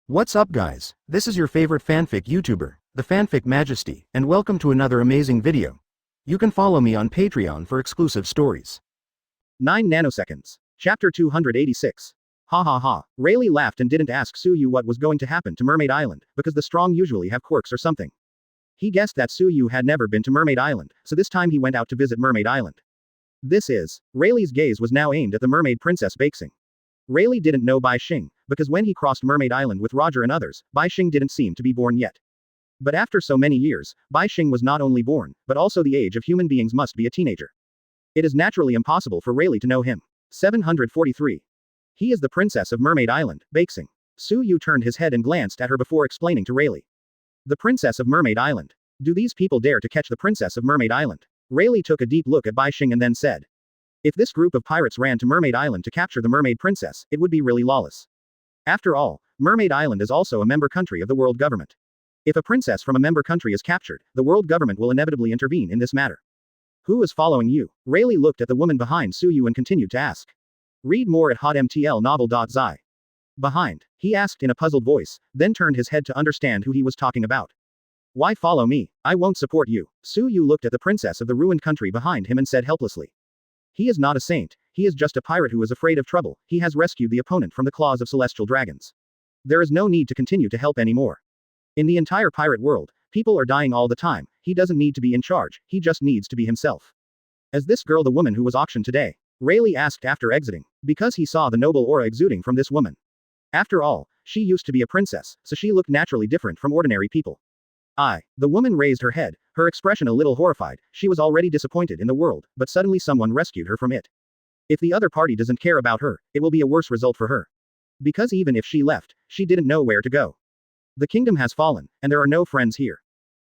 What's up guys, this is your favorite fanfic YouTuber, the Fanfic Majesty, and welcome to another amazing video. You can follow me on Patreon for exclusive stories. 9 nanoseconds. Chapter 286. Ha ha ha. Rayleigh laughed and didn't ask Suyu what was going to happen to Mermaid Island, because the strong usually have quirks or something. He guessed that Suyu had never been to Mermaid Island, so this time he went out to visit Mermaid Island. Rayleigh's gaze was now aimed at the mermaid princess Baxing. Rayleigh didn't know Bai Xing, because when he crossed Mermaid Island with Roger and others, Bai Xing didn't seem to be born yet. But after so many years, Bai Xing was not only born, but also the age of human beings must be a teenager. It is naturally impossible for Rayleigh to know him. 743. He is the princess of Mermaid Island, Baxing. Suyu turned his head and glanced at her before explaining to Rayleigh. The princess of Mermaid Island. Do these people dare to catch the princess of Mermaid Island? Rayleigh took a deep look at Bai Xing and then said. If this group of pirates ran to Mermaid Island to capture the mermaid princess, it would be really lawless. After all, Mermaid Island is also a member country of the world government. If a princess from a member country is captured, the world government will inevitably intervene in this matter. Who is following you? Rayleigh looked at the woman behind Suyu and continued to ask. Read more at hotmtlnovel.zi. Behind, he asked in a puzzled voice, then turned his head to understand who he was talking about. Why follow me? I won't support you. Suyu looked at the princess of the ruined country behind him and said helplessly. He is not a saint, he is just a pirate who is afraid of trouble. He has rescued the opponent from the claws of celestial dragons. There is no need to continue to help anymore. In the entire pirate world, people are dying all the time. He doesn't need to be in charge, he just needs to be himself. As this girl the woman who was auctioned today? Rayleigh asked after exiting, because he saw the noble aura exuding from this woman. After all, she used to be a princess, so she looked naturally different from ordinary people. The woman raised her head, her expression a little horrified. She was already disappointed in the world, but suddenly someone rescued her from it. If the other party doesn't care about her, it will be a worse result for her. Because even if she left, she didn't know where to go. The kingdom has fallen, and there are no friends here.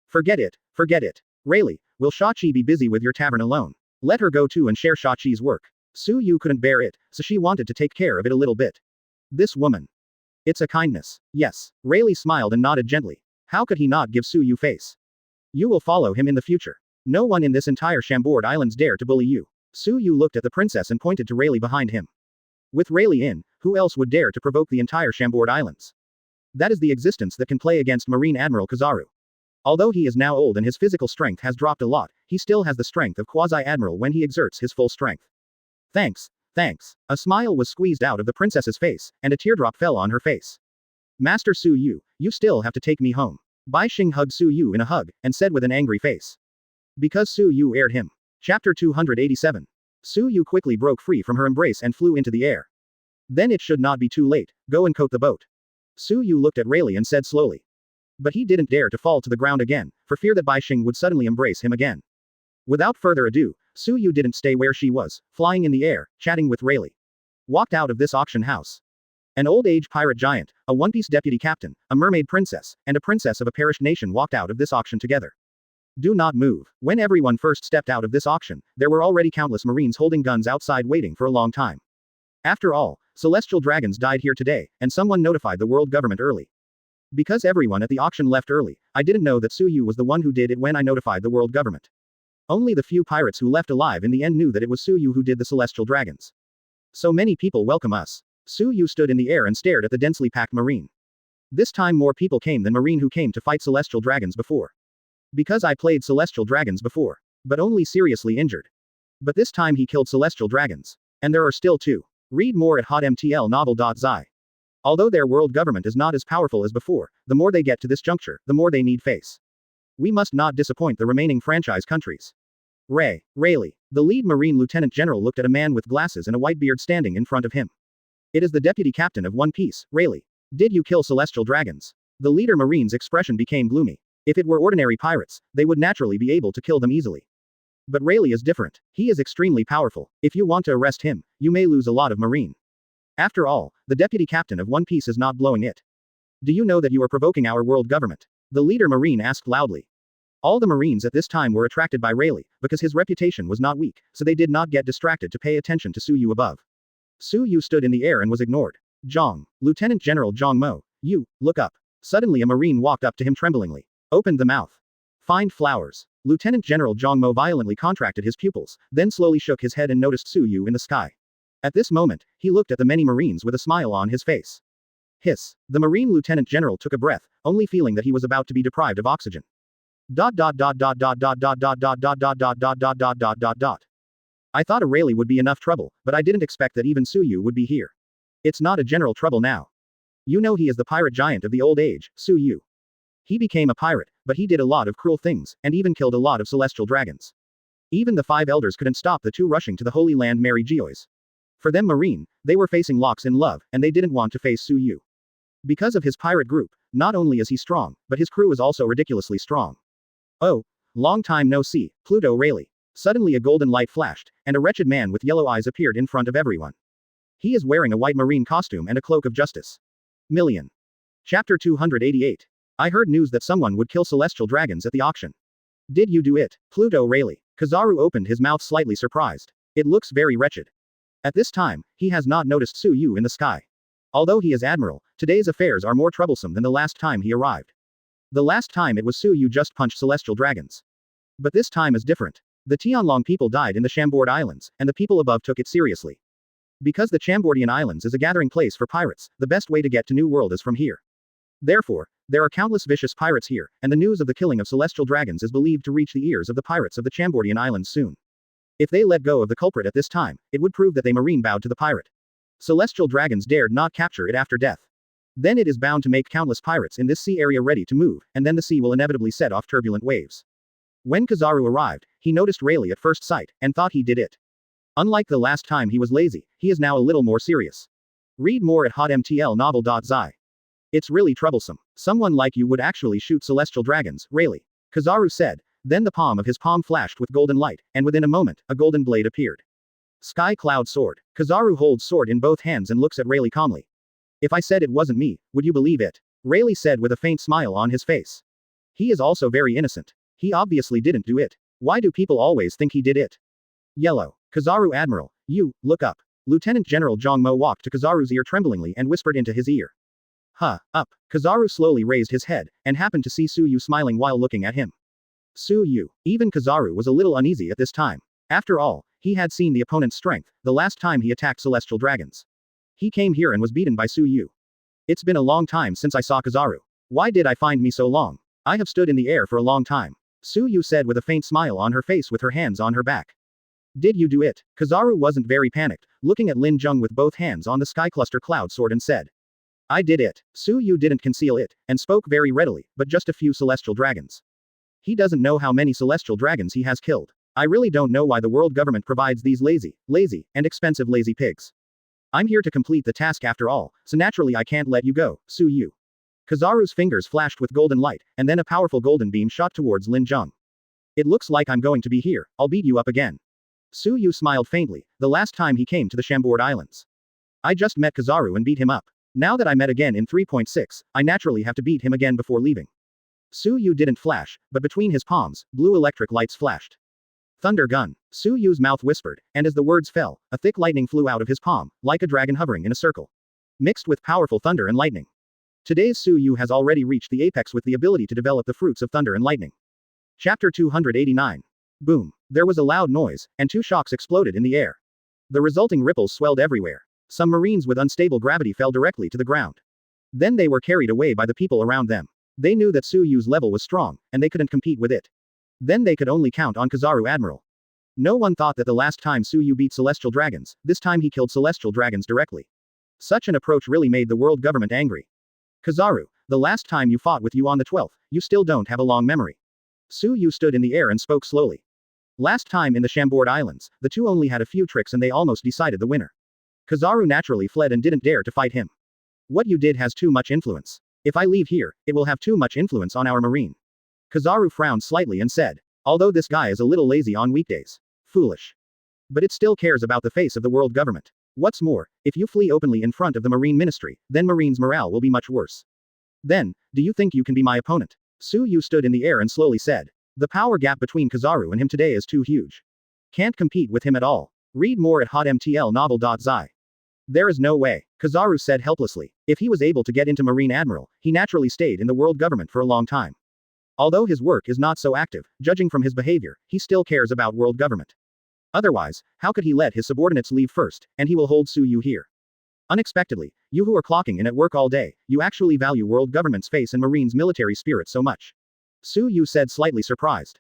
Forget it, forget it. Rayleigh, will Shachi be busy with your tavern alone? Let her go too and share Shachi's work. Suyu couldn't bear it, so she wanted to take care of it a little bit. This woman. It's a kindness. Yes. Rayleigh smiled and nodded gently. How could he not give Suyu face? You will follow him in the future. No one in this entire Chambord Islands dare to bully you. Suyu looked at the princess and pointed to Rayleigh behind him. With Rayleigh in, who else would dare to provoke the entire Chambord Islands? That is the existence that can play against Marine Admiral Kizaru. Although he is now old and his physical strength has dropped a lot, he still has the strength of Quasi-Admiral when he exerts his full strength. Thanks, thanks. A smile was squeezed out of the princess's face, and a teardrop fell on her face. Master Suyu, you still have to take me home. Bai Xing hugged Suyu in a hug, and said with an angry face. Because Suyu aired him. Chapter 287. Suyu quickly broke free from her embrace and flew into the air. Then it should not be too late, go and coat the boat. Suyu looked at Rayleigh and said slowly. But he didn't dare to fall to the ground again, for fear that Bai Xing would suddenly embrace him again. Without further ado, Suyu didn't stay where she was, flying in the air, chatting with Rayleigh. Walked out of this auction house. An old-age pirate giant, a one-piece deputy captain, a mermaid princess, and a princess of a perished nation walked out of this auction together. Do not move. When everyone first stepped out of this auction, there were already countless marines holding guns outside waiting for a long time. After all, celestial dragons died here today, and someone notified the world government early. Because everyone at the auction left early, I didn't know that Suyu was the one who did it when I notified the world government. Only the few pirates who left alive in the end knew that it was Suyu who did the celestial dragons. So many people welcome us. Suyu stood in the air and stared at the densely packed marine. This time more people came than marine who came to fight celestial dragons before. Because I played celestial dragons before. But only seriously injured. But this time he killed celestial dragons. And there are still two. Read more at hotmtlnovel.zi. Although their world government is not as powerful as before, the more they get to this juncture, the more they need face. We must not disappoint the remaining franchise countries. Rayleigh. The lead Marine Lieutenant General looked at a man with glasses and a white beard standing in front of him. It is the deputy captain of One Piece, Rayleigh. Did you kill celestial dragons? The leader Marine's expression became gloomy. If it were ordinary pirates, they would naturally be able to kill them easily. But Rayleigh is different. He is extremely powerful. If you want to arrest him, you may lose a lot of Marine. After all, the deputy captain of One Piece is not blowing it. Do you know that you are provoking our world government? The leader Marine asked loudly. All the Marines at this time were attracted by Rayleigh, because his reputation was not weak, so they did not get distracted to pay attention to Suyu above. Suyu stood in the air and was ignored. Zhang, Lieutenant General Zhang Mo, you, look up. Suddenly a Marine walked up to him tremblingly. Opened the mouth. Find flowers. Lieutenant General Zhang Mo violently contracted his pupils, then slowly shook his head and noticed Suyu in the sky. At this moment, he looked at the many Marines with a smile on his face. Hiss. The Marine Lieutenant General took a breath, only feeling that he was about to be deprived of oxygen. Dot dot dot dot dot dot dot dot dot dot dot dot dot dot dot dot dot dot. I thought a Rayleigh would be enough trouble, but I didn't expect that even Suyu would be here. It's not a general trouble now. You know he is the pirate giant of the old age, Suyu. He became a pirate, but he did a lot of cruel things, and even killed a lot of celestial dragons. Even the 5 elders couldn't stop the 2 rushing to the Holy Land Mary Geois. For them Marine, they were facing locks in love, and they didn't want to face Suyu. Because of his pirate group, not only is he strong, but his crew is also ridiculously strong. Oh, long time no see, Pluto Rayleigh. Suddenly a golden light flashed, and a wretched man with yellow eyes appeared in front of everyone. He is wearing a white marine costume and a cloak of justice. Million. Chapter 288. I heard news that someone would kill celestial dragons at the auction. Did you do it, Pluto Rayleigh? Kizaru opened his mouth slightly surprised. It looks very wretched. At this time, he has not noticed Suyu in the sky. Although he is admiral, today's affairs are more troublesome than the last time he arrived. The last time it was Suyu just punched celestial dragons. But this time is different. The Tianlong people died in the Chambord Islands, and the people above took it seriously. Because the Chambordian Islands is a gathering place for pirates, the best way to get to New World is from here. Therefore, there are countless vicious pirates here, and the news of the killing of celestial dragons is believed to reach the ears of the pirates of the Chambordian Islands soon. If they let go of the culprit at this time, it would prove that they Marine bowed to the pirate. Celestial dragons dared not capture it after death. Then it is bound to make countless pirates in this sea area ready to move, and then the sea will inevitably set off turbulent waves. When Kizaru arrived, he noticed Rayleigh at first sight, and thought he did it. Unlike the last time he was lazy, he is now a little more serious. Read more at hotmtlnovel.zi. It's really troublesome. Someone like you would actually shoot celestial dragons, Rayleigh. Kizaru said. Then the palm of his palm flashed with golden light, and within a moment, a golden blade appeared. Sky Cloud Sword. Kizaru holds sword in both hands and looks at Rayleigh calmly. If I said it wasn't me, would you believe it? Rayleigh said with a faint smile on his face. He is also very innocent. He obviously didn't do it. Why do people always think he did it? Yellow. Kizaru Admiral, you, look up. Lieutenant General Zhang Mo walked to Kizaru's ear tremblingly and whispered into his ear. Up. Kizaru slowly raised his head, and happened to see Suyu smiling while looking at him. Suyu. Even Kizaru was a little uneasy at this time. After all, he had seen the opponent's strength, the last time he attacked celestial dragons. He came here and was beaten by Suyu. It's been a long time since I saw Kizaru. Why did I find me so long? I have stood in the air for a long time. Suyu said with a faint smile on her face with her hands on her back. Did you do it? Kizaru wasn't very panicked, looking at Lin Zheng with both hands on the Sky Cluster Cloud Sword and said. I did it. Suyu didn't conceal it, and spoke very readily, but just a few celestial dragons. He doesn't know how many celestial dragons he has killed. I really don't know why the world government provides these lazy, and expensive lazy pigs. I'm here to complete the task after all, so naturally I can't let you go, Suyu. Kizaru's fingers flashed with golden light, and then a powerful golden beam shot towards Lin Zheng. It looks like I'm going to be here, I'll beat you up again. Suyu smiled faintly, the last time he came to the Chambord Islands. I just met Kizaru and beat him up. Now that I met again in 3.6, I naturally have to beat him again before leaving. Suyu didn't flash, but between his palms, blue electric lights flashed. Thunder gun. Suyu's mouth whispered, and as the words fell, a thick lightning flew out of his palm, like a dragon hovering in a circle. Mixed with powerful thunder and lightning. Today's Suyu has already reached the apex with the ability to develop the fruits of thunder and lightning. Chapter 289. Boom. There was a loud noise, and 2 shocks exploded in the air. The resulting ripples swelled everywhere. Some Marines with unstable gravity fell directly to the ground. Then they were carried away by the people around them. They knew that Suyu's level was strong, and they couldn't compete with it. Then they could only count on Kizaru Admiral. No one thought that the last time Suyu beat celestial dragons, this time he killed celestial dragons directly. Such an approach really made the world government angry. Kizaru, the last time you fought with you on the 12th, you still don't have a long memory. Suyu stood in the air and spoke slowly. Last time in the Chambord Islands, the 2 only had a few tricks and they almost decided the winner. Kizaru naturally fled and didn't dare to fight him. What you did has too much influence. If I leave here, it will have too much influence on our marine. Kizaru frowned slightly and said, although this guy is a little lazy on weekdays. Foolish. But it still cares about the face of the world government. What's more, if you flee openly in front of the Marine Ministry, then Marine's morale will be much worse. Then, do you think you can be my opponent? Suyu stood in the air and slowly said. The power gap between Kizaru and him today is too huge. Can't compete with him at all. Read more at hotmtlnovel.zi. There is no way, Kizaru said helplessly. If he was able to get into Marine Admiral, he naturally stayed in the world government for a long time. Although his work is not so active, judging from his behavior, he still cares about world government. Otherwise, how could he let his subordinates leave first, and he will hold Suyu here? Unexpectedly, You who are clocking in at work all day, you actually value world government's face and Marines' military spirit so much. Su Yu said, slightly surprised.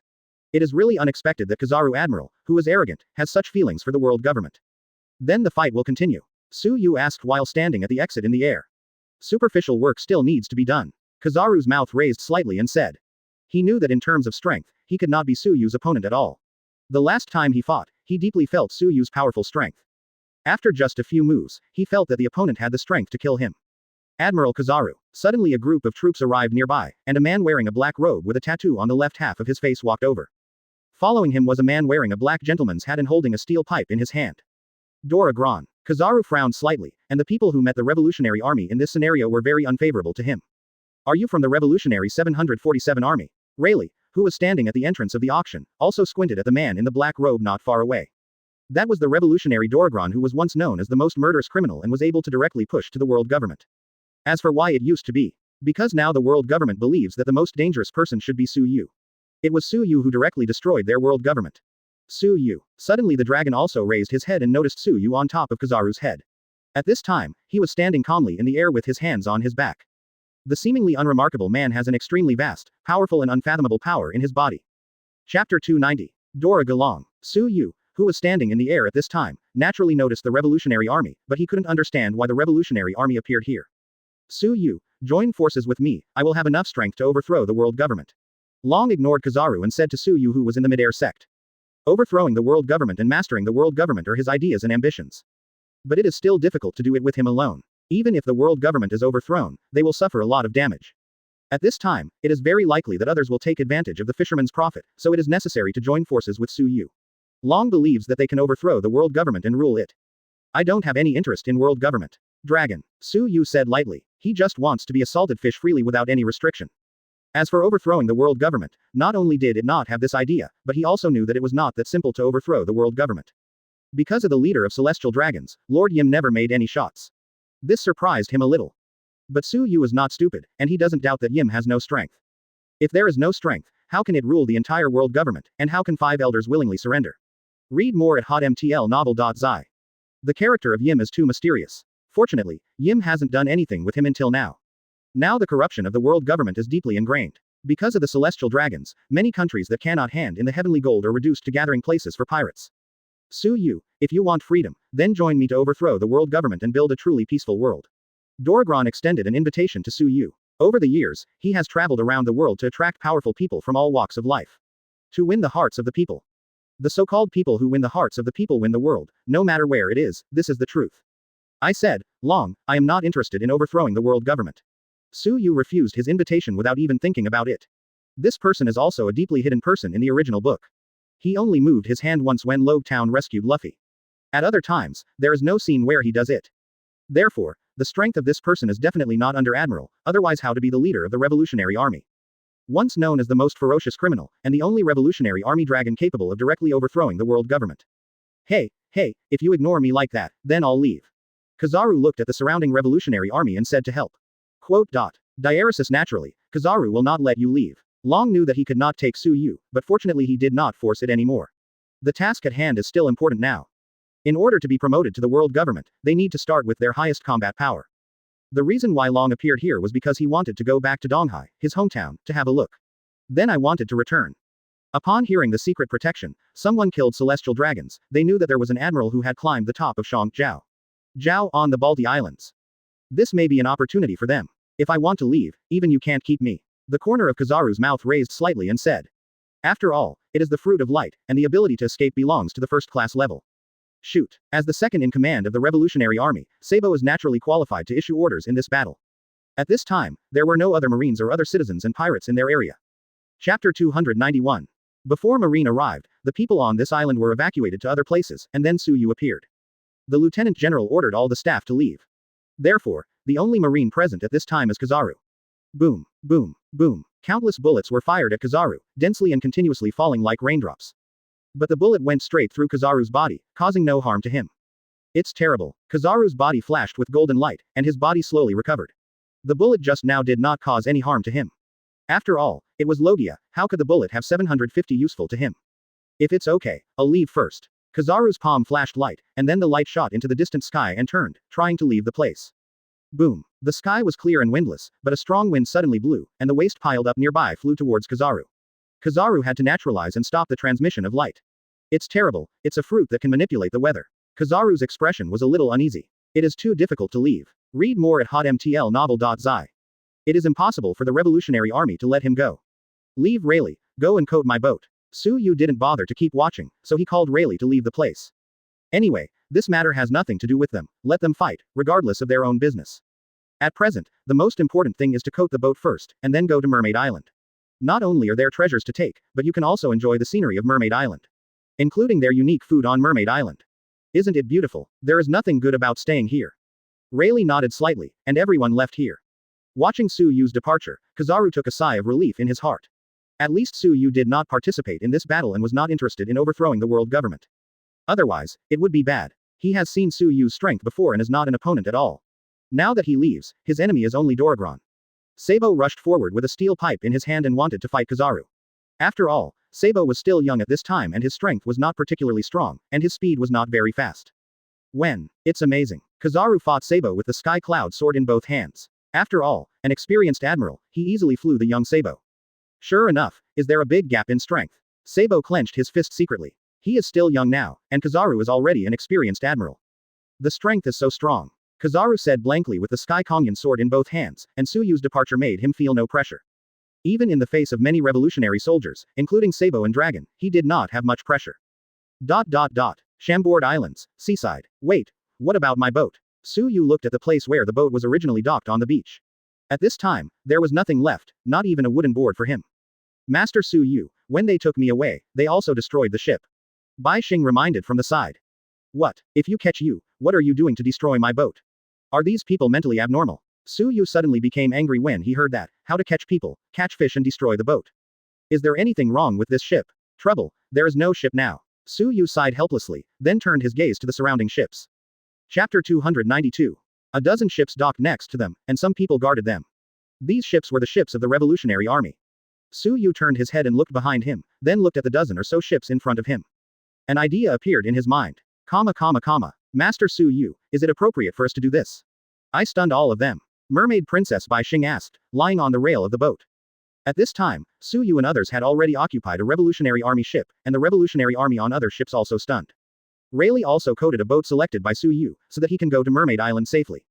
It is really unexpected that Kizaru Admiral, who is arrogant, has such feelings for the world government. Then the fight will continue. Su Yu asked while standing at the exit in the air. Superficial work still needs to be done. Kizaru's mouth raised slightly and said. He knew that in terms of strength, he could not be Su Yu's opponent at all. The last time he fought, he deeply felt Su Yu's powerful strength. After just a few moves, he felt that the opponent had the strength to kill him. Admiral Kizaru. Suddenly a group of troops arrived nearby, and a man wearing a black robe with a tattoo on the left half of his face walked over. Following him was a man wearing a black gentleman's hat and holding a steel pipe in his hand. Dora Gran. Kizaru frowned slightly, and the people who met the Revolutionary Army in this scenario were very unfavorable to him. Are you from the Revolutionary 747 Army? Rayleigh, who was standing at the entrance of the auction, also squinted at the man in the black robe not far away. That was the revolutionary Doragron, who was once known as the most murderous criminal and was able to directly push to the world government. As for why it used to be. Because now the world government believes that the most dangerous person should be Su Yu. It was Su Yu who directly destroyed their world government. Su Yu. Suddenly the dragon also raised his head and noticed Su Yu on top of Kizaru's head. At this time, he was standing calmly in the air with his hands on his back. The seemingly unremarkable man has an extremely vast, powerful and unfathomable power in his body. Chapter 290. Dora Galong. Su Yu, who was standing in the air at this time, naturally noticed the Revolutionary Army, but he couldn't understand why the Revolutionary Army appeared here. Su Yu, join forces with me, I will have enough strength to overthrow the world government. Long ignored Kizaru and said to Su Yu, who was in the midair sect. Overthrowing the world government and mastering the world government are his ideas and ambitions. But it is still difficult to do it with him alone. Even if the world government is overthrown, they will suffer a lot of damage. At this time, it is very likely that others will take advantage of the fisherman's profit, so it is necessary to join forces with Su Yu. Long believes that they can overthrow the world government and rule it. I don't have any interest in world government. Dragon. Su Yu said lightly. He just wants to be a salted fish freely without any restriction. As for overthrowing the world government, not only did it not have this idea, but he also knew that it was not that simple to overthrow the world government. Because of the leader of celestial dragons, Lord Yim never made any shots. This surprised him a little. But Su Yu is not stupid, and he doesn't doubt that Yim has no strength. If there is no strength, how can it rule the entire world government, and how can 5 elders willingly surrender? Read more at hotmtlnovel.zi. The character of Yim is too mysterious. Fortunately, Yim hasn't done anything with him until now. Now the corruption of the world government is deeply ingrained. Because of the celestial dragons, many countries that cannot hand in the heavenly gold are reduced to gathering places for pirates. Su Yu, if you want freedom, then join me to overthrow the world government and build a truly peaceful world. Doragron extended an invitation to Su Yu. Over the years, he has traveled around the world to attract powerful people from all walks of life. To win the hearts of the people. The so-called people who win the hearts of the people win the world, no matter where it is, this is the truth. I said, Long, I am not interested in overthrowing the world government. Su Yu refused his invitation without even thinking about it. This person is also a deeply hidden person in the original book. He only moved his hand once when Logue Town rescued Luffy. At other times, there is no scene where he does it. Therefore, the strength of this person is definitely not under Admiral, otherwise how to be the leader of the Revolutionary Army. Once known as the most ferocious criminal, and the only Revolutionary Army dragon capable of directly overthrowing the world government. Hey, if you ignore me like that, then I'll leave. Kizaru looked at the surrounding Revolutionary Army and said to help. Diaresis naturally, Kizaru will not let you leave. Long knew that he could not take Su Yu, but fortunately he did not force it anymore. The task at hand is still important now. In order to be promoted to the world government, they need to start with their highest combat power. The reason why Long appeared here was because he wanted to go back to Donghai, his hometown, to have a look. Then I wanted to return. Upon hearing the secret protection, someone killed celestial dragons, they knew that there was an admiral who had climbed the top of Shangjiao. Jiao on the Balti Islands. This may be an opportunity for them. If I want to leave, even you can't keep me. The corner of Kizaru's mouth raised slightly and said. After all, it is the fruit of light, and the ability to escape belongs to the first-class level. Shoot. As the second in command of the Revolutionary Army, Sabo is naturally qualified to issue orders in this battle. At this time, there were no other Marines or other citizens and pirates in their area. Chapter 291. Before Marine arrived, the people on this island were evacuated to other places, and then Su Yu appeared. The Lieutenant General ordered all the staff to leave. Therefore, the only Marine present at this time is Kizaru. Boom, boom, boom. Countless bullets were fired at Kizaru, densely and continuously falling like raindrops. But the bullet went straight through Kizaru's body, causing no harm to him. It's terrible. Kizaru's body flashed with golden light, and his body slowly recovered. The bullet just now did not cause any harm to him. After all, it was Logia, how could the bullet have 750 useful to him? If it's okay, I'll leave first. Kizaru's palm flashed light, and then the light shot into the distant sky and turned, trying to leave the place. Boom. The sky was clear and windless, but a strong wind suddenly blew, and the waste piled up nearby flew towards Kizaru. Kizaru had to naturalize and stop the transmission of light. It's terrible, it's a fruit that can manipulate the weather. Kizaru's expression was a little uneasy. It is too difficult to leave. Read more at hotmtlnovel.zi. It is impossible for the Revolutionary Army to let him go. Leave Rayleigh, go and coat my boat. Su Yu didn't bother to keep watching, so he called Rayleigh to leave the place. Anyway, this matter has nothing to do with them, let them fight, regardless of their own business. At present, the most important thing is to coat the boat first, and then go to Mermaid Island. Not only are there treasures to take, but you can also enjoy the scenery of Mermaid Island. Including their unique food on Mermaid Island. Isn't it beautiful? There is nothing good about staying here. Rayleigh nodded slightly, and everyone left here. Watching Su Yu's departure, Kizaru took a sigh of relief in his heart. At least Su Yu did not participate in this battle and was not interested in overthrowing the world government. Otherwise, it would be bad. He has seen Su Yu's strength before and is not an opponent at all. Now that he leaves, his enemy is only Doragron. Sabo rushed forward with a steel pipe in his hand and wanted to fight Kizaru. After all, Sabo was still young at this time and his strength was not particularly strong, and his speed was not very fast. It's amazing. Kizaru fought Sabo with the sky cloud sword in both hands. After all, an experienced admiral, he easily flew the young Sabo. Sure enough, is there a big gap in strength? Sabo clenched his fist secretly. He is still young now, and Kizaru is already an experienced admiral. The strength is so strong. Kizaru said blankly with the Sky Kongyun sword in both hands, and Su Yu's departure made him feel no pressure. Even in the face of many revolutionary soldiers, including Sabo and Dragon, he did not have much pressure. Chambord Islands, seaside. Wait, what about my boat? Su Yu looked at the place where the boat was originally docked on the beach. At this time, there was nothing left, not even a wooden board for him. Master Su Yu, when they took me away, they also destroyed the ship. Bai Xing reminded from the side. What? If you catch you, what are you doing to destroy my boat? Are these people mentally abnormal? Su Yu suddenly became angry when he heard that, how to catch people, catch fish and destroy the boat. Is there anything wrong with this ship? Trouble, there is no ship now. Su Yu sighed helplessly, then turned his gaze to the surrounding ships. Chapter 292. A dozen ships docked next to them, and some people guarded them. These ships were the ships of the Revolutionary Army. Su Yu turned his head and looked behind him, then looked at the dozen or so ships in front of him. An idea appeared in his mind. Master Su Yu, is it appropriate for us to do this? I stunned all of them. Mermaid Princess Bai Xing asked, lying on the rail of the boat. At this time, Su Yu and others had already occupied a Revolutionary Army ship, and the Revolutionary Army on other ships also stunned. Rayleigh also coated a boat selected by Su Yu, so that he can go to Mermaid Island safely.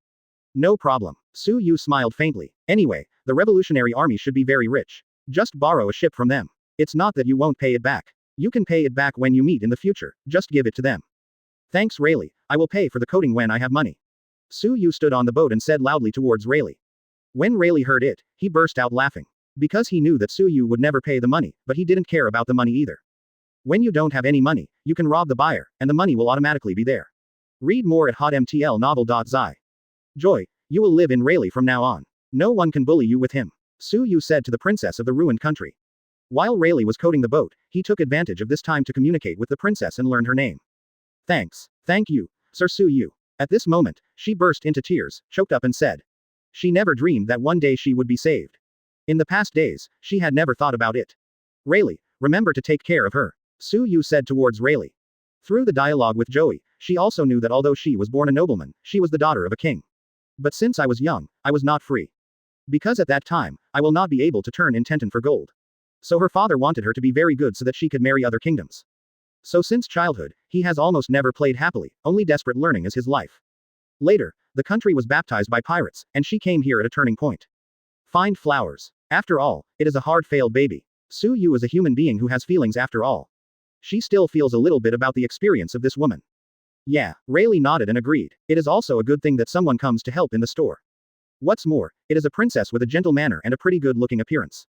No problem. Su Yu smiled faintly. Anyway, the Revolutionary Army should be very rich. Just borrow a ship from them. It's not that you won't pay it back. You can pay it back when you meet in the future, just give it to them. Thanks Rayleigh, I will pay for the coating when I have money. Su Yu stood on the boat and said loudly towards Rayleigh. When Rayleigh heard it, he burst out laughing. Because he knew that Su Yu would never pay the money, but he didn't care about the money either. When you don't have any money, you can rob the buyer, and the money will automatically be there. Read more at hotmtlnovel.zi. Joy, you will live in Rayleigh from now on. No one can bully you with him. Su Yu said to the princess of the ruined country. While Rayleigh was coating the boat, he took advantage of this time to communicate with the princess and learn her name. Thanks. Thank you, Sir Su Yu. At this moment, she burst into tears, choked up and said. She never dreamed that one day she would be saved. In the past days, she had never thought about it. Rayleigh, remember to take care of her, Su Yu said towards Rayleigh. Through the dialogue with Joey, she also knew that although she was born a nobleman, she was the daughter of a king. But since I was young, I was not free. Because at that time, I will not be able to turn in Tenten for gold. So her father wanted her to be very good so that she could marry other kingdoms. So since childhood, he has almost never played happily, only desperate learning is his life. Later, the country was baptized by pirates, and she came here at a turning point. Find flowers. After all, it is a hard-failed baby. Su Yu is a human being who has feelings after all. She still feels a little bit about the experience of this woman. Yeah, Rayleigh nodded and agreed. It is also a good thing that someone comes to help in the store. What's more, it is a princess with a gentle manner and a pretty good-looking appearance.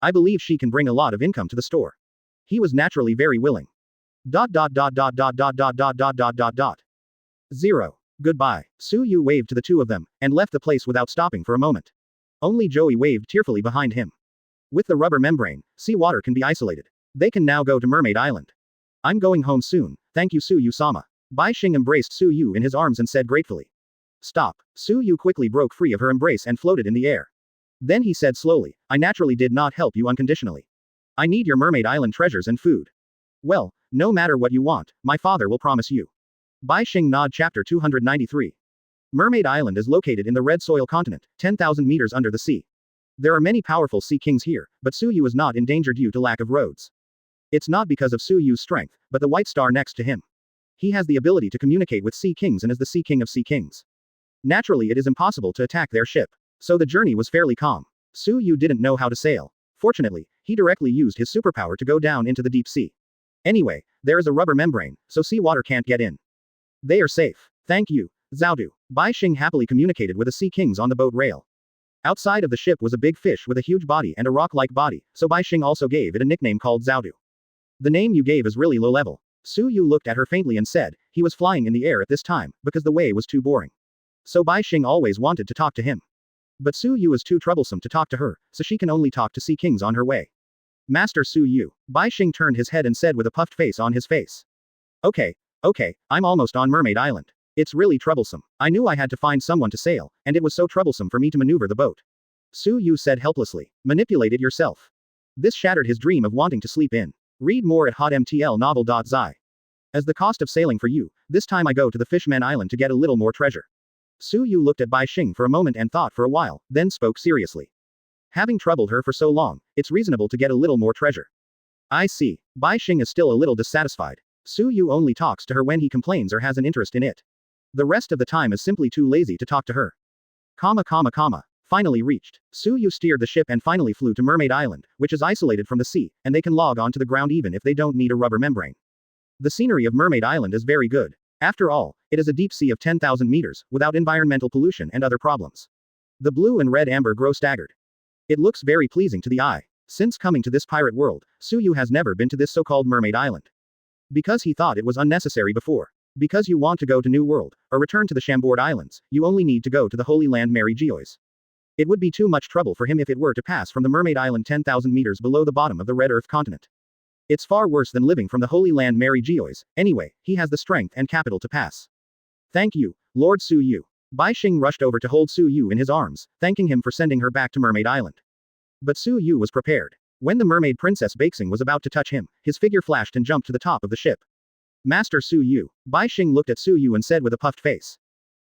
I believe she can bring a lot of income to the store. He was naturally very willing. 0. Goodbye. Su Yu waved to the two of them, and left the place without stopping for a moment. Only Joey waved tearfully behind him. With the rubber membrane, seawater can be isolated. They can now go to Mermaid Island. I'm going home soon, thank you Su Yu-sama. Bai Xing embraced Su Yu in his arms and said gratefully. Stop. Su Yu quickly broke free of her embrace and floated in the air. Then he said slowly, I naturally did not help you unconditionally. I need your Mermaid Island treasures and food. Well, no matter what you want, my father will promise you. Bai Xing Nod Chapter 293. Mermaid Island is located in the Red Soil continent, 10,000 meters under the sea. There are many powerful sea kings here, but Suyu is not in danger due to lack of roads. It's not because of Suyu's strength, but the white star next to him. He has the ability to communicate with sea kings and is the sea king of sea kings. Naturally, it is impossible to attack their ship. So the journey was fairly calm. Suyu didn't know how to sail. Fortunately, he directly used his superpower to go down into the deep sea. Anyway, there is a rubber membrane, so seawater can't get in. They are safe. Thank you, Zhaodu. Bai Xing happily communicated with the sea kings on the boat rail. Outside of the ship was a big fish with a huge body and a rock-like body, so Bai Xing also gave it a nickname called Zhaodu. The name you gave is really low level. Su Yu looked at her faintly and said, he was flying in the air at this time, because the way was too boring. So Bai Xing always wanted to talk to him. But Su Yu is too troublesome to talk to her, so she can only talk to sea kings on her way. Master Su Yu. Bai Xing turned his head and said with a puffed face on his face. Okay, I'm almost on Mermaid Island. It's really troublesome. I knew I had to find someone to sail, and it was so troublesome for me to maneuver the boat. Su Yu said helplessly. Manipulate it yourself. This shattered his dream of wanting to sleep in. Read more at hotmtlnovel.zi. As the cost of sailing for you, this time I go to the Fishman Island to get a little more treasure. Su Yu looked at Bai Xing for a moment and thought for a while, then spoke seriously. Having troubled her for so long, it's reasonable to get a little more treasure. I see. Bai Xing is still a little dissatisfied. Su Yu only talks to her when he complains or has an interest in it. The rest of the time is simply too lazy to talk to her. Finally reached. Su Yu steered the ship and finally flew to Mermaid Island, which is isolated from the sea, and they can log on to the ground even if they don't need a rubber membrane. The scenery of Mermaid Island is very good. After all, it is a deep sea of 10,000 meters, without environmental pollution and other problems. The blue and red amber grow staggered. It looks very pleasing to the eye. Since coming to this pirate world, Su Yu has never been to this so-called Mermaid Island. Because he thought it was unnecessary before. Because you want to go to New World, or return to the Chambord Islands, you only need to go to the Holy Land Mary Geois. It would be too much trouble for him if it were to pass from the Mermaid Island 10,000 meters below the bottom of the Red Earth continent. It's far worse than living from the Holy Land Mary Geois. Anyway, he has the strength and capital to pass. Thank you, Lord Su Yu. Bai Xing rushed over to hold Su Yu in his arms, thanking him for sending her back to Mermaid Island. But Su Yu was prepared. When the mermaid princess Baxing was about to touch him, his figure flashed and jumped to the top of the ship. Master Su Yu. Bai Xing looked at Su Yu and said with a puffed face.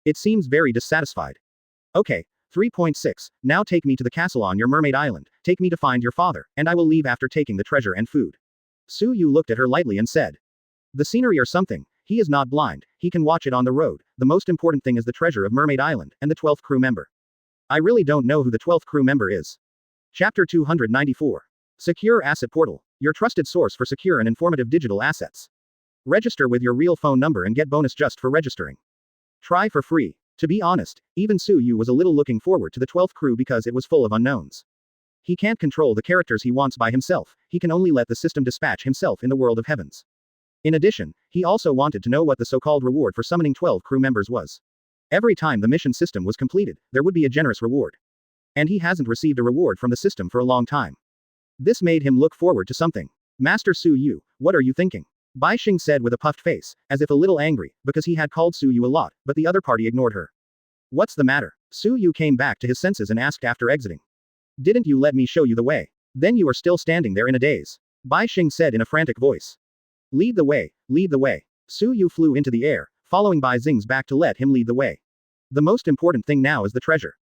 It seems very dissatisfied. Okay. 3.6. Now take me to the castle on your Mermaid Island, take me to find your father, and I will leave after taking the treasure and food. Su Yu looked at her lightly and said. The scenery or something, he is not blind, he can watch it on the road, the most important thing is the treasure of Mermaid Island, and the 12th crew member. I really don't know who the 12th crew member is. Chapter 294. Secure Asset Portal, your trusted source for secure and informative digital assets. Register with your real phone number and get bonus just for registering. Try for free. To be honest, even Su Yu was a little looking forward to the 12th crew because it was full of unknowns. He can't control the characters he wants by himself, he can only let the system dispatch himself in the world of heavens. In addition, he also wanted to know what the so-called reward for summoning 12 crew members was. Every time the mission system was completed, there would be a generous reward. And he hasn't received a reward from the system for a long time. This made him look forward to something. Master Su Yu, what are you thinking? Bai Xing said with a puffed face, as if a little angry, because he had called Su Yu a lot, but the other party ignored her. What's the matter? Su Yu came back to his senses and asked after exiting. Didn't you let me show you the way? Then you are still standing there in a daze. Bai Xing said in a frantic voice. Lead the way, lead the way. Su Yu flew into the air, following Bai Xing's back to let him lead the way. The most important thing now is the treasure.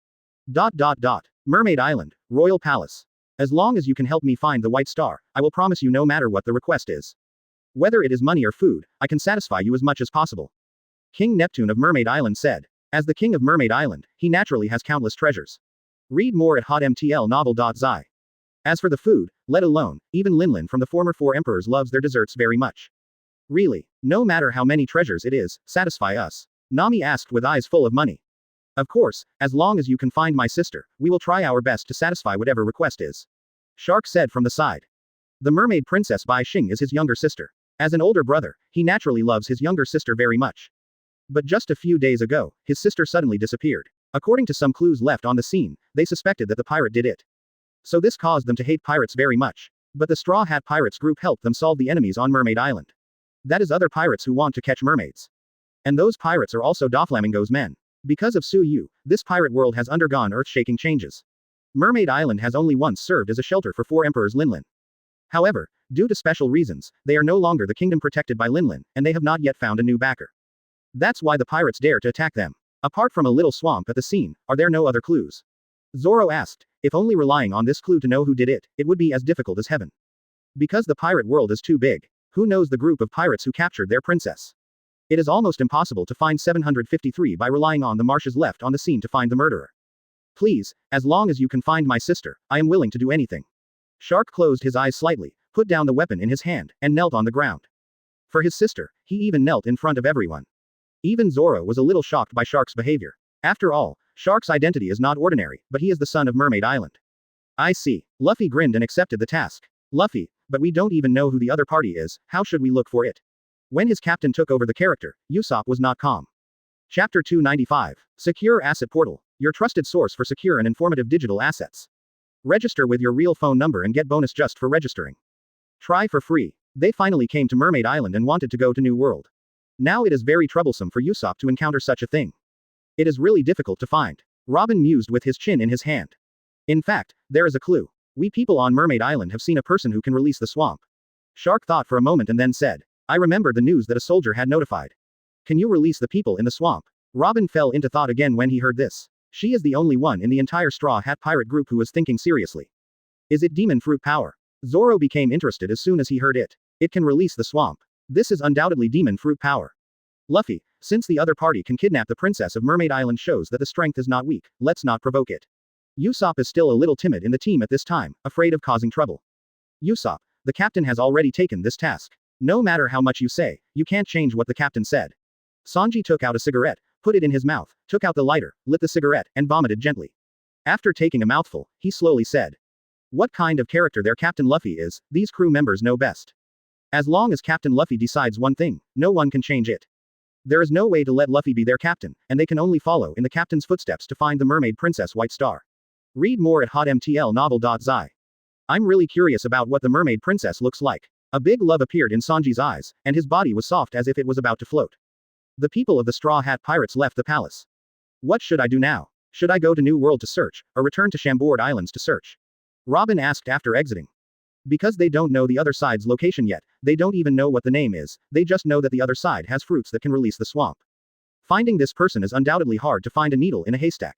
Mermaid Island, Royal Palace. As long as you can help me find the White Star, I will promise you no matter what the request is. Whether it is money or food, I can satisfy you as much as possible. King Neptune of Mermaid Island said. As the king of Mermaid Island, he naturally has countless treasures. Read more at hotmtlnovel.zi. As for the food, let alone, even Linlin from the former 4 emperors loves their desserts very much. Really, no matter how many treasures it is, satisfy us. Nami asked with eyes full of money. Of course, as long as you can find my sister, we will try our best to satisfy whatever request is. Shark said from the side. The mermaid princess Bai Xing is his younger sister. As an older brother, he naturally loves his younger sister very much. But just a few days ago, his sister suddenly disappeared. According to some clues left on the scene, they suspected that the pirate did it. So this caused them to hate pirates very much. But the Straw Hat Pirates group helped them solve the enemies on Mermaid Island. That is other pirates who want to catch mermaids. And those pirates are also Doflamingo's men. Because of Su Yu, this pirate world has undergone earth-shaking changes. Mermaid Island has only once served as a shelter for 4 emperors Linlin. However, due to special reasons, they are no longer the kingdom protected by Linlin, and they have not yet found a new backer. That's why the pirates dare to attack them. Apart from a little swamp at the scene, are there no other clues? Zoro asked. If only relying on this clue to know who did it, it would be as difficult as heaven. Because the pirate world is too big, who knows the group of pirates who captured their princess? It is almost impossible to find 753 by relying on the marshes left on the scene to find the murderer. Please, as long as you can find my sister, I am willing to do anything. Shark closed his eyes slightly, put down the weapon in his hand, and knelt on the ground. For his sister, he even knelt in front of everyone. Even Zoro was a little shocked by Shark's behavior. After all, Shark's identity is not ordinary, but he is the son of Mermaid Island. I see. Luffy grinned and accepted the task. Luffy, but we don't even know who the other party is, how should we look for it? When his captain took over the character, Usopp was not calm. Chapter 295. Secure Asset Portal, your trusted source for secure and informative digital assets. Register with your real phone number and get bonus just for registering. Try for free. They finally came to Mermaid Island and wanted to go to New World. Now it is very troublesome for Usopp to encounter such a thing. It is really difficult to find. Robin mused with his chin in his hand. In fact, there is a clue. We people on Mermaid Island have seen a person who can release the swamp. Shark thought for a moment and then said, I remember the news that a soldier had notified. Can you release the people in the swamp? Robin fell into thought again when he heard this. She is the only one in the entire Straw Hat pirate group who was thinking seriously. Is it demon fruit power? Zoro became interested as soon as he heard it. It can release the swamp. This is undoubtedly demon fruit power. Luffy, since the other party can kidnap the princess of Mermaid Island shows that the strength is not weak, let's not provoke it. Usopp is still a little timid in the team at this time, afraid of causing trouble. Usopp, the captain has already taken this task. No matter how much you say, you can't change what the captain said. Sanji took out a cigarette, put it in his mouth, took out the lighter, lit the cigarette, and vomited gently. After taking a mouthful, he slowly said. What kind of character their Captain Luffy is, these crew members know best. As long as Captain Luffy decides one thing, no one can change it. There is no way to let Luffy be their captain, and they can only follow in the captain's footsteps to find the mermaid princess White Star. Read more at hotmtlnovel.zi. I'm really curious about what the mermaid princess looks like. A big love appeared in Sanji's eyes, and his body was soft as if it was about to float. The people of the Straw Hat Pirates left the palace. What should I do now? Should I go to New World to search, or return to Chambord Islands to search? Robin asked after exiting. Because they don't know the other side's location yet, they don't even know what the name is, they just know that the other side has fruits that can release the swamp. Finding this person is undoubtedly hard to find a needle in a haystack.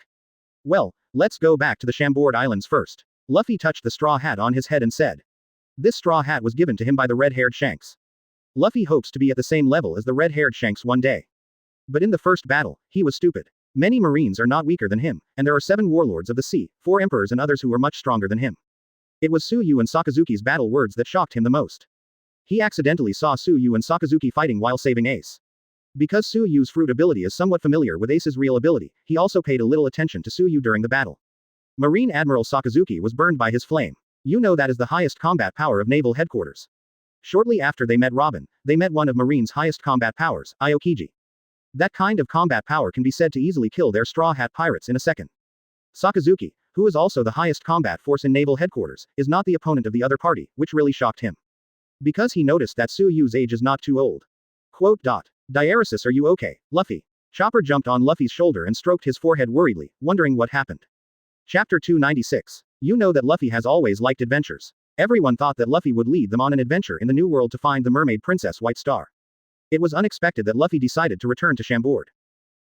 Well, let's go back to the Chambord Islands first. Luffy touched the straw hat on his head and said. This straw hat was given to him by the red-haired Shanks. Luffy hopes to be at the same level as the red-haired Shanks one day. But in the first battle, he was stupid. Many Marines are not weaker than him, and there are 7 warlords of the sea, 4 emperors and others who are much stronger than him. It was Suyu and Sakazuki's battle words that shocked him the most. He accidentally saw Suyu and Sakazuki fighting while saving Ace. Because Suyu's fruit ability is somewhat familiar with Ace's real ability, he also paid a little attention to Suyu during the battle. Marine Admiral Sakazuki was burned by his flame. You know that is the highest combat power of naval headquarters. Shortly after they met Robin, they met one of Marine's highest combat powers, Aokiji. That kind of combat power can be said to easily kill their Straw Hat pirates in a second. Sakazuki, who is also the highest combat force in naval headquarters, is not the opponent of the other party, which really shocked him. Because he noticed that Suyu's age is not too old. Diaresis, are you okay, Luffy? Chopper jumped on Luffy's shoulder and stroked his forehead worriedly, wondering what happened. Chapter 296. You know that Luffy has always liked adventures. Everyone thought that Luffy would lead them on an adventure in the New World to find the mermaid princess White Star. It was unexpected that Luffy decided to return to Chambord.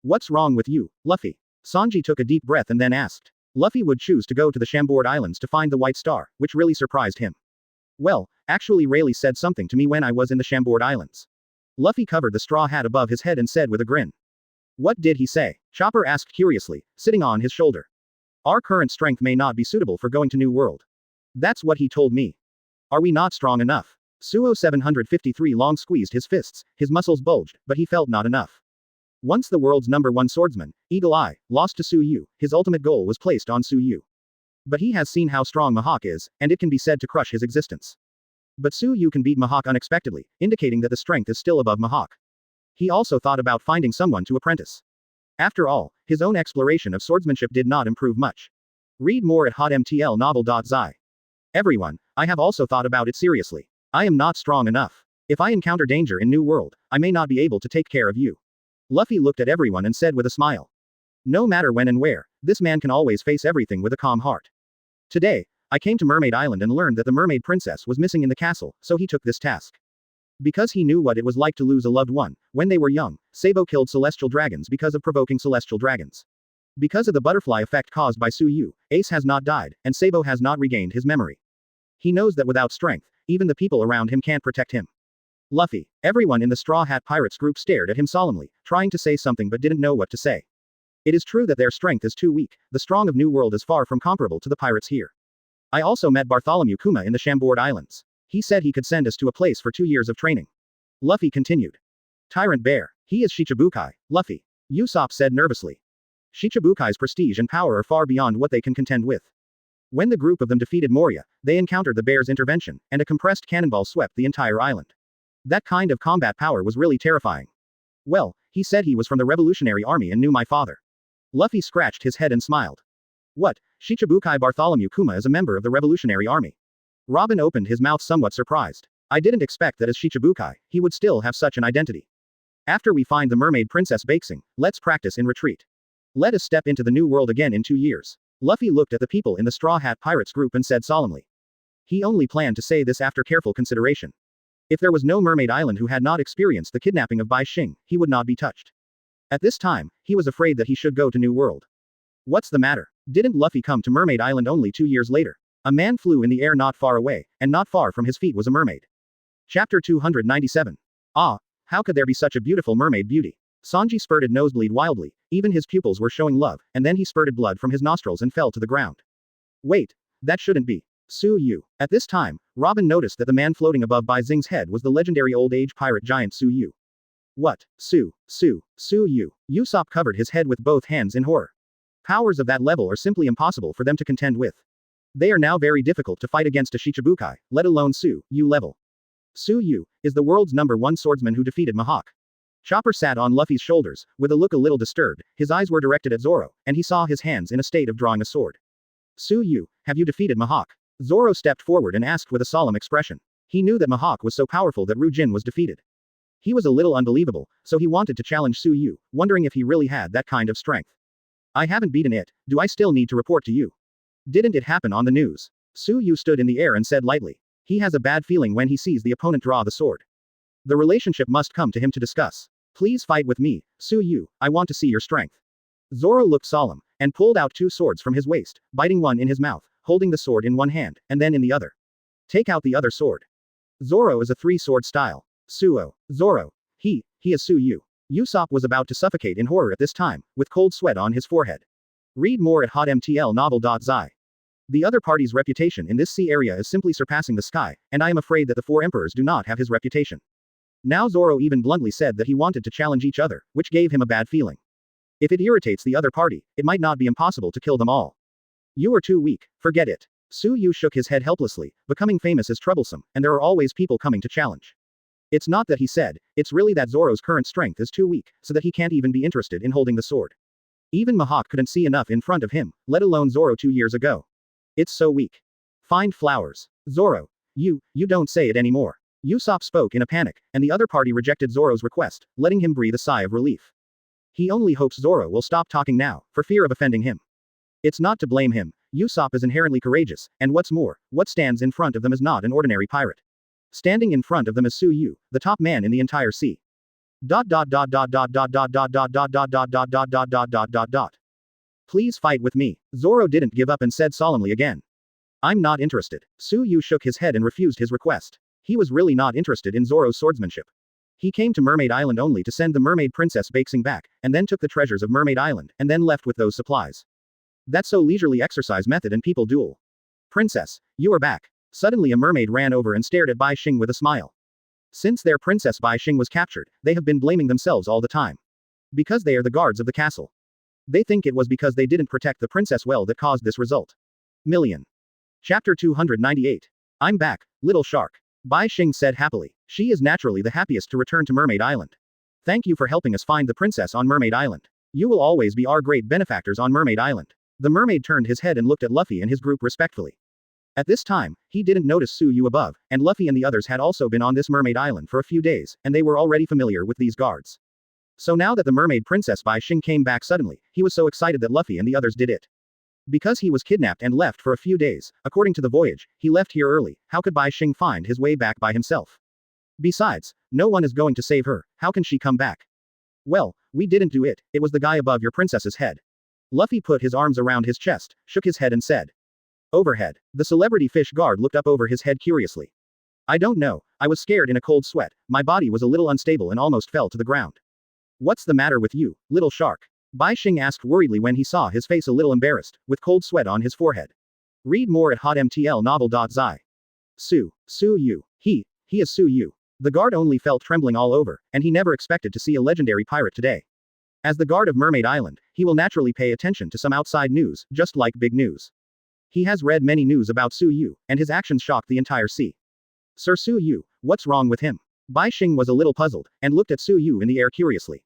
What's wrong with you, Luffy? Sanji took a deep breath and then asked. Luffy would choose to go to the Chambord Islands to find the White Star, which really surprised him. Well, actually Rayleigh said something to me when I was in the Chambord Islands. Luffy covered the straw hat above his head and said with a grin. What did he say? Chopper asked curiously, sitting on his shoulder. Our current strength may not be suitable for going to New World. That's what he told me. Are we not strong enough? Suo 753 long squeezed his fists, his muscles bulged, but he felt not enough. Once the world's #1 swordsman, Eagle Eye, lost to Suyu, his ultimate goal was placed on Suyu. But he has seen how strong Mihawk is, and it can be said to crush his existence. But Suyu can beat Mihawk unexpectedly, indicating that the strength is still above Mihawk. He also thought about finding someone to apprentice. After all, his own exploration of swordsmanship did not improve much. Read more at hotmtlnovel.zi. Everyone, I have also thought about it seriously. I am not strong enough. If I encounter danger in New World, I may not be able to take care of you. Luffy looked at everyone and said with a smile. No matter when and where, this man can always face everything with a calm heart. Today, I came to Mermaid Island and learned that the mermaid princess was missing in the castle, so he took this task. Because he knew what it was like to lose a loved one. When they were young, Sabo killed celestial dragons because of provoking celestial dragons. Because of the butterfly effect caused by Suyu, Ace has not died, and Sabo has not regained his memory. He knows that without strength, even the people around him can't protect him. Luffy. Everyone in the Straw Hat Pirates group stared at him solemnly, trying to say something but didn't know what to say. It is true that their strength is too weak, the strong of New World is far from comparable to the pirates here. I also met Bartholomew Kuma in the Chambord Islands. He said he could send us to a place for 2 years of training. Luffy continued. Tyrant Bear. He is Shichibukai, Luffy. Usopp said nervously. Shichibukai's prestige and power are far beyond what they can contend with. When the group of them defeated Moria, they encountered the bear's intervention, and a compressed cannonball swept the entire island. That kind of combat power was really terrifying. Well, he said he was from the Revolutionary Army and knew my father. Luffy scratched his head and smiled. What, Shichibukai Bartholomew Kuma is a member of the Revolutionary Army? Robin opened his mouth somewhat surprised. I didn't expect that as Shichibukai, he would still have such an identity. After we find the mermaid princess Bakesing, let's practice in retreat. Let us step into the new world again in 2 years. Luffy looked at the people in the Straw Hat Pirates group and said solemnly. He only planned to say this after careful consideration. If there was no Mermaid Island who had not experienced the kidnapping of Bai Xing, he would not be touched. At this time, he was afraid that he should go to New World. What's the matter? Didn't Luffy come to Mermaid Island only 2 years later? A man flew in the air not far away, and not far from his feet was a mermaid. Chapter 297. Ah, how could there be such a beautiful mermaid beauty? Sanji spurted nosebleed wildly, even his pupils were showing love, and then he spurted blood from his nostrils and fell to the ground. Wait, that shouldn't be. Suyu. At this time, Robin noticed that the man floating above Bai Xing's head was the legendary old age pirate giant Suyu. What? Suyu. Usopp covered his head with both hands in horror. Powers of that level are simply impossible for them to contend with. They are now very difficult to fight against a Shichibukai, let alone Suyu level. Suyu is the world's #1 swordsman who defeated Mihawk. Chopper sat on Luffy's shoulders, with a look a little disturbed, his eyes were directed at Zoro, and he saw his hands in a state of drawing a sword. Suyu, have you defeated Mihawk? Zoro stepped forward and asked with a solemn expression. He knew that Mihawk was so powerful that Ryujin was defeated. He was a little unbelievable, so he wanted to challenge Suyu, wondering if he really had that kind of strength. I haven't beaten it, do I still need to report to you? Didn't it happen on the news? Suyu stood in the air and said lightly. He has a bad feeling when he sees the opponent draw the sword. The relationship must come to him to discuss. Please fight with me, Suyu, I want to see your strength. Zoro looked solemn, and pulled out 2 swords from his waist, biting one in his mouth, holding the sword in one hand, and then in the other. Take out the other sword. Zoro is a 3-sword style. Zoro. He is Suyu. Usopp was about to suffocate in horror at this time, with cold sweat on his forehead. Read more at hotmtlnovel.zi. The other party's reputation in this sea area is simply surpassing the sky, and I am afraid that the 4 emperors do not have his reputation. Now Zoro even bluntly said that he wanted to challenge each other, which gave him a bad feeling. If it irritates the other party, it might not be impossible to kill them all. You are too weak, forget it. Suyu shook his head helplessly, becoming famous is troublesome, and there are always people coming to challenge. It's not that he said, it's really that Zoro's current strength is too weak, so that he can't even be interested in holding the sword. Even Mihawk couldn't see enough in front of him, let alone Zoro 2 years ago. It's so weak. Find flowers. Zoro. You don't say it anymore. Usopp spoke in a panic, and the other party rejected Zoro's request, letting him breathe a sigh of relief. He only hopes Zoro will stop talking now, for fear of offending him. It's not to blame him. Usopp is inherently courageous, and what's more, what stands in front of them is not an ordinary pirate. Standing in front of them is Suyu, the top man in the entire sea. Please fight with me. Zoro didn't give up and said solemnly again. I'm not interested. Suyu shook his head and refused his request. He was really not interested in Zoro's swordsmanship. He came to Mermaid Island only to send the mermaid princess Bakesing back, and then took the treasures of Mermaid Island, and then left with those supplies. That's so leisurely exercise method and people duel. Princess, you are back. Suddenly a mermaid ran over and stared at Bai Xing with a smile. Since their princess Bai Xing was captured, they have been blaming themselves all the time. Because they are the guards of the castle. They think it was because they didn't protect the princess well that caused this result. Million. Chapter 298. I'm back, little shark. Bai Xing said happily. She is naturally the happiest to return to Mermaid Island. Thank you for helping us find the princess on Mermaid Island. You will always be our great benefactors on Mermaid Island. The mermaid turned his head and looked at Luffy and his group respectfully. At this time, he didn't notice Suyu above, and Luffy and the others had also been on this Mermaid Island for a few days, and they were already familiar with these guards. So now that the mermaid princess Bai Xing came back suddenly, he was so excited that Luffy and the others did it. Because he was kidnapped and left for a few days, according to the voyage, he left here early, how could Bai Xing find his way back by himself? Besides, no one is going to save her, how can she come back? Well, we didn't do it, it was the guy above your princess's head. Luffy put his arms around his chest, shook his head and said. Overhead. The celebrity fish guard looked up over his head curiously. I don't know, I was scared in a cold sweat, my body was a little unstable and almost fell to the ground. What's the matter with you, little shark? Bai Xing asked worriedly when he saw his face a little embarrassed, with cold sweat on his forehead. Read more at hotmtlnovel.zi. Su Yu. He is Su Yu. The guard only felt trembling all over, and he never expected to see a legendary pirate today. As the guard of Mermaid Island, he will naturally pay attention to some outside news, just like big news. He has read many news about Su Yu, and his actions shocked the entire sea. Sir Su Yu, what's wrong with him? Bai Xing was a little puzzled, and looked at Su Yu in the air curiously.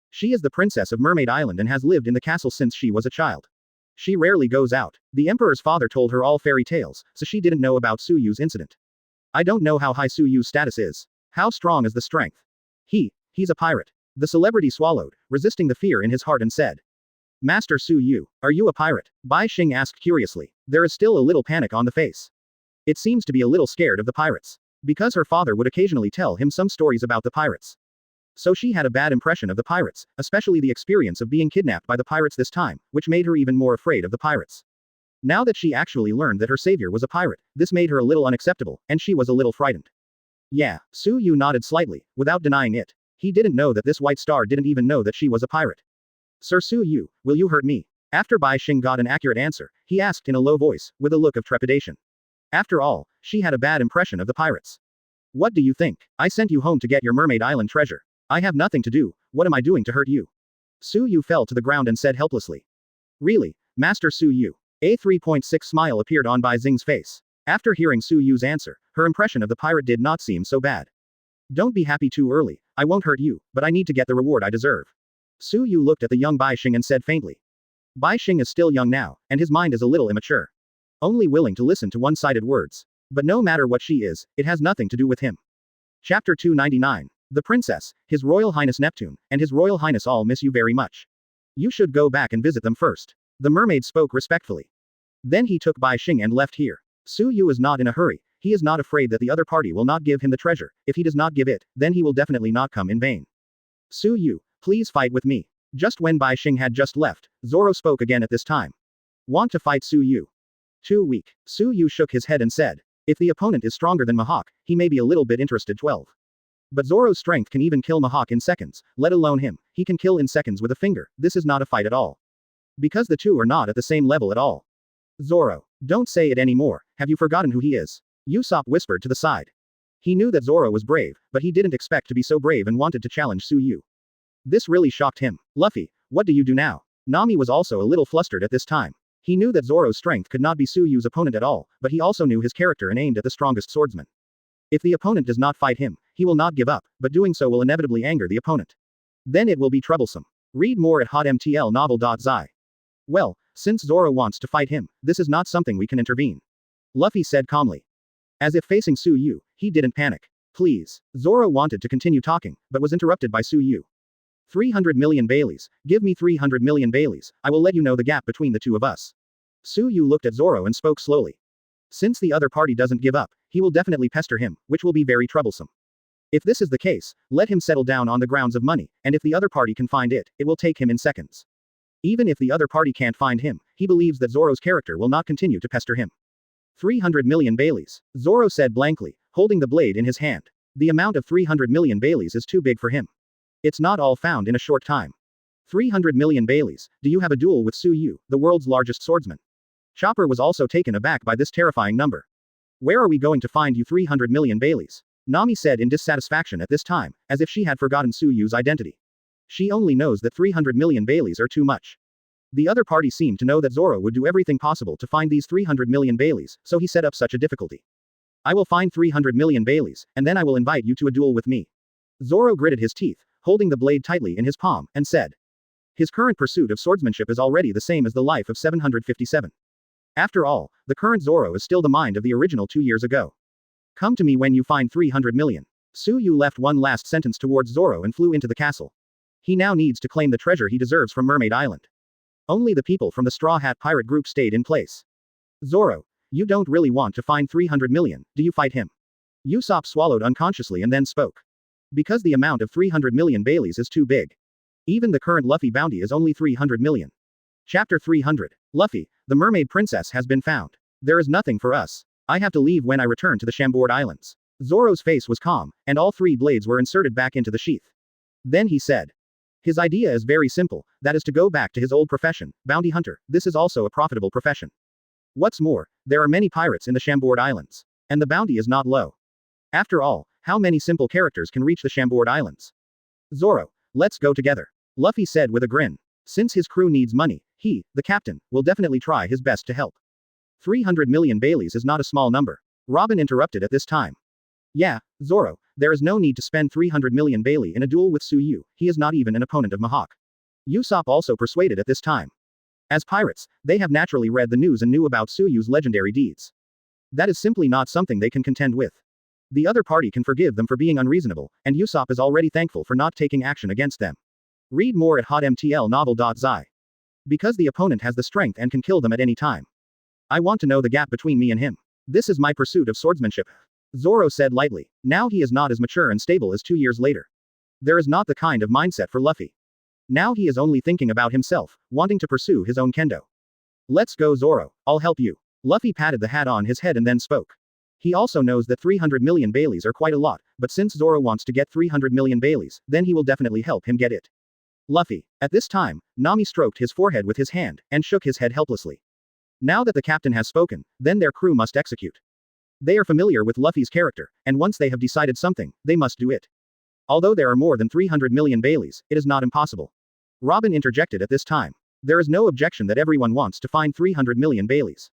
She is the princess of Mermaid Island and has lived in the castle since she was a child. She rarely goes out. The emperor's father told her all fairy tales, so she didn't know about Su Yu's incident. I don't know how high Su Yu's status is. How strong is the strength? He's a pirate. The celebrity swallowed, resisting the fear in his heart and said. Master Su Yu, are you a pirate? Bai Xing asked curiously. There is still a little panic on the face. It seems to be a little scared of the pirates. Because her father would occasionally tell him some stories about the pirates. So she had a bad impression of the pirates, especially the experience of being kidnapped by the pirates this time, which made her even more afraid of the pirates. Now that she actually learned that her savior was a pirate, this made her a little unacceptable, and she was a little frightened. Yeah, Su Yu nodded slightly, without denying it. He didn't know that this white star didn't even know that she was a pirate. Sir Su Yu, will you hurt me? After Bai Xing got an accurate answer, he asked in a low voice, with a look of trepidation. After all, she had a bad impression of the pirates. What do you think? I sent you home to get your Mermaid Island treasure. I have nothing to do, what am I doing to hurt you? Su Yu fell to the ground and said helplessly. Really, Master Su Yu? A 3.6 smile appeared on Bai Xing's face. After hearing Su Yu's answer, her impression of the pirate did not seem so bad. Don't be happy too early, I won't hurt you, but I need to get the reward I deserve. Su Yu looked at the young Bai Xing and said faintly. Bai Xing is still young now, and his mind is a little immature. Only willing to listen to one-sided words. But no matter what she is, it has nothing to do with him. Chapter 299. The Princess, His Royal Highness Neptune, and His Royal Highness all miss you very much. You should go back and visit them first. The mermaid spoke respectfully. Then he took Bai Xing and left here. Su Yu is not in a hurry, he is not afraid that the other party will not give him the treasure, if he does not give it, then he will definitely not come in vain. Su Yu, please fight with me. Just when Bai Xing had just left, Zoro spoke again at this time. Want to fight Su Yu? Too weak. Su Yu shook his head and said. If the opponent is stronger than Mihawk, he may be a little bit interested. 12. But Zoro's strength can even kill Mihawk in seconds, let alone him, he can kill in seconds with a finger, this is not a fight at all. Because the two are not at the same level at all. Zoro, don't say it anymore, have you forgotten who he is? Usopp whispered to the side. He knew that Zoro was brave, but he didn't expect to be so brave and wanted to challenge Su Yu. This really shocked him. Luffy, what do you do now? Nami was also a little flustered at this time. He knew that Zoro's strength could not be Su Yu's opponent at all, but he also knew his character and aimed at the strongest swordsman. If the opponent does not fight him, he will not give up, but doing so will inevitably anger the opponent. Then it will be troublesome. Read more at hotmtlnovel.zi. Well, since Zoro wants to fight him, this is not something we can intervene. Luffy said calmly. As if facing Su Yu, he didn't panic. Please. Zoro wanted to continue talking, but was interrupted by Su Yu. 300 million Baileys, give me 300 million Baileys, I will let you know the gap between the two of us. Su Yu looked at Zoro and spoke slowly. Since the other party doesn't give up, he will definitely pester him, which will be very troublesome. If this is the case, let him settle down on the grounds of money, and if the other party can find it, it will take him in seconds. Even if the other party can't find him, he believes that Zoro's character will not continue to pester him. 300 million Baileys, Zoro said blankly, holding the blade in his hand. The amount of 300 million Baileys is too big for him. It's not all found in a short time. 300 million Baileys, do you have a duel with Su Yu, the world's largest swordsman? Chopper was also taken aback by this terrifying number. Where are we going to find you 300 million Baileys? Nami said in dissatisfaction at this time, as if she had forgotten Su Yu's identity. She only knows that 300 million Baileys are too much. The other party seemed to know that Zoro would do everything possible to find these 300 million Baileys, so he set up such a difficulty. I will find 300 million Baileys, and then I will invite you to a duel with me. Zoro gritted his teeth, holding the blade tightly in his palm, and said. His current pursuit of swordsmanship is already the same as the life of 757. After all, the current Zoro is still the mind of the original 2 years ago. Come to me when you find 300 million. Su Yu left one last sentence towards Zoro and flew into the castle. He now needs to claim the treasure he deserves from Mermaid Island. Only the people from the Straw Hat Pirate group stayed in place. Zoro, you don't really want to find 300 million, do you fight him? Usopp swallowed unconsciously and then spoke. Because the amount of 300 million Baileys is too big. Even the current Luffy bounty is only 300 million. Chapter 300. Luffy, the mermaid princess has been found. There is nothing for us. I have to leave when I return to the Chambord Islands. Zoro's face was calm, and all 3 blades were inserted back into the sheath. Then he said. His idea is very simple, that is to go back to his old profession, bounty hunter. This is also a profitable profession. What's more, there are many pirates in the Chambord Islands. And the bounty is not low. After all, how many simple characters can reach the Chambord Islands? Zoro, let's go together. Luffy said with a grin. Since his crew needs money, he, the captain, will definitely try his best to help. 300 million Baileys is not a small number. Robin interrupted at this time. Yeah, Zoro, there is no need to spend 300 million Bailey in a duel with Suyu, he is not even an opponent of Mihawk. Usopp also persuaded at this time. As pirates, they have naturally read the news and knew about Suyu's legendary deeds. That is simply not something they can contend with. The other party can forgive them for being unreasonable, and Usopp is already thankful for not taking action against them. Read more at hotmtlnovel.zi. Because the opponent has the strength and can kill them at any time. I want to know the gap between me and him. This is my pursuit of swordsmanship. Zoro said lightly. Now he is not as mature and stable as 2 years later. There is not the kind of mindset for Luffy. Now he is only thinking about himself, wanting to pursue his own kendo. Let's go Zoro, I'll help you. Luffy patted the hat on his head and then spoke. He also knows that 300 million Baileys are quite a lot, but since Zoro wants to get 300 million Baileys, then he will definitely help him get it. Luffy. At this time, Nami stroked his forehead with his hand, and shook his head helplessly. Now that the captain has spoken, then their crew must execute. They are familiar with Luffy's character, and once they have decided something, they must do it. Although there are more than 300 million Baileys, it is not impossible. Robin interjected at this time. There is no objection that everyone wants to find 300 million Baileys.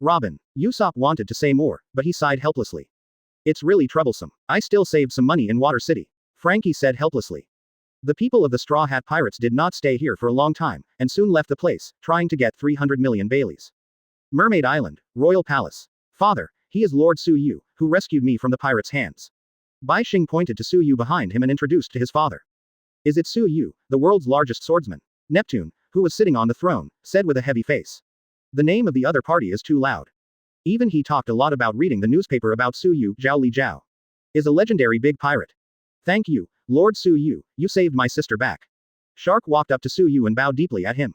Robin. Usopp wanted to say more, but he sighed helplessly. It's really troublesome. I still saved some money in Water City. Frankie said helplessly. The people of the Straw Hat Pirates did not stay here for a long time, and soon left the place, trying to get 300 million Baileys. Mermaid Island, Royal Palace. Father, he is Lord Suyu, who rescued me from the pirates' hands. Bai Xing pointed to Suyu behind him and introduced to his father. Is it Suyu, the world's largest swordsman? Neptune, who was sitting on the throne, said with a heavy face. The name of the other party is too loud. Even he talked a lot about reading the newspaper about Suyu, Zhao Li Zhao. Is a legendary big pirate. Thank you, Lord Suyu, you saved my sister back. Shark walked up to Suyu and bowed deeply at him.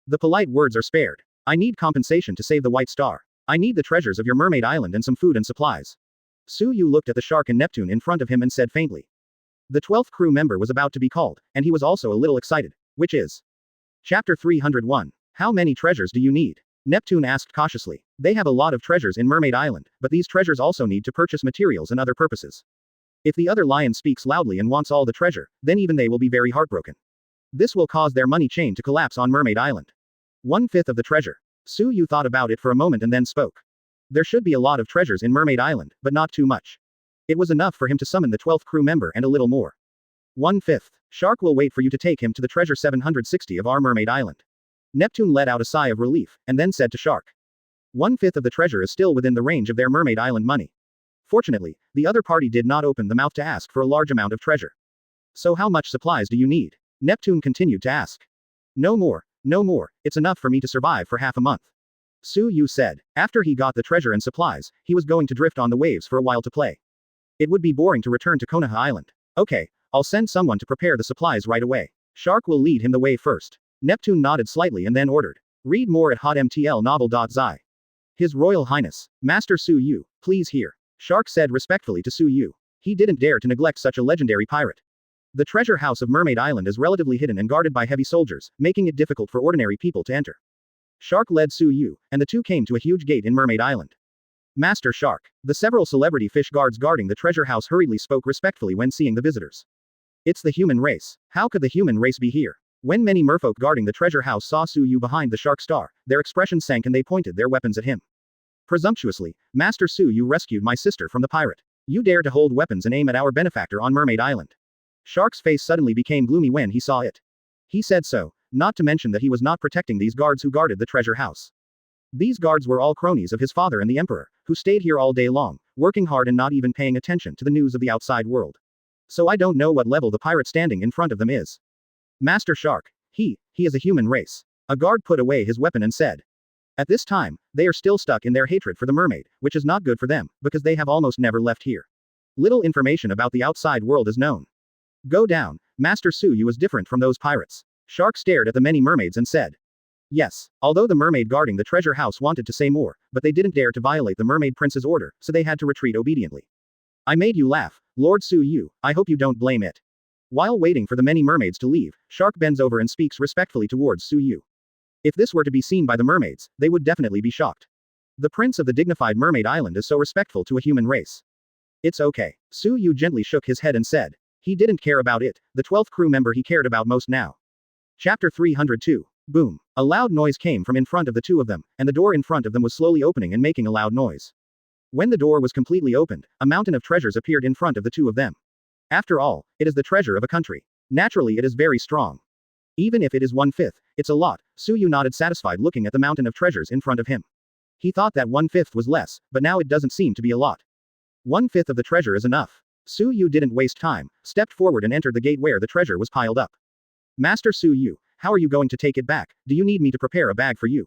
The polite words are spared. I need compensation to save the White Star. I need the treasures of your mermaid island and some food and supplies. Suyu looked at the shark and Neptune in front of him and said faintly. The 12th crew member was about to be called, and he was also a little excited. Which is? Chapter 301. How many treasures do you need? Neptune asked cautiously. They have a lot of treasures in Mermaid Island, but these treasures also need to purchase materials and other purposes. If the other lion speaks loudly and wants all the treasure, then even they will be very heartbroken. This will cause their money chain to collapse on Mermaid Island. 1/5 of the treasure. Suyu thought about it for a moment and then spoke. There should be a lot of treasures in Mermaid Island, but not too much. It was enough for him to summon the 12th crew member and a little more. 1/5. Shark will wait for you to take him to the treasure 760 of our Mermaid Island. Neptune let out a sigh of relief, and then said to Shark. 1/5 of the treasure is still within the range of their Mermaid Island money. Fortunately, the other party did not open the mouth to ask for a large amount of treasure. So how much supplies do you need? Neptune continued to ask. No more, it's enough for me to survive for half a month. Suyu said. After he got the treasure and supplies, he was going to drift on the waves for a while to play. It would be boring to return to Konoha Island. Okay, I'll send someone to prepare the supplies right away. Shark will lead him the way first. Neptune nodded slightly and then ordered. Read more at hotmtlnovel.zi. His Royal Highness, Master Suyu, please hear. Shark said respectfully to Suyu. He didn't dare to neglect such a legendary pirate. The treasure house of Mermaid Island is relatively hidden and guarded by heavy soldiers, making it difficult for ordinary people to enter. Shark led Suyu, and the two came to a huge gate in Mermaid Island. Master Shark. The several celebrity fish guards guarding the treasure house hurriedly spoke respectfully when seeing the visitors. It's the human race. How could the human race be here? When many merfolk guarding the treasure house saw Suyu behind the shark star, their expressions sank and they pointed their weapons at him. Presumptuously, Master Suyu rescued my sister from the pirate. You dare to hold weapons and aim at our benefactor on Mermaid Island. Shark's face suddenly became gloomy when he saw it. He said so, not to mention that he was not protecting these guards who guarded the treasure house. These guards were all cronies of his father and the Emperor, who stayed here all day long, working hard and not even paying attention to the news of the outside world. So I don't know what level the pirate standing in front of them is. Master Shark, he is a human race. A guard put away his weapon and said. At this time, they are still stuck in their hatred for the mermaid, which is not good for them, because they have almost never left here. Little information about the outside world is known. Go down. Master Suyu was different from those pirates. Shark stared at the many mermaids and said. Yes. Although the mermaid guarding the treasure house wanted to say more, but they didn't dare to violate the mermaid prince's order, so they had to retreat obediently. I made you laugh, Lord Suyu, I hope you don't blame it. While waiting for the many mermaids to leave, Shark bends over and speaks respectfully towards Suyu. If this were to be seen by the mermaids, they would definitely be shocked. The prince of the dignified mermaid island is so respectful to a human race. It's okay. Suyu gently shook his head and said. He didn't care about it, the 12th crew member he cared about most now. Chapter 302. Boom. A loud noise came from in front of the two of them, and the door in front of them was slowly opening and making a loud noise. When the door was completely opened, a mountain of treasures appeared in front of the two of them. After all, it is the treasure of a country. Naturally it is very strong. Even if it is 1/5, it's a lot. Suyu nodded satisfied looking at the mountain of treasures in front of him. He thought that 1/5 was less, but now it doesn't seem to be a lot. 1/5 of the treasure is enough. Suyu didn't waste time, stepped forward and entered the gate where the treasure was piled up. Master Suyu, how are you going to take it back? Do you need me to prepare a bag for you?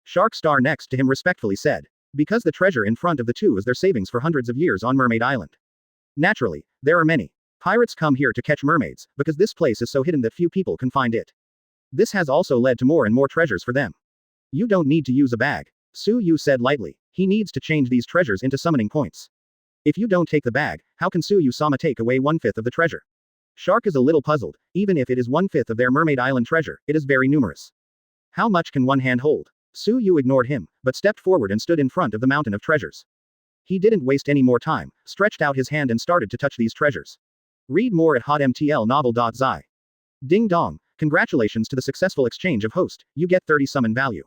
Shark Star next to him respectfully said. Because the treasure in front of the two is their savings for hundreds of years on Mermaid Island. Naturally, there are many. Pirates come here to catch mermaids, because this place is so hidden that few people can find it. This has also led to more and more treasures for them. You don't need to use a bag. Suyu said lightly. He needs to change these treasures into summoning points. If you don't take the bag, how can Suyu-sama take away 1/5 of the treasure? Shark is a little puzzled. Even if it is 1/5 of their Mermaid Island treasure, it is very numerous. How much can one hand hold? Suyu ignored him, but stepped forward and stood in front of the mountain of treasures. He didn't waste any more time, stretched out his hand and started to touch these treasures. Read more at hotmtlnovel.zi. Ding dong, congratulations to the successful exchange of host, you get 30 summon value.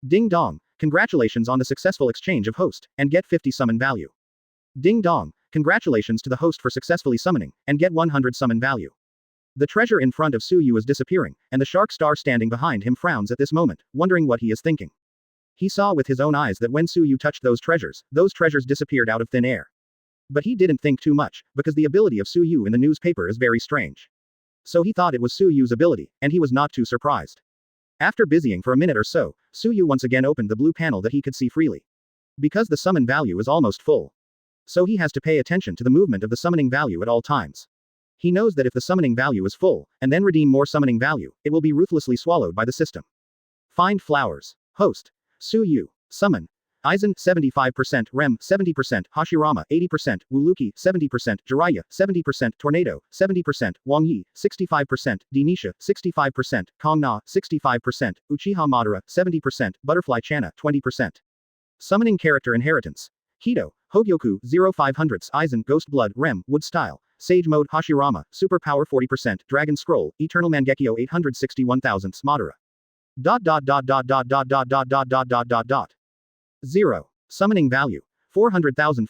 Ding dong, congratulations on the successful exchange of host, and get 50 summon value. Ding dong, congratulations to the host for successfully summoning, and get 100 summon value. The treasure in front of Suyu is disappearing, and the Shark Star standing behind him frowns at this moment, wondering what he is thinking. He saw with his own eyes that when Suyu touched those treasures disappeared out of thin air. But he didn't think too much, because the ability of Suyu in the newspaper is very strange. So he thought it was Suyu's ability, and he was not too surprised. After busying for a minute or so, Suyu once again opened the blue panel that he could see freely. Because the summon value is almost full. So he has to pay attention to the movement of the summoning value at all times. He knows that if the summoning value is full, and then redeem more summoning value, it will be ruthlessly swallowed by the system. Find flowers. Host. Suyu. Summon. Aizen, 75%, Rem, 70%, Hashirama, 80%, Wuluki, 70%, Jiraiya, 70%, Tornado, 70%, Wang Yi, 65%, Denisha, 65%, Kongna, 65%, Uchiha Madara, 70%, Butterfly Channa, 20%. Summoning character inheritance. Kido, Hogyoku, 0500s, Aizen, Ghost Blood, Rem, Wood Style, Sage Mode, Hashirama, Superpower 40%, Dragon Scroll, Eternal Mangekyo 861,000s, Madara. 0. Summoning value. 400,000.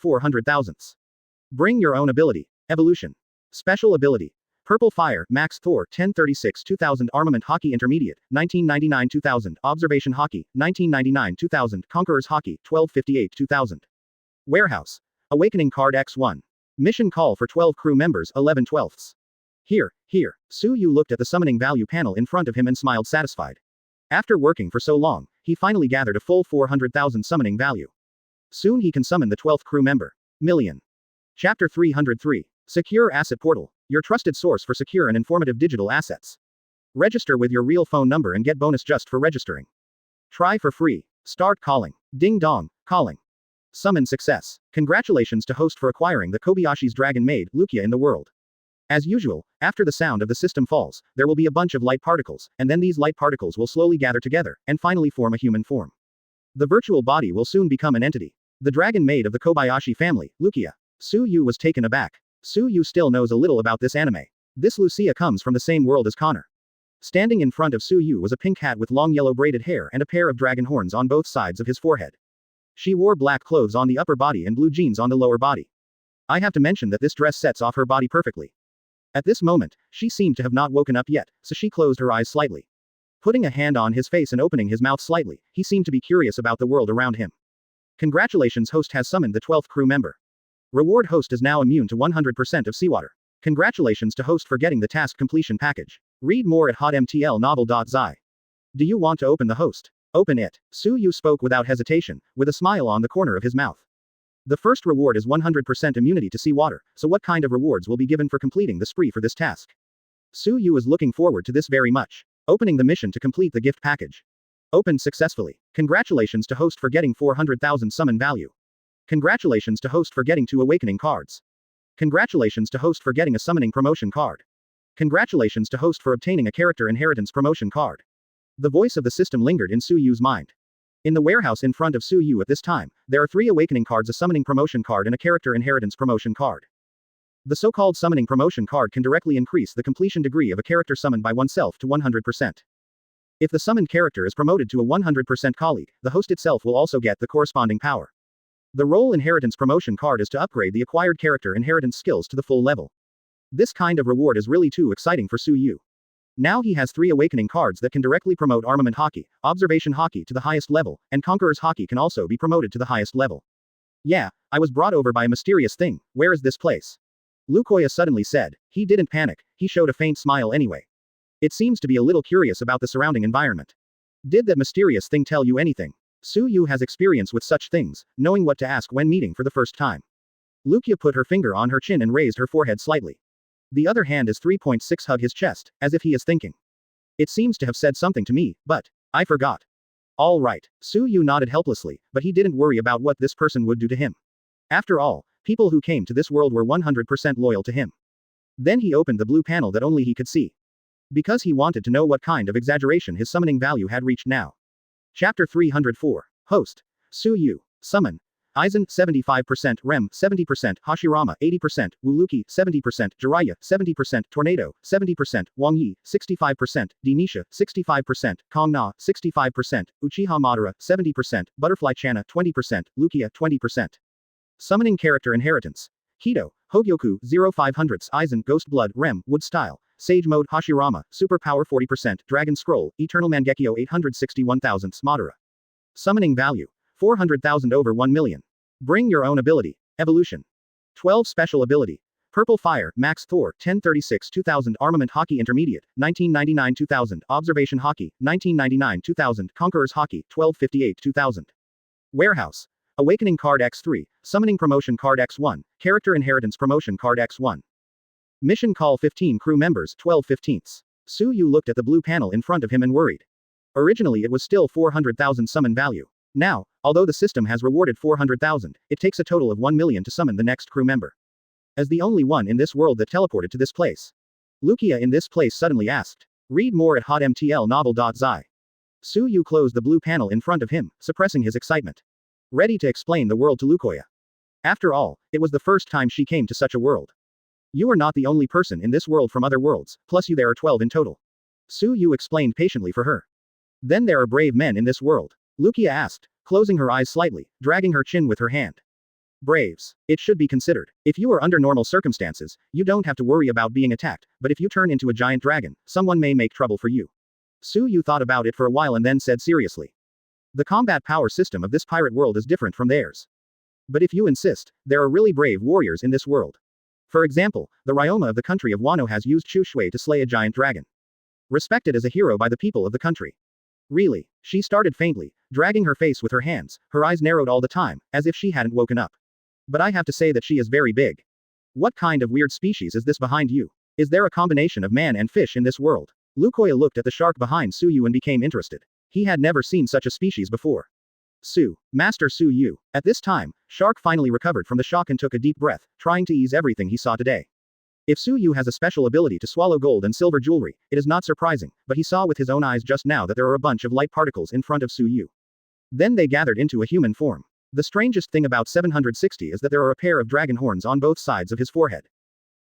Bring your own ability. Evolution. Special ability. Purple Fire, Max Thor, 1036 2000 Armament Hockey Intermediate, 1999 2000 Observation Hockey, 1999 2000 Conquerors Hockey, 1258 2000 Warehouse. Awakening Card X1. Mission Call for 12 crew members, 11/12. Here. Suyu looked at the summoning value panel in front of him and smiled satisfied. After working for so long, he finally gathered a full 400,000 summoning value. Soon he can summon the 12th crew member. Million. Chapter 303. Secure Asset Portal. Your trusted source for secure and informative digital assets. Register with your real phone number and get bonus just for registering. Try for free. Start calling. Ding dong, calling. Summon success. Congratulations to host for acquiring the Kobayashi's dragon maid, Lukia in the world. As usual, after the sound of the system falls, there will be a bunch of light particles, and then these light particles will slowly gather together, and finally form a human form. The virtual body will soon become an entity. The dragon maid of the Kobayashi family, Lukia. Suyu was taken aback. Suyu still knows a little about this anime. This Lucia comes from the same world as Connor. Standing in front of Suyu was a pink hat with long yellow braided hair and a pair of dragon horns on both sides of his forehead. She wore black clothes on the upper body and blue jeans on the lower body. I have to mention that this dress sets off her body perfectly. At this moment, she seemed to have not woken up yet, so she closed her eyes slightly. Putting a hand on his face and opening his mouth slightly, he seemed to be curious about the world around him. Congratulations, host has summoned the 12th crew member. Reward, host is now immune to 100% of seawater. Congratulations to host for getting the task completion package. Read more at hotmtlnovel.zi. Do you want to open the host? Open it. Suyu spoke without hesitation, with a smile on the corner of his mouth. The first reward is 100% immunity to seawater, so what kind of rewards will be given for completing the spree for this task? Su Yu is looking forward to this very much. Opening the mission to complete the gift package. Opened successfully. Congratulations to host for getting 400,000 summon value. Congratulations to host for getting 2 awakening cards. Congratulations to host for getting a summoning promotion card. Congratulations to host for obtaining a character inheritance promotion card. The voice of the system lingered in Su Yu's mind. In the warehouse in front of Su Yu at this time, there are 3 awakening cards, a summoning promotion card and a character inheritance promotion card. The so-called summoning promotion card can directly increase the completion degree of a character summoned by oneself to 100%. If the summoned character is promoted to a 100% colleague, the host itself will also get the corresponding power. The role inheritance promotion card is to upgrade the acquired character inheritance skills to the full level. This kind of reward is really too exciting for Su Yu. Now he has 3 awakening cards that can directly promote Armament Hockey, Observation Hockey to the highest level, and Conqueror's Hockey can also be promoted to the highest level. Yeah, I was brought over by a mysterious thing. Where is this place? Lukoya suddenly said. He didn't panic, he showed a faint smile anyway. It seems to be a little curious about the surrounding environment. Did that mysterious thing tell you anything? Su Yu has experience with such things, knowing what to ask when meeting for the first time. Lukia put her finger on her chin and raised her forehead slightly. The other hand is 3.6 hug his chest, as if he is thinking. It seems to have said something to me, but I forgot. All right. Su Yu nodded helplessly, but he didn't worry about what this person would do to him. After all, people who came to this world were 100% loyal to him. Then he opened the blue panel that only he could see. Because he wanted to know what kind of exaggeration his summoning value had reached now. Chapter 304. Host. Su Yu. Summon. Aizen, 75%, Rem, 70%, Hashirama, 80%, Wuluki, 70%, Jiraiya, 70%, Tornado, 70%, Wang Yi, 65%, Denisha, 65%, Kong Na, 65%, Uchiha Madara, 70%, Butterfly Channa, 20%, Lukia, 20%. Summoning character inheritance. Hito, Hogyoku, 0500s, Aizen, Ghost Blood, Rem, Wood Style, Sage Mode, Hashirama, Superpower 40%, Dragon Scroll, Eternal Mangekyo 861,000, Madara. Summoning value. 400,000 over 1 million. Bring your own ability. Evolution. 12 special ability. Purple Fire, Max Thor, 1036 2000 Armament Hockey Intermediate, 1999 2000 Observation Hockey, 1999 2000 Conqueror's Hockey, 1258 2000. Warehouse. Awakening Card X3, Summoning Promotion Card X1, Character Inheritance Promotion Card X1. Mission Call 15 Crew Members 12/15. Su Yu looked at the blue panel in front of him and worried. Originally it was still 400,000 summon value. Now, although the system has rewarded 400,000, it takes a total of 1 million to summon the next crew member. As the only one in this world that teleported to this place. Lukia in this place suddenly asked. Read more at hotmtlnovel.zi. Su Yu closed the blue panel in front of him, suppressing his excitement. Ready to explain the world to Lukoya. After all, it was the first time she came to such a world. You are not the only person in this world from other worlds, plus you there are 12 in total. Su Yu explained patiently for her. Then there are brave men in this world. Lukia asked, closing her eyes slightly, dragging her chin with her hand. Braves. It should be considered. If you are under normal circumstances, you don't have to worry about being attacked, but if you turn into a giant dragon, someone may make trouble for you. Su Yu thought about it for a while and then said seriously. The combat power system of this pirate world is different from theirs. But if you insist, there are really brave warriors in this world. For example, the Ryoma of the country of Wano has used Chu Shui to slay a giant dragon. Respected as a hero by the people of the country. Really? She started faintly, dragging her face with her hands, her eyes narrowed all the time, as if she hadn't woken up. But I have to say that she is very big. What kind of weird species is this behind you? Is there a combination of man and fish in this world? Lukoya looked at the shark behind Su Yu and became interested. He had never seen such a species before. Master Su Yu. At this time, Shark finally recovered from the shock and took a deep breath, trying to ease everything he saw today. If Su Yu has a special ability to swallow gold and silver jewelry, it is not surprising, but he saw with his own eyes just now that there are a bunch of light particles in front of Su Yu. Then they gathered into a human form. The strangest thing about 760 is that there are a pair of dragon horns on both sides of his forehead.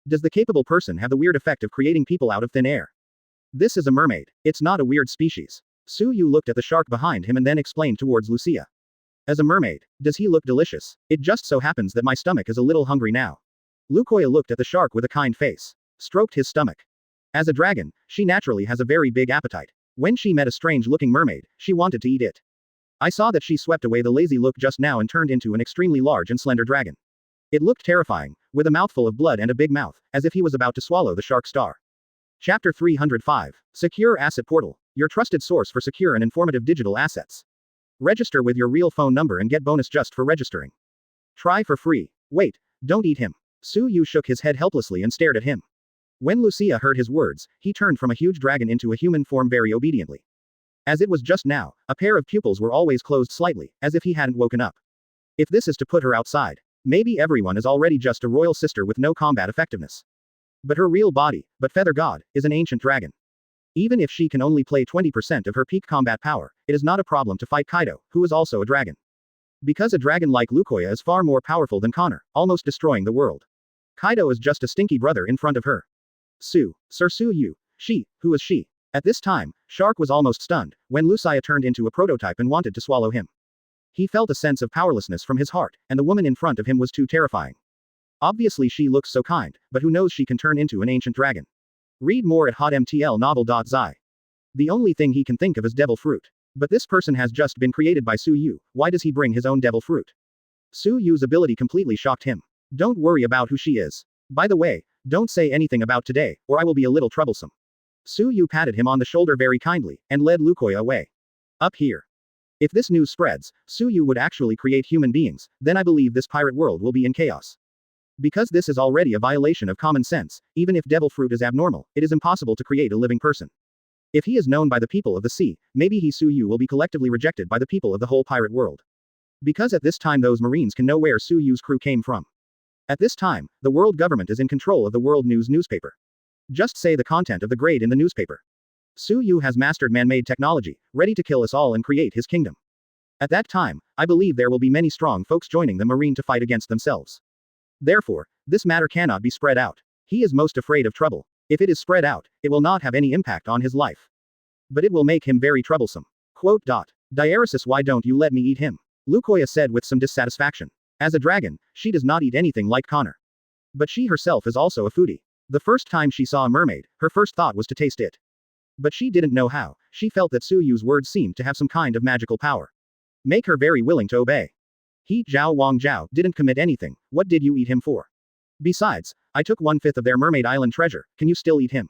Does the capable person have the weird effect of creating people out of thin air? This is a mermaid. It's not a weird species. Su Yu looked at the shark behind him and then explained towards Lucia. As a mermaid, does he look delicious? It just so happens that my stomach is a little hungry now. Lukoya looked at the shark with a kind face. Stroked his stomach. As a dragon, she naturally has a very big appetite. When she met a strange-looking mermaid, she wanted to eat it. I saw that she swept away the lazy look just now and turned into an extremely large and slender dragon. It looked terrifying, with a mouthful of blood and a big mouth, as if he was about to swallow the shark star. Chapter 305. Secure Asset Portal. Your trusted source for secure and informative digital assets. Register with your real phone number and get bonus just for registering. Try for free. Wait, don't eat him. Su Yu shook his head helplessly and stared at him. When Lucia heard his words, he turned from a huge dragon into a human form very obediently. As it was just now, a pair of pupils were always closed slightly, as if he hadn't woken up. If this is to put her outside, maybe everyone is already just a royal sister with no combat effectiveness. But her real body, but Feather God, is an ancient dragon. Even if she can only play 20% of her peak combat power, it is not a problem to fight Kaido, who is also a dragon. Because a dragon like Lukoya is far more powerful than Connor, almost destroying the world. Kaido is just a stinky brother in front of her. Sir Su Yu. She, who is she? At this time, Shark was almost stunned, when Lucia turned into a prototype and wanted to swallow him. He felt a sense of powerlessness from his heart, and the woman in front of him was too terrifying. Obviously she looks so kind, but who knows she can turn into an ancient dragon. Read more at hotmtlnovel.zi. The only thing he can think of is devil fruit. But this person has just been created by Su Yu, why does he bring his own devil fruit? Su Yu's ability completely shocked him. Don't worry about who she is. By the way, don't say anything about today, or I will be a little troublesome. Su Yu patted him on the shoulder very kindly, and led Lukoya away. Up here. If this news spreads, Su Yu would actually create human beings, then I believe this pirate world will be in chaos. Because this is already a violation of common sense, even if devil fruit is abnormal, it is impossible to create a living person. If he is known by the people of the sea, maybe he Su Yu will be collectively rejected by the people of the whole pirate world. Because at this time those marines can know where Su Yu's crew came from. At this time, the world government is in control of the world news newspaper. Just say the content of the grade in the newspaper. Su Yu has mastered man-made technology, ready to kill us all and create his kingdom. At that time, I believe there will be many strong folks joining the marine to fight against themselves. Therefore, this matter cannot be spread out. He is most afraid of trouble. If it is spread out, it will not have any impact on his life. But it will make him very troublesome. Diaresis, why don't you let me eat him? Lukoya said with some dissatisfaction. As a dragon, she does not eat anything like Connor. But she herself is also a foodie. The first time she saw a mermaid, her first thought was to taste it. But she didn't know how, she felt that Su Yu's words seemed to have some kind of magical power. Make her very willing to obey. He, Zhao Wang Zhao, didn't commit anything, what did you eat him for? Besides, I took 1/5 of their Mermaid Island treasure, can you still eat him?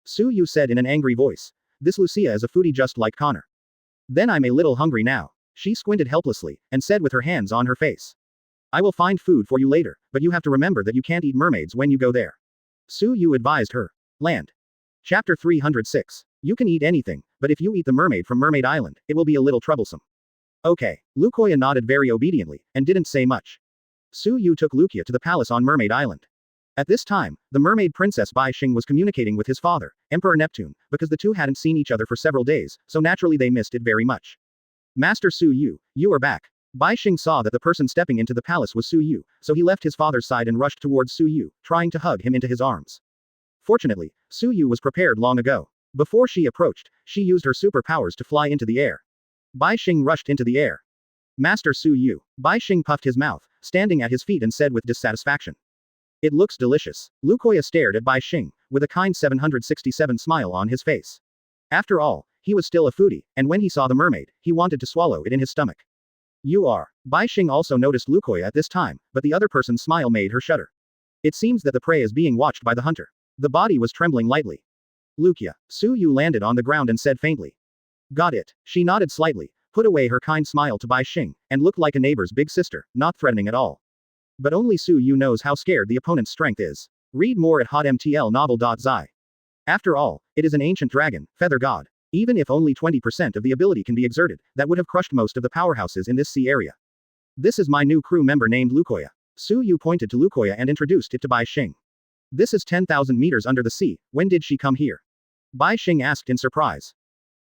Su Yu said in an angry voice. This Lucia is a foodie just like Connor. Then I'm a little hungry now. She squinted helplessly, and said with her hands on her face. I will find food for you later, but you have to remember that you can't eat mermaids when you go there. Su Yu advised her. Land. Chapter 306. You can eat anything, but if you eat the mermaid from Mermaid Island, it will be a little troublesome. Okay. Lukoya nodded very obediently, and didn't say much. Su Yu took Lukia to the palace on Mermaid Island. At this time, the mermaid princess Bai Xing was communicating with his father, Emperor Neptune, because the two hadn't seen each other for several days, so naturally they missed it very much. Master Su Yu, you are back. Bai Xing saw that the person stepping into the palace was Su Yu, so he left his father's side and rushed towards Su Yu, trying to hug him into his arms. Fortunately, Su Yu was prepared long ago. Before she approached, she used her superpowers to fly into the air. Bai Xing rushed into the air. Master Su Yu. Bai Xing puffed his mouth, standing at his feet and said with dissatisfaction. It looks delicious. Lukoya stared at Bai Xing, with a kind 767 smile on his face. After all, he was still a foodie, and when he saw the mermaid, he wanted to swallow it in his stomach. You are. Bai Xing also noticed Lukoya at this time, but the other person's smile made her shudder. It seems that the prey is being watched by the hunter. The body was trembling lightly. Lukia. Su Yu landed on the ground and said faintly. Got it. She nodded slightly, put away her kind smile to Bai Xing, and looked like a neighbor's big sister, not threatening at all. But only Su Yu knows how scared the opponent's strength is. Read more at hotmtlnovel.zi. After all, it is an ancient dragon, Feather God. Even if only 20% of the ability can be exerted, that would have crushed most of the powerhouses in this sea area. This is my new crew member named Lukoya. Su Yu pointed to Lukoya and introduced it to Bai Xing. This is 10,000 meters under the sea, when did she come here? Bai Xing asked in surprise.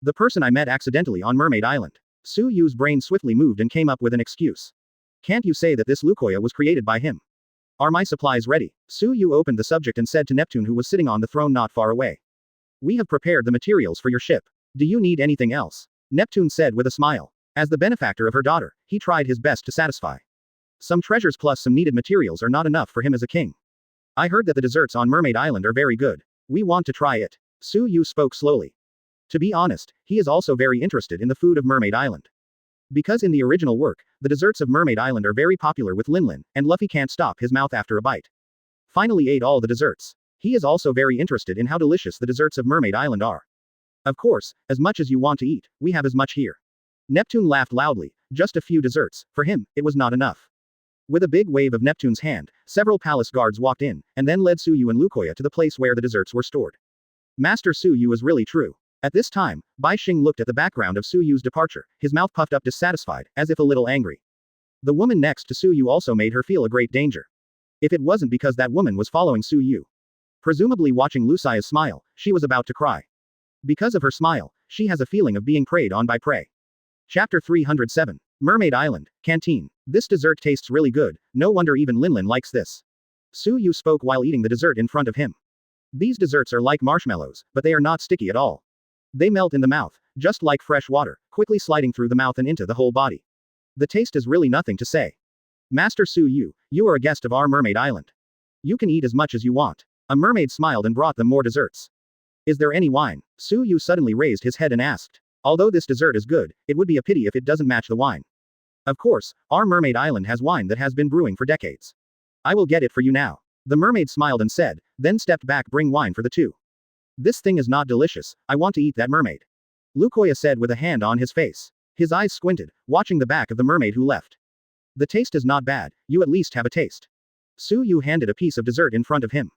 The person I met accidentally on Mermaid Island. Su Yu's brain swiftly moved and came up with an excuse. Can't you say that this Lukoya was created by him? Are my supplies ready? Su Yu opened the subject and said to Neptune who was sitting on the throne not far away. We have prepared the materials for your ship. Do you need anything else? Neptune said with a smile. As the benefactor of her daughter, he tried his best to satisfy. Some treasures plus some needed materials are not enough for him as a king. I heard that the desserts on Mermaid Island are very good. We want to try it. Su Yu spoke slowly. To be honest, he is also very interested in the food of Mermaid Island. Because in the original work, the desserts of Mermaid Island are very popular with Linlin, and Luffy can't stop his mouth after a bite. Finally ate all the desserts. He is also very interested in how delicious the desserts of Mermaid Island are. Of course, as much as you want to eat, we have as much here. Neptune laughed loudly, just a few desserts, for him, it was not enough. With a big wave of Neptune's hand, several palace guards walked in, and then led Suyu and Lukoya to the place where the desserts were stored. Master Suyu was really true. At this time, Bai Xing looked at the background of Suyu's departure, his mouth puffed up dissatisfied, as if a little angry. The woman next to Suyu also made her feel a great danger. If it wasn't because that woman was following Suyu. Presumably watching Lucia's smile, she was about to cry. Because of her smile, she has a feeling of being preyed on by prey. Chapter 307. Mermaid Island, Canteen. This dessert tastes really good, no wonder even Linlin likes this. Suyu spoke while eating the dessert in front of him. These desserts are like marshmallows, but they are not sticky at all. They melt in the mouth, just like fresh water, quickly sliding through the mouth and into the whole body. The taste is really nothing to say. Master Suyu, you are a guest of our Mermaid Island. You can eat as much as you want. A mermaid smiled and brought them more desserts. Is there any wine? Suyu suddenly raised his head and asked. Although this dessert is good, it would be a pity if it doesn't match the wine. Of course, our Mermaid Island has wine that has been brewing for decades. I will get it for you now. The mermaid smiled and said, then stepped back. Bring wine for the two. This thing is not delicious, I want to eat that mermaid. Lukoya said with a hand on his face. His eyes squinted, watching the back of the mermaid who left. The taste is not bad, you at least have a taste. Suyu handed a piece of dessert in front of him.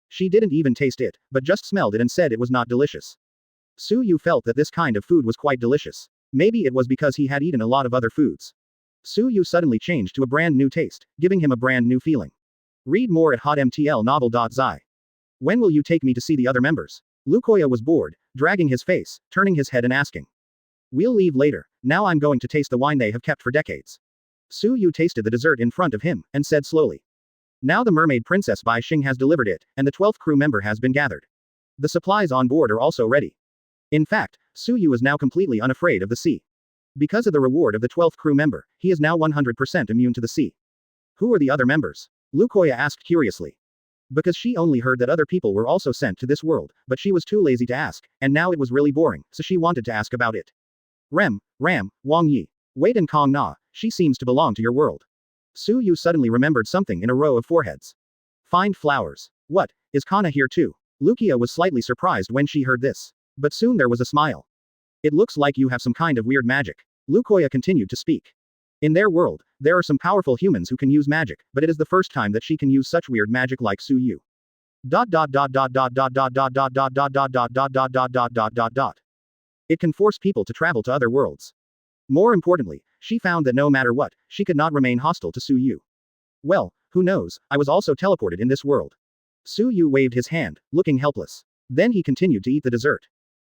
She didn't even taste it, but just smelled it and said it was not delicious. Suyu felt that this kind of food was quite delicious. Maybe it was because he had eaten a lot of other foods. Suyu suddenly changed to a brand new taste, giving him a brand new feeling. Read more at hotmtlnovel.zi. When will you take me to see the other members? Lukoya was bored, dragging his face, turning his head and asking. We'll leave later, now I'm going to taste the wine they have kept for decades. Suyu tasted the dessert in front of him, and said slowly. Now the mermaid princess Bai Xing has delivered it, and the 12th crew member has been gathered. The supplies on board are also ready. In fact, Suyu is now completely unafraid of the sea. Because of the reward of the 12th crew member, he is now 100% immune to the sea. Who are the other members? Lukoya asked curiously. Because she only heard that other people were also sent to this world, but she was too lazy to ask, and now it was really boring, so she wanted to ask about it. Ram, Wang Yi. Wait and Kong Na, she seems to belong to your world. Suyu suddenly remembered something in a row of foreheads. Find flowers. What, is Kana here too? Lukia was slightly surprised when she heard this. But soon there was a smile. It looks like you have some kind of weird magic. Lukoya continued to speak. In their world, there are some powerful humans who can use magic, but it is the first time that she can use such weird magic like Suyu. It can force people to travel to other worlds. More importantly, she found that no matter what, she could not remain hostile to Suyu. Well, who knows, I was also teleported in this world. Suyu waved his hand, looking helpless. Then he continued to eat the dessert.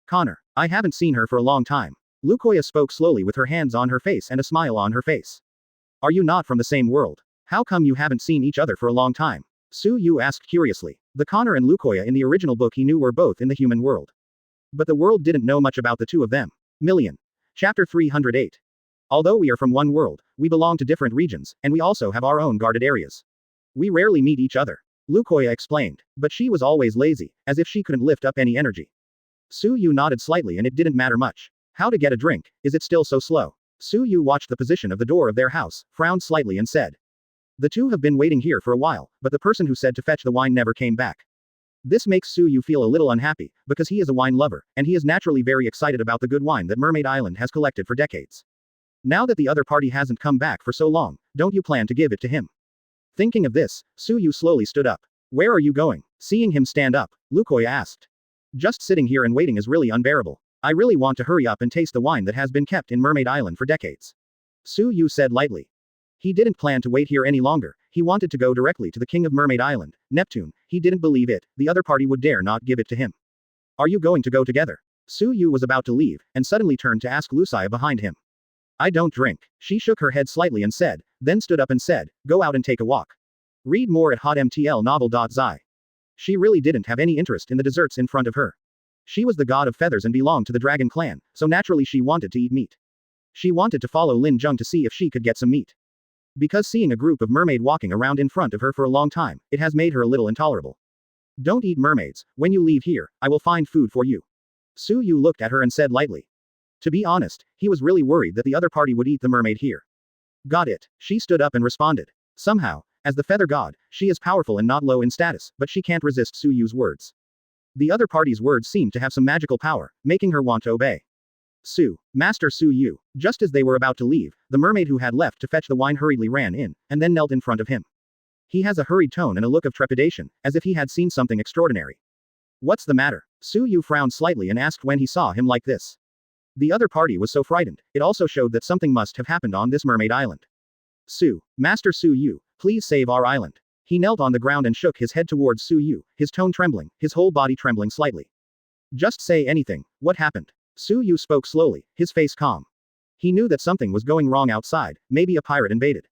Connor, I haven't seen her for a long time. Lukoya spoke slowly with her hands on her face and a smile on her face. Are you not from the same world? How come you haven't seen each other for a long time? Suyu asked curiously. The Connor and Lukoya in the original book he knew were both in the human world. But the world didn't know much about the two of them. Chapter 308. Although we are from one world, we belong to different regions, and we also have our own guarded areas. We rarely meet each other. Lukoya explained. But she was always lazy, as if she couldn't lift up any energy. Suyu nodded slightly and it didn't matter much. How to get a drink, is it still so slow? Suyu watched the position of the door of their house, frowned slightly and said. The two have been waiting here for a while, but the person who said to fetch the wine never came back. This makes Suyu feel a little unhappy, because he is a wine lover, and he is naturally very excited about the good wine that Mermaid Island has collected for decades. Now that the other party hasn't come back for so long, don't you plan to give it to him? Thinking of this, Suyu slowly stood up. Where are you going? Seeing him stand up, Lukoya asked. Just sitting here and waiting is really unbearable. I really want to hurry up and taste the wine that has been kept in Mermaid Island for decades. Suyu said lightly. He didn't plan to wait here any longer, he wanted to go directly to the king of Mermaid Island, Neptune. He didn't believe it, the other party would dare not give it to him. Are you going to go together? Suyu was about to leave, and suddenly turned to ask Lucia behind him. I don't drink. She shook her head slightly and said, then stood up and said, go out and take a walk. Read more at hotmtlnovel.zi. She really didn't have any interest in the desserts in front of her. She was the god of feathers and belonged to the dragon clan, so naturally she wanted to eat meat. She wanted to follow Lin Jung to see if she could get some meat. Because seeing a group of mermaid walking around in front of her for a long time, it has made her a little intolerable. Don't eat mermaids, when you leave here, I will find food for you. Suyu looked at her and said lightly. To be honest, he was really worried that the other party would eat the mermaid here. Got it, she stood up and responded. Somehow, as the feather god, she is powerful and not low in status, but she can't resist Suyu's words. The other party's words seemed to have some magical power, making her want to obey. Master Su Yu. Just as they were about to leave, the mermaid who had left to fetch the wine hurriedly ran in, and then knelt in front of him. He has a hurried tone and a look of trepidation, as if he had seen something extraordinary. What's the matter? Su Yu frowned slightly and asked when he saw him like this. The other party was so frightened, it also showed that something must have happened on this mermaid island. Master Su Yu, please save our island. He knelt on the ground and shook his head towards Su Yu, his tone trembling, his whole body trembling slightly. Just say anything, what happened? Su Yu spoke slowly, his face calm. He knew that something was going wrong outside, maybe a pirate invaded.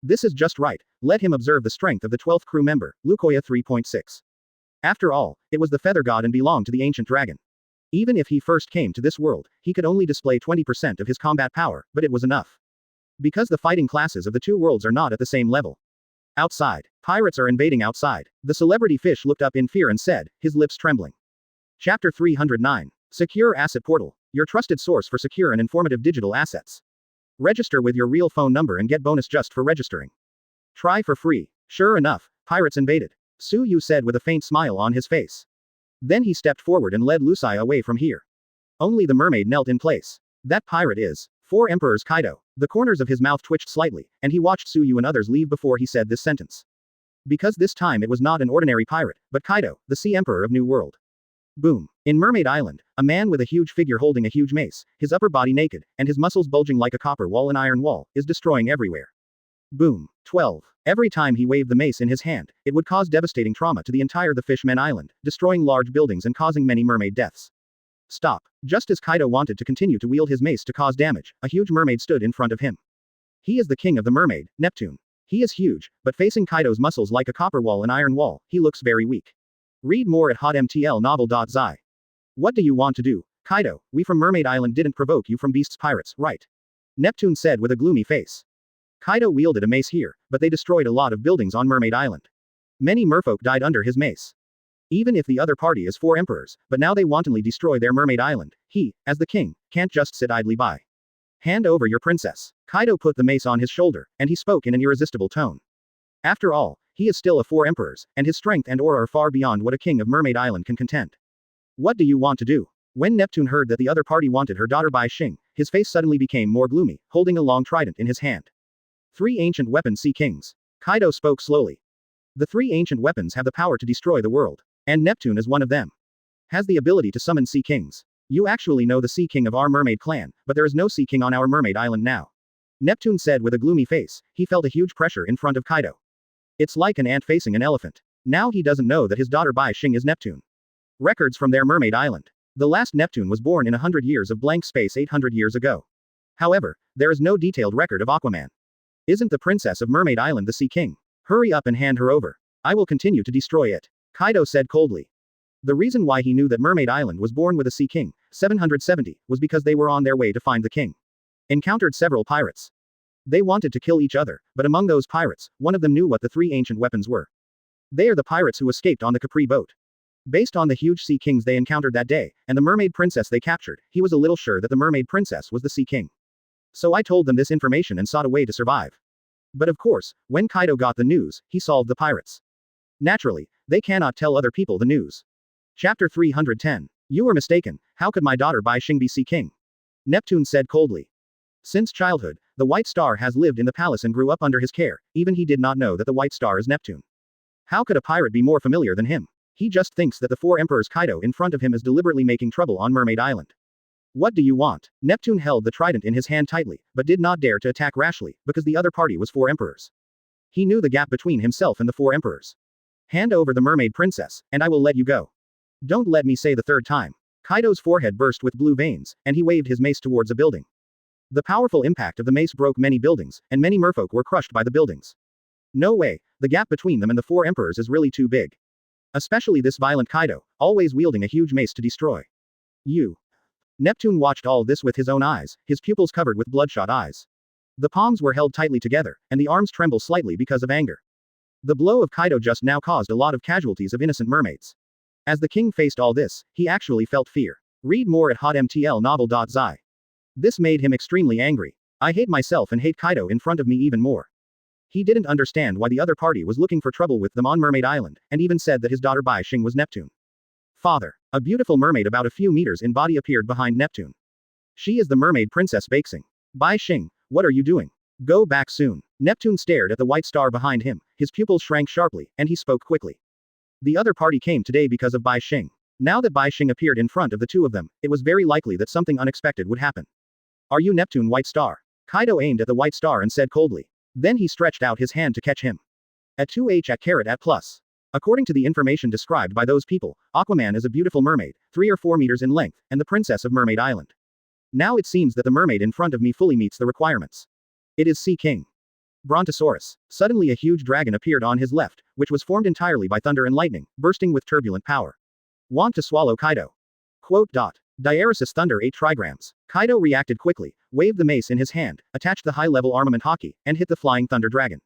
This is just right, let him observe the strength of the 12th crew member, Lukoya 3.6. After all, it was the feather god and belonged to the ancient dragon. Even if he first came to this world, he could only display 20% of his combat power, but it was enough. Because the fighting classes of the two worlds are not at the same level. Outside. Pirates are invading outside. The celebrity fish looked up in fear and said, his lips trembling. Chapter 309. Secure Asset Portal. Your trusted source for secure and informative digital assets. Register with your real phone number and get bonus just for registering. Try for free. Sure enough, pirates invaded. Su Yu said with a faint smile on his face. Then he stepped forward and led Lucai away from here. Only the mermaid knelt in place. That pirate is 4 Emperors Kaido. The corners of his mouth twitched slightly, and he watched Su Yu and others leave before he said this sentence. Because this time it was not an ordinary pirate, but Kaido, the Sea Emperor of New World. Boom. In Mermaid Island, a man with a huge figure holding a huge mace, his upper body naked, and his muscles bulging like a copper wall and iron wall, is destroying everywhere. Boom. 12. Every time he waved the mace in his hand, it would cause devastating trauma to the entire the Fishmen Island, destroying large buildings and causing many mermaid deaths. Stop. Just as Kaido wanted to continue to wield his mace to cause damage, a huge mermaid stood in front of him. He is the king of the mermaid, Neptune. He is huge, but facing Kaido's muscles like a copper wall and iron wall, he looks very weak. Read more at hotmtlnovel.zi. What do you want to do, Kaido? We from Mermaid Island didn't provoke you from Beast's pirates, right? Neptune said with a gloomy face. Kaido wielded a mace here, but they destroyed a lot of buildings on Mermaid Island. Many merfolk died under his mace. Even if the other party is 4 emperors, but now they wantonly destroy their Mermaid Island, he, as the king, can't just sit idly by. Hand over your princess. Kaido put the mace on his shoulder, and he spoke in an irresistible tone. After all, he is still a 4 emperors, and his strength and aura are far beyond what a king of Mermaid Island can contend. What do you want to do? When Neptune heard that the other party wanted her daughter Bai Xing, his face suddenly became more gloomy, holding a long trident in his hand. 3 ancient weapon Sea Kings. Kaido spoke slowly. The 3 ancient weapons have the power to destroy the world. And Neptune is one of them. Has the ability to summon Sea Kings. You actually know the Sea King of our mermaid clan, but there is no Sea King on our mermaid island now. Neptune said with a gloomy face, he felt a huge pressure in front of Kaido. It's like an ant facing an elephant. Now he doesn't know that his daughter Bai Xing is Neptune. Records from their mermaid island. The last Neptune was born in 100 years of blank space 800 years ago. However, there is no detailed record of Aquaman. Isn't the princess of Mermaid Island the Sea King? Hurry up and hand her over. I will continue to destroy it. Kaido said coldly. The reason why he knew that Mermaid Island was born with a Sea King, 770, was because they were on their way to find the king. Encountered several pirates. They wanted to kill each other, but among those pirates, one of them knew what the 3 ancient weapons were. They are the pirates who escaped on the Capri boat. Based on the huge Sea Kings they encountered that day, and the mermaid princess they captured, he was a little sure that the mermaid princess was the Sea King. So I told them this information and sought a way to survive. But of course, when Kaido got the news, he solved the pirates. Naturally, they cannot tell other people the news. Chapter 310. You were mistaken, how could my daughter Bai Xing be Sea King? Neptune said coldly. Since childhood, the White Star has lived in the palace and grew up under his care, even he did not know that the White Star is Neptune. How could a pirate be more familiar than him? He just thinks that the 4 emperors Kaido in front of him is deliberately making trouble on Mermaid Island. What do you want? Neptune held the trident in his hand tightly, but did not dare to attack rashly, because the other party was 4 emperors. He knew the gap between himself and the 4 emperors. Hand over the mermaid princess, and I will let you go. Don't let me say the 3rd time. Kaido's forehead burst with blue veins, and he waved his mace towards a building. The powerful impact of the mace broke many buildings, and many merfolk were crushed by the buildings. No way, the gap between them and the 4 emperors is really too big. Especially this violent Kaido, always wielding a huge mace to destroy. You. Neptune watched all this with his own eyes, his pupils covered with bloodshot eyes. The palms were held tightly together, and the arms trembled slightly because of anger. The blow of Kaido just now caused a lot of casualties of innocent mermaids. As the king faced all this, he actually felt fear. Read more at hotmtlnovel.zi. This made him extremely angry. I hate myself and hate Kaido in front of me even more. He didn't understand why the other party was looking for trouble with them on Mermaid Island, and even said that his daughter Bai Xing was Neptune. Father. A beautiful mermaid about a few meters in body appeared behind Neptune. She is the mermaid princess Baxing. Bai Xing, what are you doing? Go back soon. Neptune stared at the white star behind him, his pupils shrank sharply, and he spoke quickly. The other party came today because of Bai Xing. Now that Bai Xing appeared in front of the two of them, it was very likely that something unexpected would happen. Are you Neptune White Star? Kaido aimed at the white star and said coldly. Then he stretched out his hand to catch him. At 2h at carat at plus. According to the information described by those people, Aquaman is a beautiful mermaid, 3 or 4 meters in length, and the princess of Mermaid Island. Now it seems that the mermaid in front of me fully meets the requirements. It is Sea King. Brontosaurus. Suddenly a huge dragon appeared on his left, which was formed entirely by thunder and lightning, bursting with turbulent power. Want to swallow Kaido? Quote. Diaresis Thunder 8 trigrams. Kaido reacted quickly, waved the mace in his hand, attached the high-level armament hockey, and hit the flying thunder dragon.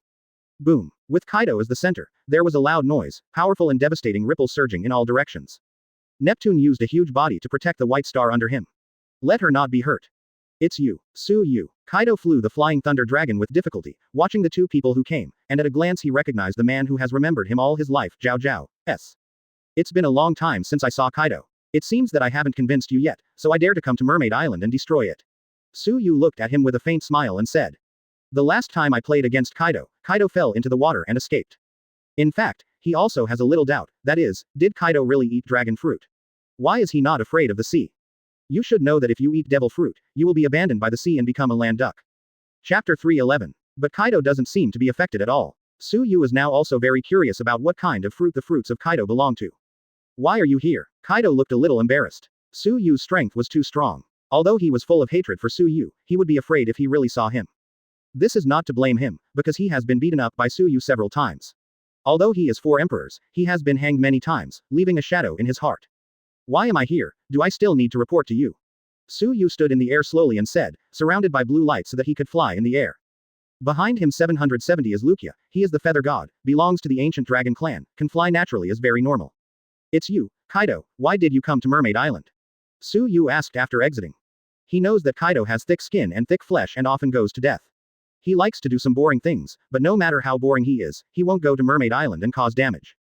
Boom. With Kaido as the center, there was a loud noise, powerful and devastating ripples surging in all directions. Neptune used a huge body to protect the white star under him. Let her not be hurt. It's you, Su Yu. Kaido flew the flying thunder dragon with difficulty, watching the two people who came, and at a glance he recognized the man who has remembered him all his life, Zhao Zhao. It's been a long time since I saw Kaido. It seems that I haven't convinced you yet, so I dare to come to Mermaid Island and destroy it. Su Yu looked at him with a faint smile and said. The last time I played against Kaido, Kaido fell into the water and escaped. In fact, he also has a little doubt, that is, did Kaido really eat dragon fruit? Why is he not afraid of the sea? You should know that if you eat devil fruit, you will be abandoned by the sea and become a land duck. Chapter 3:11. But Kaido doesn't seem to be affected at all. Su Yu is now also very curious about what kind of fruit the fruits of Kaido belong to. Why are you here? Kaido looked a little embarrassed. Su Yu's strength was too strong. Although he was full of hatred for Su Yu, he would be afraid if he really saw him. This is not to blame him, because he has been beaten up by Su Yu several times. Although he is 4 emperors, he has been hanged many times, leaving a shadow in his heart. Why am I here? Do I still need to report to you? Su Yu stood in the air slowly and said, surrounded by blue light so that he could fly in the air. Behind him 770 is Lucia, he is the feather god, belongs to the ancient dragon clan, can fly naturally is very normal. It's you, Kaido, why did you come to Mermaid Island? Su Yu asked after exiting. He knows that Kaido has thick skin and thick flesh and often goes to death. He likes to do some boring things, but no matter how boring he is, he won't go to Mermaid Island and cause damage.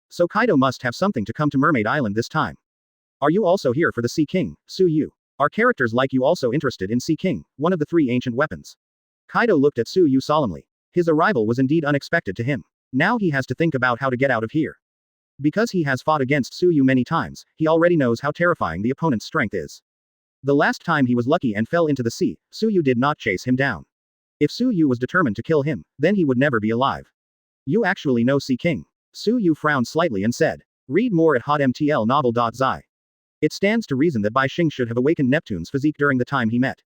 So Kaido must have something to come to Mermaid Island this time. Are you also here for the Sea King, Su Yu? Are characters like you also interested in Sea King, one of the 3 ancient weapons? Kaido looked at Su Yu solemnly. His arrival was indeed unexpected to him. Now he has to think about how to get out of here. Because he has fought against Su Yu many times, he already knows how terrifying the opponent's strength is. The last time he was lucky and fell into the sea, Su Yu did not chase him down. If Su Yu was determined to kill him, then he would never be alive. You actually know Sea King. Su Yu frowned slightly and said. Read more at hotmtl novel.zi. It stands to reason that Bai Xing should have awakened Neptune's physique during the time he met.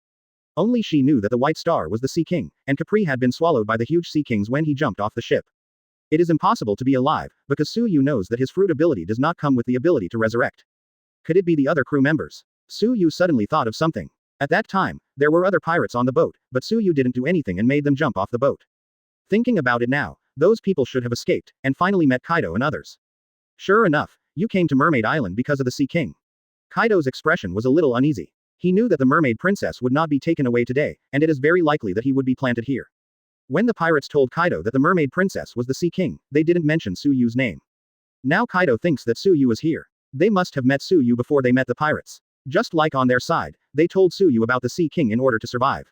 Only she knew that the White Star was the Sea King, and Capri had been swallowed by the huge Sea Kings when he jumped off the ship. It is impossible to be alive, because Su Yu knows that his fruit ability does not come with the ability to resurrect. Could it be the other crew members? Su Yu suddenly thought of something. At that time, there were other pirates on the boat, but Su Yu didn't do anything and made them jump off the boat. Thinking about it now, those people should have escaped, and finally met Kaido and others. Sure enough, you came to Mermaid Island because of the Sea King. Kaido's expression was a little uneasy. He knew that the mermaid princess would not be taken away today, and it is very likely that he would be planted here. When the pirates told Kaido that the mermaid princess was the Sea King, they didn't mention Su Yu's name. Now Kaido thinks that Su Yu is here. They must have met Su Yu before they met the pirates. Just like on their side, they told Su Yu about the Sea King in order to survive.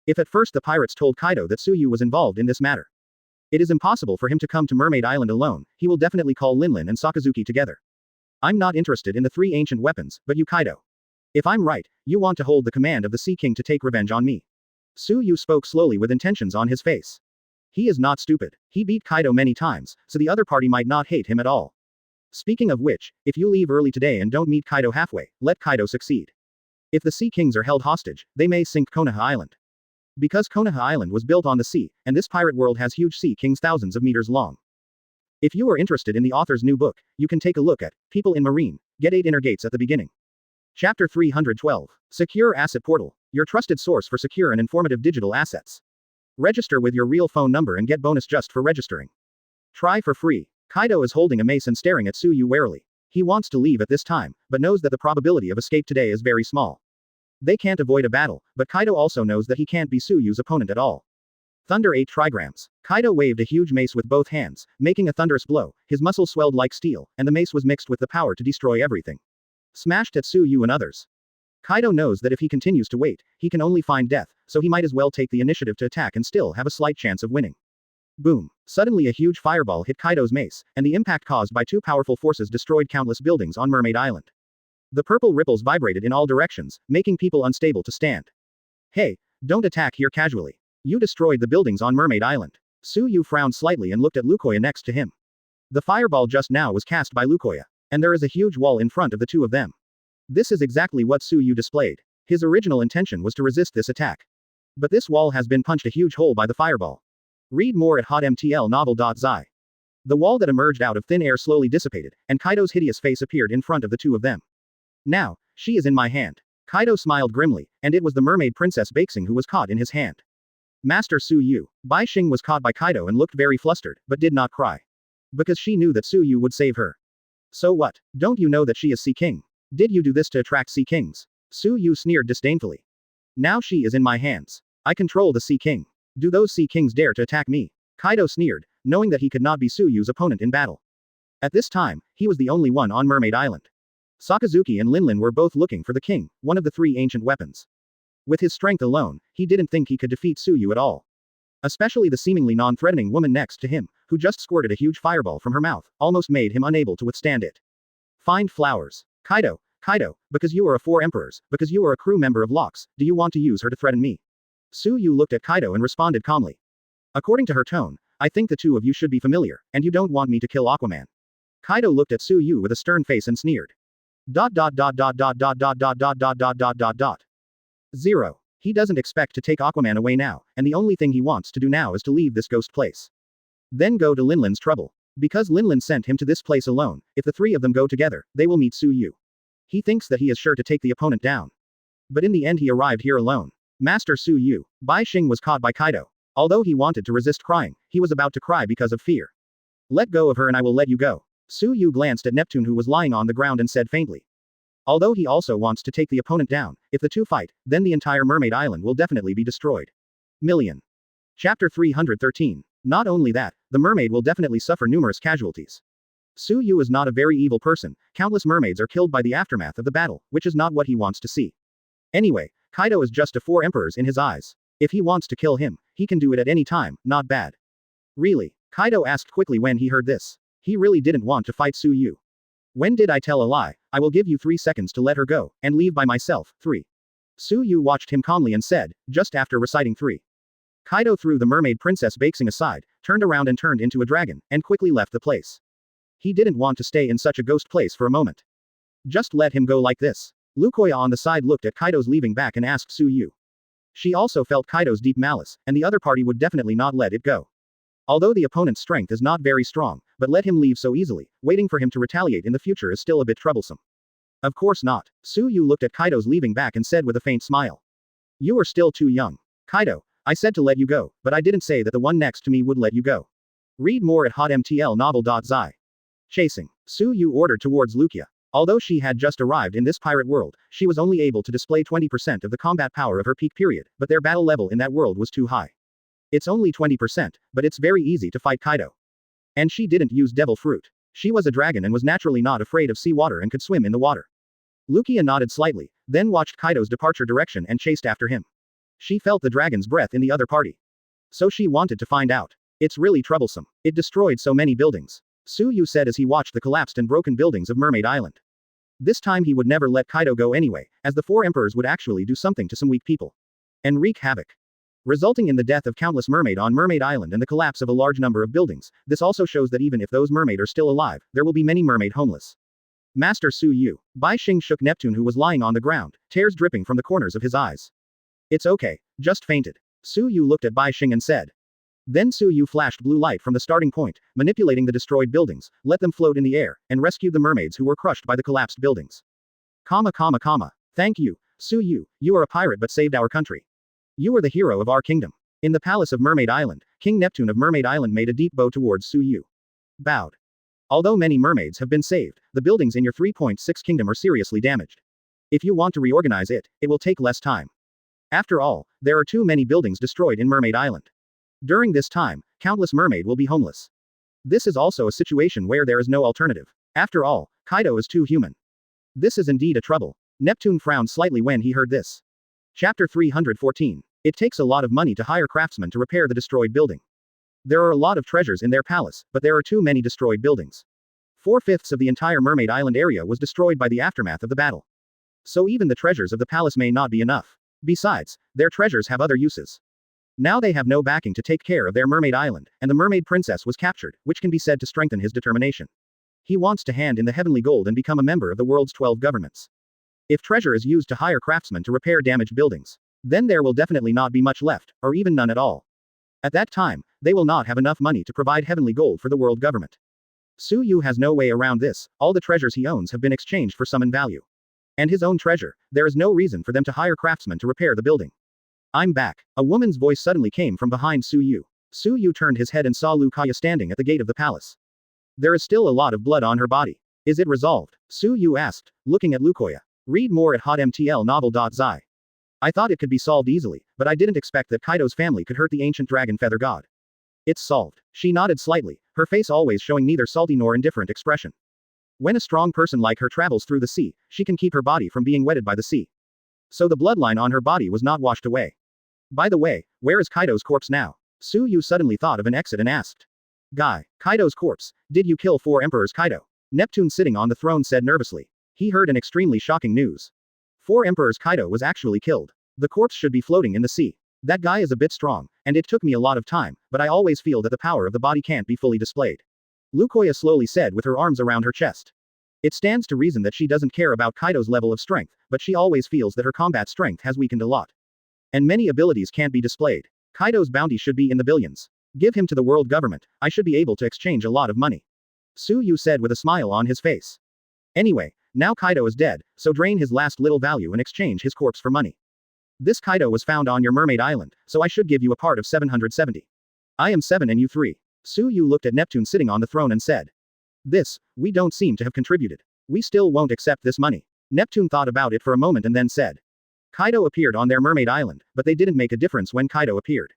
If at first the pirates told Kaido that Su Yu was involved in this matter, it is impossible for him to come to Mermaid Island alone, he will definitely call Linlin and Sakazuki together. I'm not interested in the 3 ancient weapons, but you Kaido. If I'm right, you want to hold the command of the Sea King to take revenge on me. Su Yu spoke slowly with intentions on his face. He is not stupid. He beat Kaido many times, so the other party might not hate him at all. Speaking of which, if you leave early today and don't meet Kaido halfway, let Kaido succeed. If the Sea Kings are held hostage, they may sink Konoha Island. Because Konoha Island was built on the sea, and this pirate world has huge sea kings thousands of meters long. If you are interested in the author's new book, you can take a look at People in Marine, get 8 inner gates at the beginning. Chapter 312. Secure Asset Portal, your trusted source for secure and informative digital assets. Register with your real phone number and get bonus just for registering. Try for free. Kaido is holding a mace and staring at Su Yu warily. He wants to leave at this time, but knows that the probability of escape today is very small. They can't avoid a battle, but Kaido also knows that he can't be Su Yu's opponent at all. Thunder 8 trigrams. Kaido waved a huge mace with both hands, making a thunderous blow, his muscles swelled like steel, and the mace was mixed with the power to destroy everything. Smashed at Su Yu and others. Kaido knows that if he continues to wait, he can only find death, so he might as well take the initiative to attack and still have a slight chance of winning. Boom. Suddenly a huge fireball hit Kaido's mace, and the impact caused by two powerful forces destroyed countless buildings on Mermaid Island. The purple ripples vibrated in all directions, making people unstable to stand. Hey, don't attack here casually. You destroyed the buildings on Mermaid Island. Su Yu frowned slightly and looked at Lukoya next to him. The fireball just now was cast by Lukoya, and there is a huge wall in front of the two of them. This is exactly what Su Yu displayed. His original intention was to resist this attack. But this wall has been punched a huge hole by the fireball. Read more at hotmtlnovel.zi. The wall that emerged out of thin air slowly dissipated, and Kaido's hideous face appeared in front of the two of them. Now, she is in my hand. Kaido smiled grimly, and it was the mermaid princess Baixing who was caught in his hand. Master Su Yu. Bai Xing was caught by Kaido and looked very flustered, but did not cry. Because she knew that Su Yu would save her. So what? Don't you know that she is Sea King? Did you do this to attract Sea Kings? Su Yu sneered disdainfully. Now she is in my hands. I control the Sea King. Do those Sea Kings dare to attack me? Kaido sneered, knowing that he could not be Su Yu's opponent in battle. At this time, he was the only one on Mermaid Island. Sakazuki and Linlin were both looking for the king, one of the three ancient weapons. With his strength alone, he didn't think he could defeat Su Yu at all. Especially the seemingly non-threatening woman next to him, who just squirted a huge fireball from her mouth, almost made him unable to withstand it. Find flowers. Kaido, because you are a four emperors, because you are a crew member of Locks, do you want to use her to threaten me? Su Yu looked at Kaido and responded calmly. According to her tone, I think the two of you should be familiar, and you don't want me to kill Aquaman. Kaido looked at Su Yu with a stern face and sneered. ... 0. He doesn't expect to take Aquaman away now, and the only thing he wants to do now is to leave this ghost place. Then go to Linlin's trouble. Because Linlin sent him to this place alone, if the three of them go together, they will meet Su Yu. He thinks that he is sure to take the opponent down. But in the end he arrived here alone. Master Su Yu. Bai Xing was caught by Kaido. Although he wanted to resist crying, he was about to cry because of fear. Let go of her and I will let you go. Su Yu glanced at Neptune who was lying on the ground and said faintly. Although he also wants to take the opponent down, if the two fight, then the entire Mermaid Island will definitely be destroyed. Million. Chapter 313. Not only that, the mermaid will definitely suffer numerous casualties. Su Yu is not a very evil person, countless mermaids are killed by the aftermath of the battle, which is not what he wants to see. Anyway, Kaido is just a four emperors in his eyes. If he wants to kill him, he can do it at any time, not bad. Really? Kaido asked quickly when he heard this. He really didn't want to fight Su Yu. When did I tell a lie? I will give you 3 seconds to let her go, and leave by myself. 3. Su Yu watched him calmly and said, just after reciting 3. Kaido threw the mermaid princess Baixing aside, turned around and turned into a dragon, and quickly left the place. He didn't want to stay in such a ghost place for a moment. Just let him go like this. Lukoya on the side looked at Kaido's leaving back and asked Su Yu. She also felt Kaido's deep malice, and the other party would definitely not let it go. Although the opponent's strength is not very strong, but let him leave so easily, waiting for him to retaliate in the future is still a bit troublesome. Of course not. Su Yu looked at Kaido's leaving back and said with a faint smile. You are still too young. Kaido, I said to let you go, but I didn't say that the one next to me would let you go. Read more at hotmtlnovel.zi. Chasing. Su Yu ordered towards Lukia. Although she had just arrived in this pirate world, she was only able to display 20% of the combat power of her peak period, but their battle level in that world was too high. It's only 20%, but it's very easy to fight Kaido. And she didn't use devil fruit. She was a dragon and was naturally not afraid of sea water and could swim in the water. Lukia nodded slightly, then watched Kaido's departure direction and chased after him. She felt the dragon's breath in the other party. So she wanted to find out. It's really troublesome. It destroyed so many buildings. Su Yu said as he watched the collapsed and broken buildings of Mermaid Island. This time he would never let Kaido go anyway, as the four emperors would actually do something to some weak people. And wreak havoc. Resulting in the death of countless mermaid on Mermaid Island and the collapse of a large number of buildings. This also shows that even if those mermaid are still alive, there will be many mermaid homeless. Master Su Yu. Bai Xing shook Neptune who was lying on the ground, tears dripping from the corners of his eyes. It's okay. Just fainted. Su Yu looked at Bai Xing and said. Then Su Yu flashed blue light from the starting point, manipulating the destroyed buildings, let them float in the air, and rescued the mermaids who were crushed by the collapsed buildings. Thank you, Su Yu, you are a pirate but saved our country. You are the hero of our kingdom. In the palace of Mermaid Island, King Neptune of Mermaid Island made a deep bow towards Su Yu. Bowed. Although many mermaids have been saved, the buildings in your 3.6 kingdom are seriously damaged. If you want to reorganize it, it will take less time. After all, there are too many buildings destroyed in Mermaid Island. During this time, countless mermaid will be homeless. This is also a situation where there is no alternative. After all, Kaido is too human. This is indeed a trouble. Neptune frowned slightly when he heard this. Chapter 314. It takes a lot of money to hire craftsmen to repair the destroyed building. There are a lot of treasures in their palace, but there are too many destroyed buildings. 4/5 of the entire Mermaid Island area was destroyed by the aftermath of the battle. So even the treasures of the palace may not be enough. Besides, their treasures have other uses. Now they have no backing to take care of their Mermaid Island, and the Mermaid Princess was captured, which can be said to strengthen his determination. He wants to hand in the heavenly gold and become a member of the world's 12 governments. If treasure is used to hire craftsmen to repair damaged buildings, then there will definitely not be much left, or even none at all. At that time, they will not have enough money to provide heavenly gold for the world government. Su Yu has no way around this. All the treasures he owns have been exchanged for some in value. And his own treasure, there is no reason for them to hire craftsmen to repair the building. I'm back. A woman's voice suddenly came from behind Su Yu. Su Yu turned his head and saw Lu Kaya standing at the gate of the palace. There is still a lot of blood on her body. Is it resolved? Su Yu asked, looking at Lukoya. Read more at hotmtlnovel.zi. I thought it could be solved easily, but I didn't expect that Kaido's family could hurt the ancient dragon feather god. It's solved. She nodded slightly, her face always showing neither salty nor indifferent expression. When a strong person like her travels through the sea, she can keep her body from being wetted by the sea. So the bloodline on her body was not washed away. By the way, where is Kaido's corpse now? Su Yu suddenly thought of an exit and asked. Guy, Kaido's corpse, did you kill 4 emperors Kaido? Neptune sitting on the throne said nervously. He heard an extremely shocking news. 4 emperors Kaido was actually killed. The corpse should be floating in the sea. That guy is a bit strong, and it took me a lot of time, but I always feel that the power of the body can't be fully displayed. Lukoya slowly said with her arms around her chest. It stands to reason that she doesn't care about Kaido's level of strength, but she always feels that her combat strength has weakened a lot. And many abilities can't be displayed. Kaido's bounty should be in the billions. Give him to the world government, I should be able to exchange a lot of money. Su Yu said with a smile on his face. Anyway, now Kaido is dead, so drain his last little value and exchange his corpse for money. This Kaido was found on your Mermaid Island, so I should give you a part of 770. I am 7 and you 3. Su Yu looked at Neptune sitting on the throne and said. This, we don't seem to have contributed. We still won't accept this money. Neptune thought about it for a moment and then said. Kaido appeared on their Mermaid Island, but they didn't make a difference when Kaido appeared.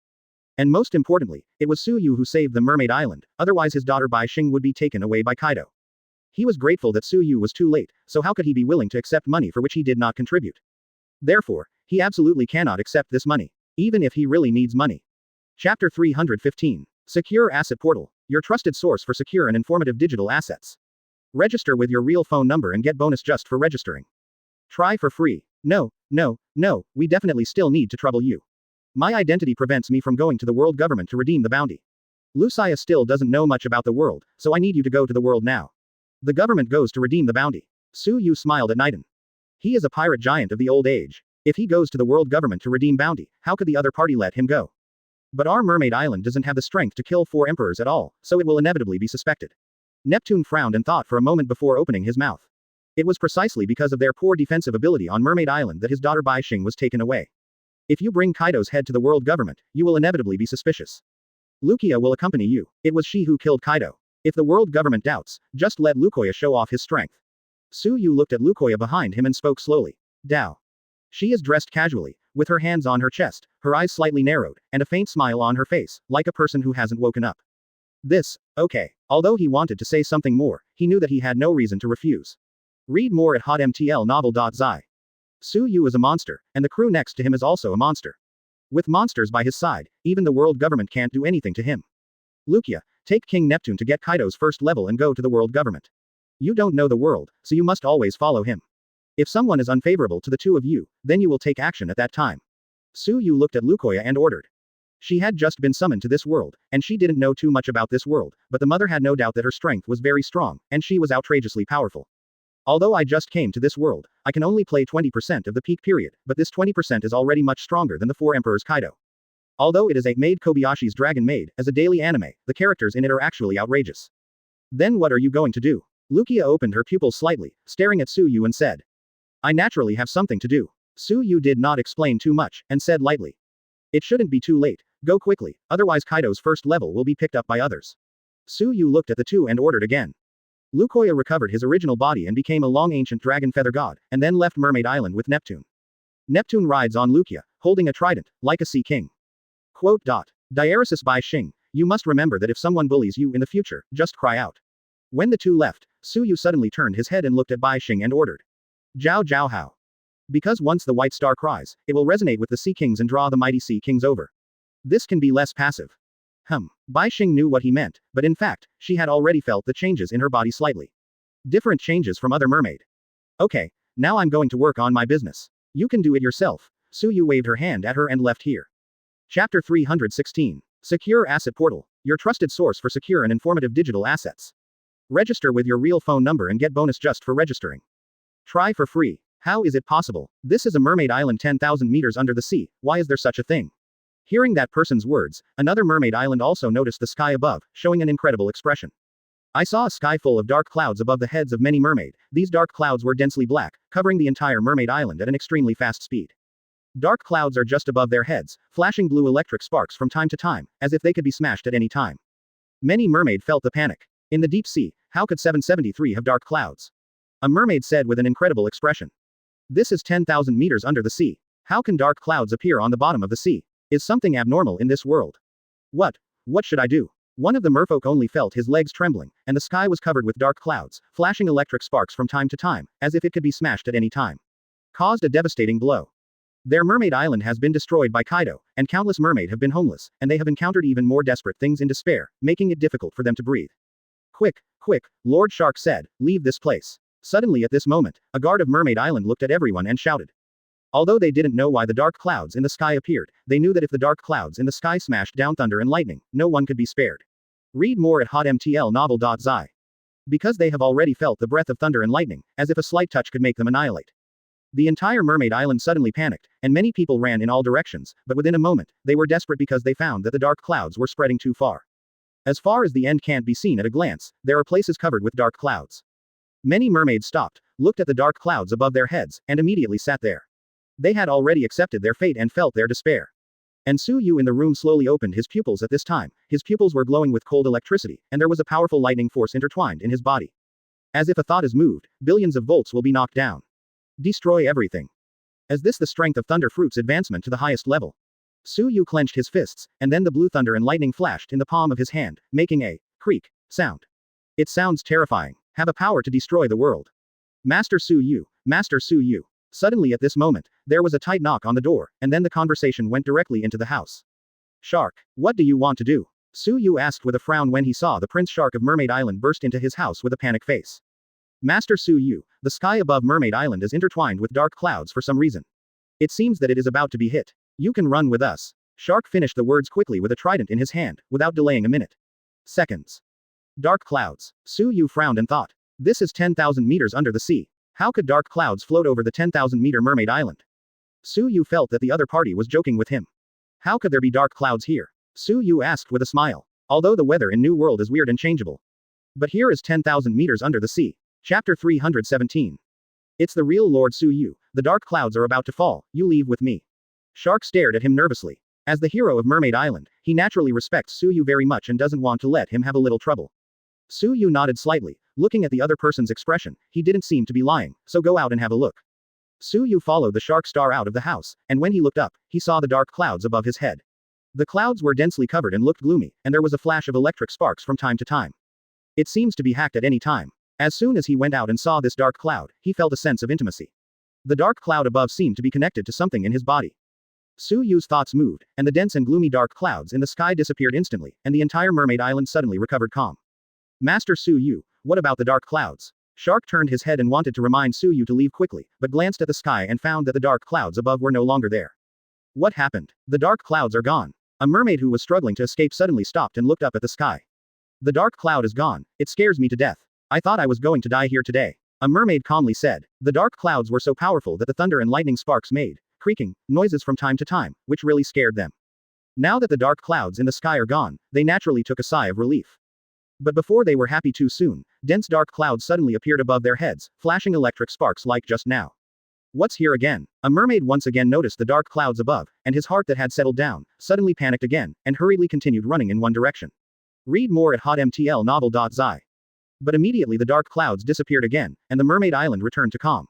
And most importantly, it was Su Yu who saved the Mermaid Island, otherwise his daughter Bai Xing would be taken away by Kaido. He was grateful that Su Yu was too late, so how could he be willing to accept money for which he did not contribute? Therefore, he absolutely cannot accept this money, even if he really needs money. Chapter 315. Secure Asset Portal, your trusted source for secure and informative digital assets. Register with your real phone number and get bonus just for registering. Try for free. No, we definitely still need to trouble you. My identity prevents me from going to the world government to redeem the bounty. Lucia still doesn't know much about the world, so I need you to go to the world now. The government goes to redeem the bounty. Su Yu smiled at Naiden. He is a pirate giant of the old age. If he goes to the world government to redeem bounty, how could the other party let him go? But our Mermaid Island doesn't have the strength to kill 4 emperors at all, so it will inevitably be suspected. Neptune frowned and thought for a moment before opening his mouth. It was precisely because of their poor defensive ability on Mermaid Island that his daughter Bai Xing was taken away. If you bring Kaido's head to the world government, you will inevitably be suspicious. Lukia will accompany you. It was she who killed Kaido. If the world government doubts, just let Lukoya show off his strength. Su Yu looked at Lukoya behind him and spoke slowly. Dao. She is dressed casually, with her hands on her chest, her eyes slightly narrowed, and a faint smile on her face, like a person who hasn't woken up. Okay. Although he wanted to say something more, he knew that he had no reason to refuse. Read more at hotmtlnovel.zi. Su Yu is a monster, and the crew next to him is also a monster. With monsters by his side, even the world government can't do anything to him. Lukia, take King Neptune to get Kaido's first level and go to the world government. You don't know the world, so you must always follow him. If someone is unfavorable to the two of you, then you will take action at that time. Su Yu looked at Lukoya and ordered. She had just been summoned to this world, and she didn't know too much about this world, but the mother had no doubt that her strength was very strong, and she was outrageously powerful. Although I just came to this world, I can only play 20% of the peak period, but this 20% is already much stronger than the 4 Emperors Kaido. Although it is a Maid Kobayashi's Dragon Maid, as a daily anime, the characters in it are actually outrageous. Then what are you going to do? Lukia opened her pupils slightly, staring at Su Yu and said. I naturally have something to do. Su Yu did not explain too much, and said lightly. It shouldn't be too late. Go quickly, otherwise Kaido's first level will be picked up by others. Su Yu looked at the two and ordered again. Lukoya recovered his original body and became a long ancient dragon feather god, and then left Mermaid Island with Neptune. Neptune rides on Lukia, holding a trident, like a sea king. Quote. Diaresis Bai Xing, you must remember that if someone bullies you in the future, just cry out. When the two left, Su Yu suddenly turned his head and looked at Bai Xing and ordered. Jiao Jiao Hao. Because once the white star cries, it will resonate with the Sea Kings and draw the mighty Sea Kings over. This can be less passive. Bai Xing knew what he meant, but in fact, she had already felt the changes in her body slightly. Different changes from other mermaid. Okay, now I'm going to work on my business. You can do it yourself. Su Yu waved her hand at her and left here. Chapter 316. Secure Asset Portal, your trusted source for secure and informative digital assets. Register with your real phone number and get bonus just for registering. Try for free. How is it possible? This is a mermaid island 10,000 meters under the sea, why is there such a thing? Hearing that person's words, another mermaid island also noticed the sky above, showing an incredible expression. I saw a sky full of dark clouds above the heads of many mermaid. These dark clouds were densely black, covering the entire mermaid island at an extremely fast speed. Dark clouds are just above their heads, flashing blue electric sparks from time to time, as if they could be smashed at any time. Many mermaid felt the panic. In the deep sea, how could 773 have dark clouds? A mermaid said with an incredible expression. This is 10,000 meters under the sea. How can dark clouds appear on the bottom of the sea? Is something abnormal in this world? What should I do? One of the merfolk only felt his legs trembling, and the sky was covered with dark clouds, flashing electric sparks from time to time, as if it could be smashed at any time. Caused a devastating blow. Their mermaid island has been destroyed by Kaido, and countless mermaid have been homeless, and they have encountered even more desperate things in despair, making it difficult for them to breathe. Quick, Lord Shark said, leave this place. Suddenly at this moment, a guard of Mermaid Island looked at everyone and shouted. Although they didn't know why the dark clouds in the sky appeared, they knew that if the dark clouds in the sky smashed down thunder and lightning, no one could be spared. Read more at hotmtlnovel.zi. Because they have already felt the breath of thunder and lightning, as if a slight touch could make them annihilate. The entire Mermaid Island suddenly panicked, and many people ran in all directions, but within a moment, they were desperate because they found that the dark clouds were spreading too far. As far as the end can't be seen at a glance, there are places covered with dark clouds. Many mermaids stopped, looked at the dark clouds above their heads, and immediately sat there. They had already accepted their fate and felt their despair. And Su Yu in the room slowly opened his pupils at this time. His pupils were glowing with cold electricity, and there was a powerful lightning force intertwined in his body. As if a thought is moved, billions of volts will be knocked down. Destroy everything. As this the strength of Thunder Fruit's advancement to the highest level. Su Yu clenched his fists, and then the blue thunder and lightning flashed in the palm of his hand, making a creak sound. It sounds terrifying. Have a power to destroy the world. Master Su Yu, Master Su Yu. Suddenly at this moment, there was a tight knock on the door, and then the conversation went directly into the house. Shark, what do you want to do? Su Yu asked with a frown when he saw the Prince Shark of Mermaid Island burst into his house with a panic face. Master Su Yu, the sky above Mermaid Island is intertwined with dark clouds for some reason. It seems that it is about to be hit. You can run with us. Shark finished the words quickly with a trident in his hand, without delaying a minute. Seconds. Dark clouds. Su Yu frowned and thought. This is 10,000 meters under the sea. How could dark clouds float over the 10,000-meter Mermaid Island? Su Yu felt that the other party was joking with him. How could there be dark clouds here? Su Yu asked with a smile. Although the weather in New World is weird and changeable. But here is 10,000 meters under the sea. Chapter 317. It's the real Lord Su Yu. The dark clouds are about to fall, you leave with me. Shark stared at him nervously. As the hero of Mermaid Island, he naturally respects Su Yu very much and doesn't want to let him have a little trouble. Su Yu nodded slightly, looking at the other person's expression. He didn't seem to be lying, so go out and have a look. Su Yu followed the shark star out of the house, and when he looked up, he saw the dark clouds above his head. The clouds were densely covered and looked gloomy, and there was a flash of electric sparks from time to time. It seems to be hacked at any time. As soon as he went out and saw this dark cloud, he felt a sense of intimacy. The dark cloud above seemed to be connected to something in his body. Su Yu's thoughts moved, and the dense and gloomy dark clouds in the sky disappeared instantly, and the entire Mermaid Island suddenly recovered calm. Master Su Yu, what about the dark clouds? Shark turned his head and wanted to remind Su Yu to leave quickly, but glanced at the sky and found that the dark clouds above were no longer there. What happened? The dark clouds are gone. A mermaid who was struggling to escape suddenly stopped and looked up at the sky. The dark cloud is gone. It scares me to death. I thought I was going to die here today. A mermaid calmly said. The dark clouds were so powerful that the thunder and lightning sparks made creaking noises from time to time, which really scared them. Now that the dark clouds in the sky are gone, they naturally took a sigh of relief. But before they were happy too soon, dense dark clouds suddenly appeared above their heads, flashing electric sparks like just now. What's here again? A mermaid once again noticed the dark clouds above, and his heart that had settled down, suddenly panicked again, and hurriedly continued running in one direction. Read more at hotmtlnovel.zi. But immediately the dark clouds disappeared again, and the Mermaid Island returned to calm.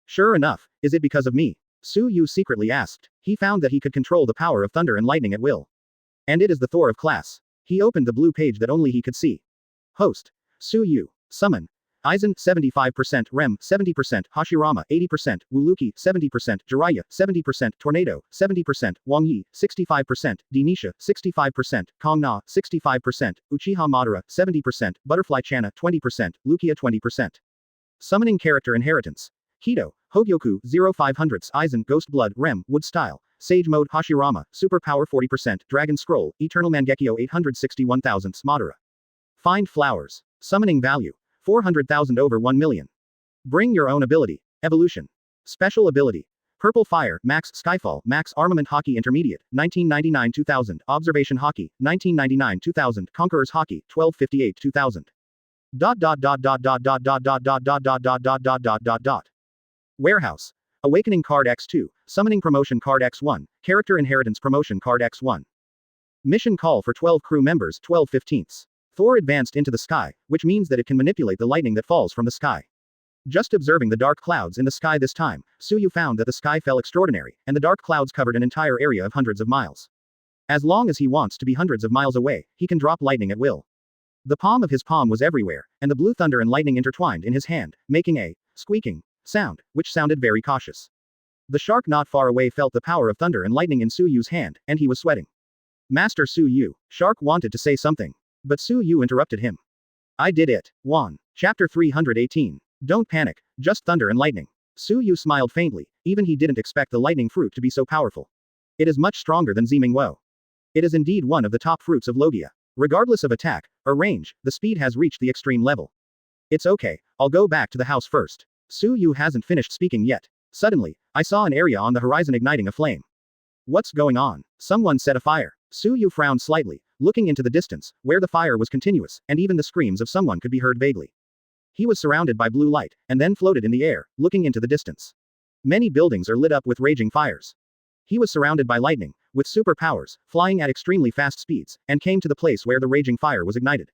Sure enough, is it because of me? Su Yu secretly asked. He found that he could control the power of thunder and lightning at will. And it is the Thor of class. He opened the blue page that only he could see. Host. Su Yu. Summon. Aizen 75%, Rem 70%, Hashirama 80%, Wuluki 70%, Jiraiya 70%, Tornado 70%, Wang Yi 65%, Denisha 65%, Kong Na 65%, Uchiha Madara 70%, Butterfly Channa 20%, Lukia 20%. Summoning character inheritance. Kido, Hogyoku 0500s Aizen Ghost Blood Rem Wood Style, Sage Mode Hashirama, Superpower 40%, Dragon Scroll, Eternal Mangekyo 861,000 Madara. Find Flowers. Summoning Value. 400,000 over 1 million. Bring your own ability. Evolution. Special ability. Purple Fire, Max Skyfall, Max Armament Hockey Intermediate, 1999-2000, Observation Hockey, 1999-2000, Conquerors Hockey, 1258-2000. Warehouse. Awakening Card X2, Summoning Promotion Card X1, Character Inheritance Promotion Card X1. Mission Call for 12 crew members 12/15. Thor advanced into the sky, which means that it can manipulate the lightning that falls from the sky. Just observing the dark clouds in the sky this time, Suyu found that the sky fell extraordinary, and the dark clouds covered an entire area of hundreds of miles. As long as he wants to be hundreds of miles away, he can drop lightning at will. The palm of his palm was everywhere, and the blue thunder and lightning intertwined in his hand, making a squeaking sound, which sounded very cautious. The shark not far away felt the power of thunder and lightning in Suyu's hand, and he was sweating. Master Suyu, Shark wanted to say something. But Suyu interrupted him. I did it. 1. Chapter 318. Don't panic, just thunder and lightning. Suyu smiled faintly, even he didn't expect the lightning fruit to be so powerful. It is much stronger than Zimingwo. It is indeed one of the top fruits of Logia. Regardless of attack or range, the speed has reached the extreme level. It's okay, I'll go back to the house first. Suyu hasn't finished speaking yet. Suddenly, I saw an area on the horizon igniting a flame. What's going on? Someone set a fire. Suyu frowned slightly, looking into the distance, where the fire was continuous, and even the screams of someone could be heard vaguely. He was surrounded by blue light, and then floated in the air, looking into the distance. Many buildings are lit up with raging fires. He was surrounded by lightning, with superpowers, flying at extremely fast speeds, and came to the place where the raging fire was ignited.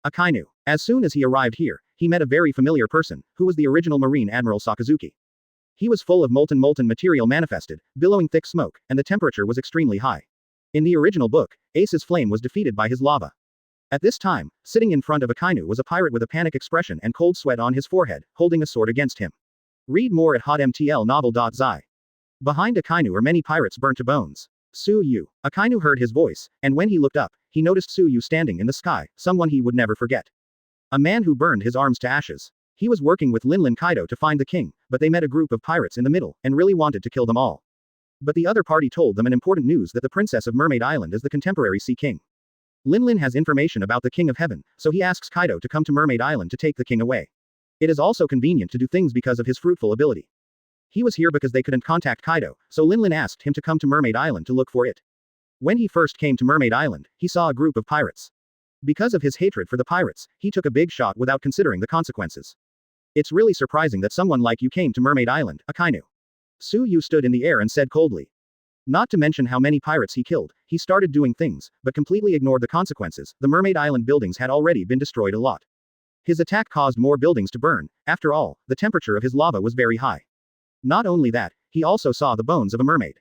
Akainu. As soon as he arrived here, he met a very familiar person, who was the original Marine Admiral Sakazuki. He was full of molten material manifested, billowing thick smoke, and the temperature was extremely high. In the original book, Ace's flame was defeated by his lava. At this time, sitting in front of Akainu was a pirate with a panic expression and cold sweat on his forehead, holding a sword against him. Read more at hotmtlnovel.zi. Behind Akainu are many pirates burnt to bones. Suyu. Akainu heard his voice, and when he looked up, he noticed Suyu standing in the sky, someone he would never forget. A man who burned his arms to ashes. He was working with Linlin Kaido to find the king, but they met a group of pirates in the middle, and really wanted to kill them all. But the other party told them an important news that the princess of Mermaid Island is the contemporary Sea King. Linlin has information about the King of Heaven, so he asks Kaido to come to Mermaid Island to take the king away. It is also convenient to do things because of his fruitful ability. He was here because they couldn't contact Kaido, so Linlin asked him to come to Mermaid Island to look for it. When he first came to Mermaid Island, he saw a group of pirates. Because of his hatred for the pirates, he took a big shot without considering the consequences. It's really surprising that someone like you came to Mermaid Island, Akainu. Suyu stood in the air and said coldly. Not to mention how many pirates he killed, he started doing things, but completely ignored the consequences. The Mermaid Island buildings had already been destroyed a lot. His attack caused more buildings to burn. After all, the temperature of his lava was very high. Not only that, he also saw the bones of a mermaid.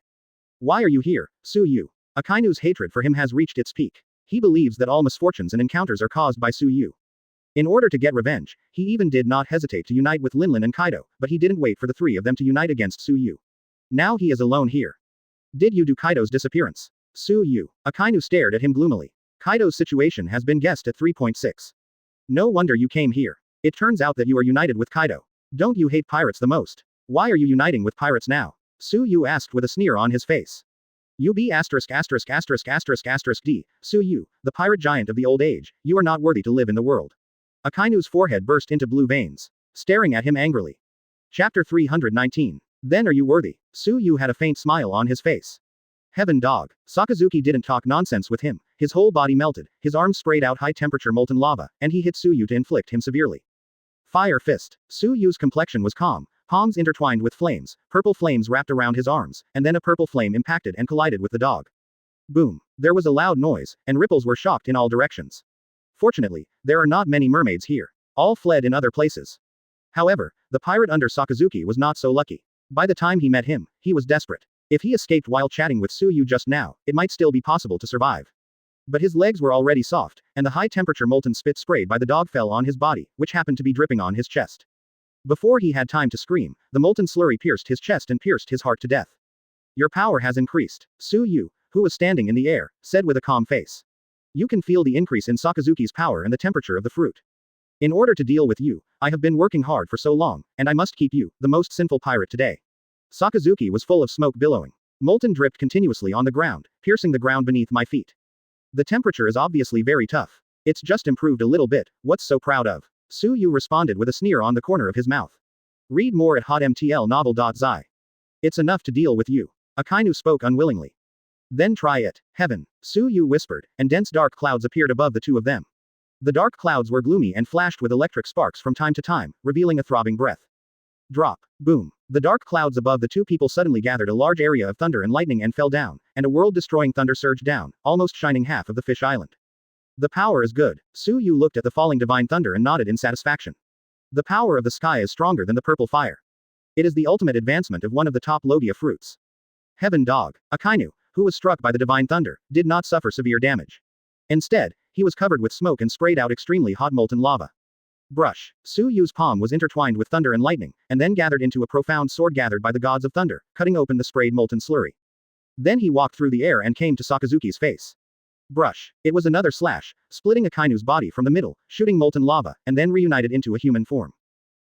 Why are you here, Suyu? Akainu's hatred for him has reached its peak. He believes that all misfortunes and encounters are caused by Suyu. In order to get revenge, he even did not hesitate to unite with Linlin and Kaido, but he didn't wait for the three of them to unite against Suyu. Now he is alone here. Did you do Kaido's disappearance? Suyu. Akainu stared at him gloomily. Kaido's situation has been guessed at 3.6. No wonder you came here. It turns out that you are united with Kaido. Don't you hate pirates the most? Why are you uniting with pirates now? Suyu asked with a sneer on his face. You be asterisk asterisk asterisk asterisk asterisk D, Suyu, the pirate giant of the old age, you are not worthy to live in the world. Akainu's forehead burst into blue veins. Staring at him angrily. Chapter 319. Then are you worthy? Suyu had a faint smile on his face. Heaven dog. Sakazuki didn't talk nonsense with him, his whole body melted, his arms sprayed out high-temperature molten lava, and he hit Suyu to inflict him severely. Fire fist. Suyu's complexion was calm, palms intertwined with flames, purple flames wrapped around his arms, and then a purple flame impacted and collided with the dog. Boom. There was a loud noise, and ripples were shocked in all directions. Fortunately, there are not many mermaids here. All fled in other places. However, the pirate under Sakazuki was not so lucky. By the time he met him, he was desperate. If he escaped while chatting with Suyu just now, it might still be possible to survive. But his legs were already soft, and the high-temperature molten spit sprayed by the dog fell on his body, which happened to be dripping on his chest. Before he had time to scream, the molten slurry pierced his chest and pierced his heart to death. Your power has increased, Su-yu, who was standing in the air, said with a calm face. You can feel the increase in Sakazuki's power and the temperature of the fruit. In order to deal with you, I have been working hard for so long, and I must keep you, the most sinful pirate today. Sakazuki was full of smoke billowing. Molten dripped continuously on the ground, piercing the ground beneath my feet. The temperature is obviously very tough. It's just improved a little bit, what's so proud of? Su-yu responded with a sneer on the corner of his mouth. Read more at hotmtlnovel.zi. It's enough to deal with you. Akainu spoke unwillingly. Then try it. Heaven, Su-yu whispered, and dense dark clouds appeared above the two of them. The dark clouds were gloomy and flashed with electric sparks from time to time, revealing a throbbing breath. Drop. Boom. The dark clouds above the two people suddenly gathered a large area of thunder and lightning and fell down, and a world-destroying thunder surged down, almost shining half of the fish island. The power is good. Su-yu looked at the falling divine thunder and nodded in satisfaction. The power of the sky is stronger than the purple fire. It is the ultimate advancement of one of the top logia fruits. Heaven dog. Akainu, who was struck by the divine thunder, did not suffer severe damage. Instead, he was covered with smoke and sprayed out extremely hot molten lava. Brush. Su-yu's palm was intertwined with thunder and lightning, and then gathered into a profound sword gathered by the gods of thunder, cutting open the sprayed molten slurry. Then he walked through the air and came to Sakazuki's face. Brush. It was another slash, splitting Akainu's body from the middle, shooting molten lava, and then reunited into a human form.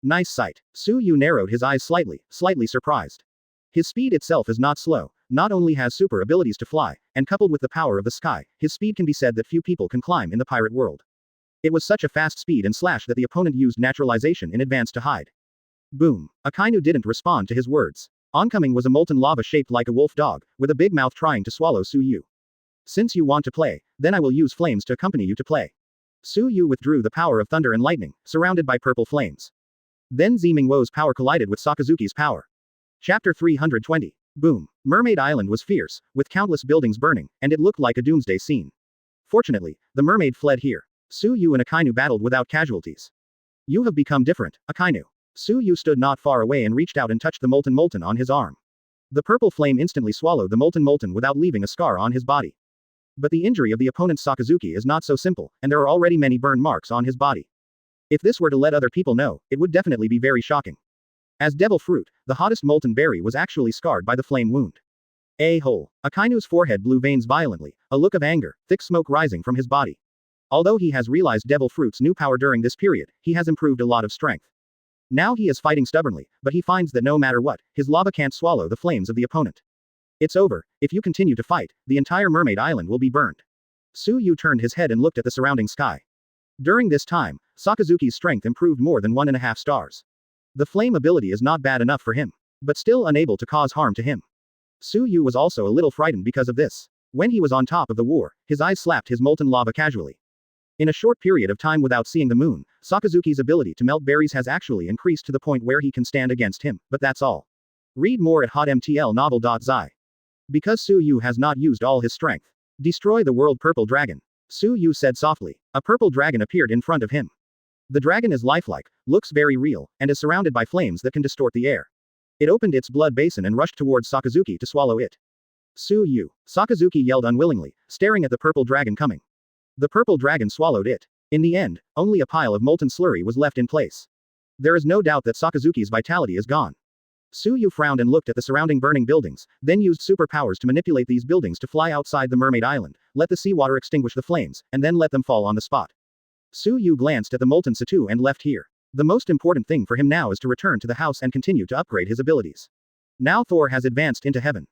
Nice sight. Su-yu narrowed his eyes slightly surprised. His speed itself is not slow, not only has super abilities to fly, and coupled with the power of the sky, his speed can be said that few people can climb in the pirate world. It was such a fast speed and slash that the opponent used naturalization in advance to hide. Boom. Akainu didn't respond to his words. Oncoming was a molten lava shaped like a wolf dog, with a big mouth trying to swallow Su-yu. Since you want to play, then I will use flames to accompany you to play. Su-yu withdrew the power of thunder and lightning, surrounded by purple flames. Then Zimingwo's power collided with Sakazuki's power. Chapter 320. Boom. Mermaid Island was fierce, with countless buildings burning, and it looked like a doomsday scene. Fortunately, the mermaid fled here. Su-yu and Akainu battled without casualties. You have become different, Akainu. Su-yu stood not far away and reached out and touched the molten on his arm. The purple flame instantly swallowed the molten without leaving a scar on his body. But the injury of the opponent Sakazuki is not so simple, and there are already many burn marks on his body. If this were to let other people know, it would definitely be very shocking. As devil fruit, the hottest molten berry was actually scarred by the flame wound. A-hole. Akainu's forehead blew veins violently, a look of anger, thick smoke rising from his body. Although he has realized devil fruit's new power during this period, he has improved a lot of strength. Now he is fighting stubbornly, but he finds that no matter what, his lava can't swallow the flames of the opponent. It's over. If you continue to fight, the entire mermaid island will be burned. Su-yu turned his head and looked at the surrounding sky. During this time, Sakazuki's strength improved more than 1.5 stars. The flame ability is not bad enough for him, but still unable to cause harm to him. Su-yu was also a little frightened because of this. When he was on top of the war, his eyes slapped his molten lava casually. In a short period of time without seeing the moon, Sakazuki's ability to melt berries has actually increased to the point where he can stand against him, but that's all. Read more at hotmtlnovel.zi. Because Su-yu has not used all his strength. Destroy the world purple dragon. Su-yu said softly. A purple dragon appeared in front of him. The dragon is lifelike, looks very real, and is surrounded by flames that can distort the air. It opened its blood basin and rushed towards Sakazuki to swallow it. Su-yu. Sakazuki yelled unwillingly, staring at the purple dragon coming. The purple dragon swallowed it. In the end, only a pile of molten slurry was left in place. There is no doubt that Sakazuki's vitality is gone. Su-yu frowned and looked at the surrounding burning buildings, then used superpowers to manipulate these buildings to fly outside the mermaid island, let the seawater extinguish the flames, and then let them fall on the spot. Su-yu glanced at the molten Satu and left here. The most important thing for him now is to return to the house and continue to upgrade his abilities. Now Thor has advanced into heaven.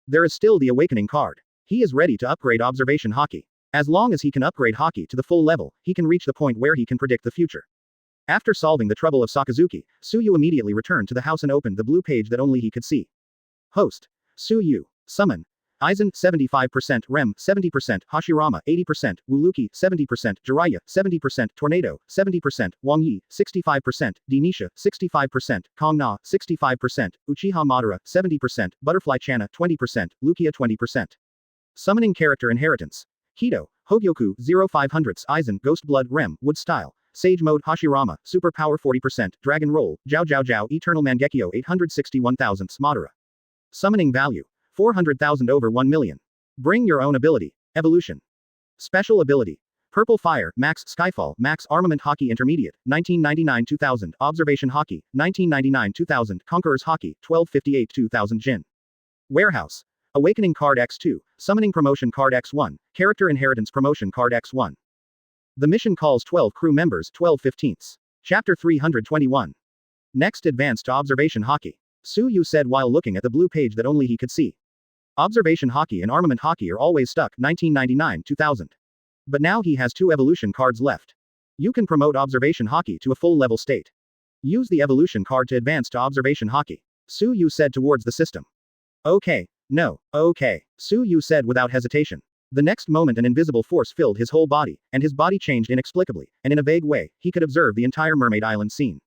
There is still the awakening card. He is ready to upgrade observation hockey. As long as he can upgrade hockey to the full level, he can reach the point where he can predict the future. After solving the trouble of Sakazuki, Su-yu immediately returned to the house and opened the blue page that only he could see. Host. Su-yu. Summon. Aizen, 75%, Rem, 70%, Hashirama, 80%, Wuluki, 70%, Jiraiya, 70%, Tornado, 70%, Wang Yi, 65%, Denisha, 65%, Kong Na, 65%, Uchiha Madara, 70%, Butterfly Channa, 20%, Lukia 20%. Summoning character inheritance. Hito, Hogyoku, 0500s, Aizen, Ghost Blood, Rem, Wood Style. Sage Mode Hashirama, Super Power 40%, Dragon Roll, Jiao Jiao Jiao Eternal Mangekyo 861,000 Madara. Summoning Value. 400,000 over 1 million. Bring your own ability. Evolution. Special ability. Purple Fire, Max Skyfall, Max Armament Hockey Intermediate, 1999-2000, Observation Hockey, 1999-2000, Conquerors Hockey, 1258-2000 Jin. Warehouse. Awakening Card X2, Summoning Promotion Card X1, Character Inheritance Promotion Card X1. The mission calls 12 crew members, 12/15. Chapter 321. Next advance to Observation Hockey. Su Yu said while looking at the blue page that only he could see. Observation Hockey and Armament Hockey are always stuck, 1999-2000. But now he has 2 evolution cards left. You can promote Observation Hockey to a full level state. Use the evolution card to advance to Observation Hockey. Su Yu said towards the system. Okay. No. Okay. Su Yu said without hesitation. The next moment an invisible force filled his whole body, and his body changed inexplicably, and in a vague way, he could observe the entire Mermaid Island scene.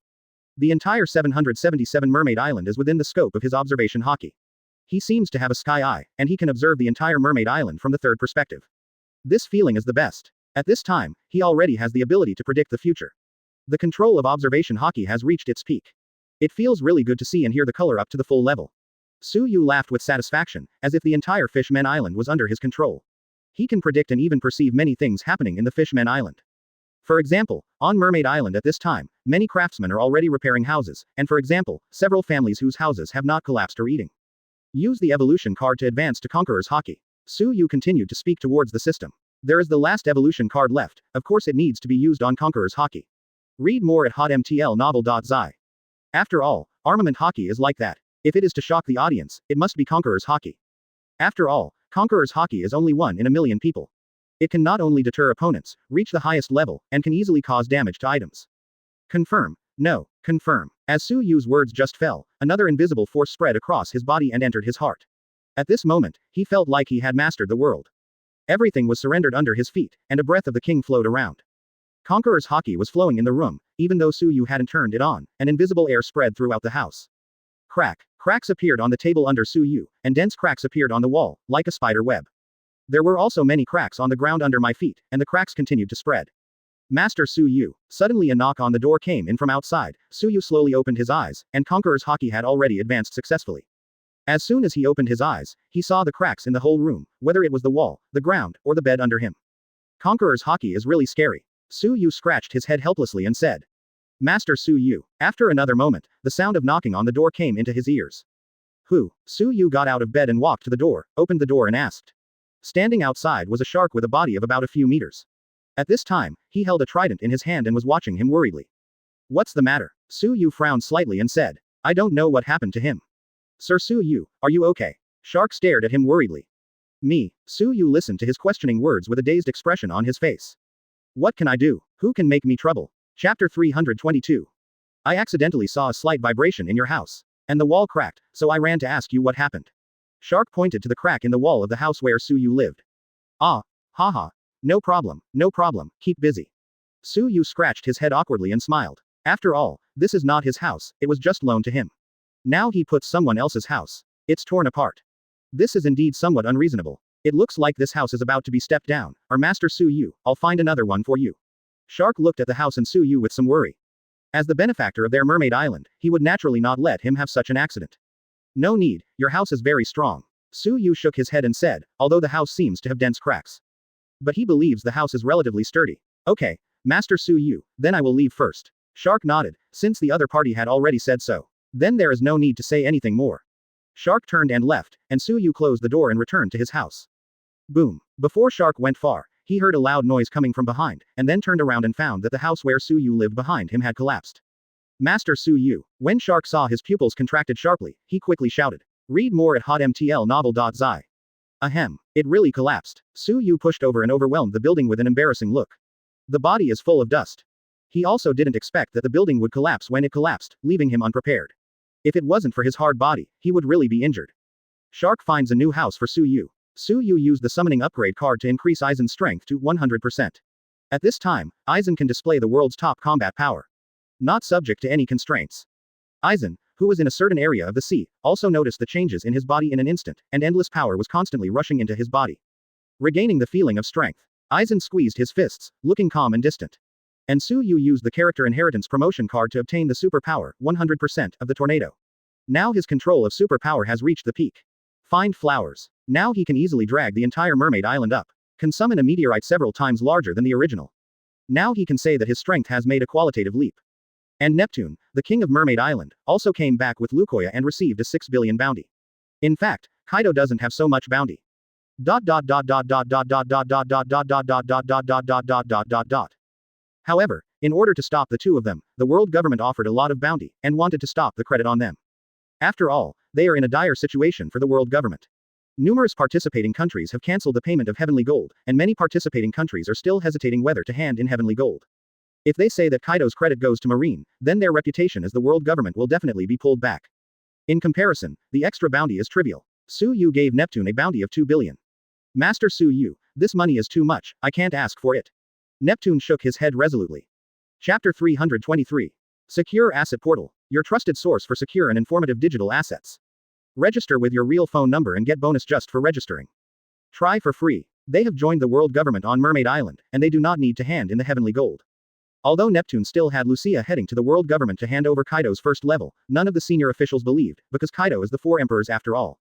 The entire 777 Mermaid Island is within the scope of his Observation Hockey. He seems to have a sky eye, and he can observe the entire Mermaid Island from the third perspective. This feeling is the best. At this time, he already has the ability to predict the future. The control of Observation Hockey has reached its peak. It feels really good to see and hear the color up to the full level. Su Yu laughed with satisfaction, as if the entire Fishmen Island was under his control. He can predict and even perceive many things happening in the Fishmen Island. For example, on Mermaid Island at this time, many craftsmen are already repairing houses, and for example, several families whose houses have not collapsed are eating. Use the evolution card to advance to Conquerors Hockey. Su Yu continued to speak towards the system. There is the last evolution card left, of course it needs to be used on Conquerors Hockey. Read more at hotmtlnovel.zi. After all, Armament Hockey is like that. If it is to shock the audience, it must be Conquerors Hockey. After all, Conquerors Hockey is only 1 in a million people. It can not only deter opponents, reach the highest level, and can easily cause damage to items. Confirm. No. Confirm. As Su Yu's words just fell, another invisible force spread across his body and entered his heart. At this moment, he felt like he had mastered the world. Everything was surrendered under his feet, and a breath of the king flowed around. Conquerors Hockey was flowing in the room, even though Su Yu hadn't turned it on, and invisible air spread throughout the house. Crack. Cracks appeared on the table under Su Yu, and dense cracks appeared on the wall, like a spider web. There were also many cracks on the ground under my feet, and the cracks continued to spread. Master Su Yu. Suddenly a knock on the door came in from outside. Su Yu slowly opened his eyes, and Conquerors Hockey had already advanced successfully. As soon as he opened his eyes, he saw the cracks in the whole room, whether it was the wall, the ground, or the bed under him. Conquerors Hockey is really scary. Su Yu scratched his head helplessly and said. Master Su Yu. After another moment, the sound of knocking on the door came into his ears. Who? Su Yu got out of bed and walked to the door, opened the door and asked. Standing outside was a shark with a body of about a few meters. At this time, he held a trident in his hand and was watching him worriedly. What's the matter? Su Yu frowned slightly and said. I don't know what happened to him. Sir Su Yu, are you okay? Shark stared at him worriedly. Me. Su Yu listened to his questioning words with a dazed expression on his face. What can I do? Who can make me trouble? Chapter 322. I accidentally saw a slight vibration in your house. And the wall cracked, so I ran to ask you what happened. Shark pointed to the crack in the wall of the house where Su Yu lived. Ah. Haha. No problem, keep busy. Su Yu scratched his head awkwardly and smiled. After all, this is not his house, it was just loaned to him. Now he puts someone else's house. It's torn apart. This is indeed somewhat unreasonable. It looks like this house is about to be stepped down, or Master Su Yu, I'll find another one for you. Shark looked at the house and Su Yu with some worry. As the benefactor of their Mermaid Island, he would naturally not let him have such an accident. No need, your house is very strong. Su Yu shook his head and said, although the house seems to have dense cracks. But he believes the house is relatively sturdy. Okay, Master Su Yu, then I will leave first. Shark nodded, since the other party had already said so. Then there is no need to say anything more. Shark turned and left, and Su Yu closed the door and returned to his house. Boom. Before Shark went far, he heard a loud noise coming from behind, and then turned around and found that the house where Su Yu lived behind him had collapsed. Master Su Yu. When Shark saw his pupils contracted sharply, he quickly shouted. Read more at hotmtlnovel.zi. Ahem. It really collapsed. Su Yu pushed over and overwhelmed the building with an embarrassing look. The body is full of dust. He also didn't expect that the building would collapse when it collapsed, leaving him unprepared. If it wasn't for his hard body, he would really be injured. Shark finds a new house for Su Yu. Su Yu used the summoning upgrade card to increase Aizen's strength to 100%. At this time, Aizen can display the world's top combat power. Not subject to any constraints. Aizen, who was in a certain area of the sea, also noticed the changes in his body in an instant, and endless power was constantly rushing into his body. Regaining the feeling of strength, Aizen squeezed his fists, looking calm and distant. And Su Yu used the character inheritance promotion card to obtain the superpower, 100%, of the tornado. Now his control of superpower has reached the peak. Find flowers. Now he can easily drag the entire Mermaid Island up. can summon a meteorite several times larger than the original. Now he can say that his strength has made a qualitative leap. And Neptune, the king of Mermaid Island, also came back with Lukoya and received a 6 billion bounty. In fact, Kaido doesn't have so much bounty. However, in order to stop the two of them, the world government offered a lot of bounty, and wanted to stop the credit on them. After all, they are in a dire situation for the world government. Numerous participating countries have cancelled the payment of heavenly gold, and many participating countries are still hesitating whether to hand in heavenly gold. If they say that Kaido's credit goes to Marine, then their reputation as the world government will definitely be pulled back. In comparison, the extra bounty is trivial. Su Yu gave Neptune a bounty of 2 billion. Master Su Yu, this money is too much, I can't ask for it. Neptune shook his head resolutely. Chapter 323. Secure Asset Portal, your trusted source for secure and informative digital assets. Register with your real phone number and get bonus just for registering. Try for free. They have joined the world government on Mermaid Island, and they do not need to hand in the heavenly gold. Although Neptune still had Lucia heading to the world government to hand over Kaido's first level, none of the senior officials believed, because Kaido is the 4 emperors after all.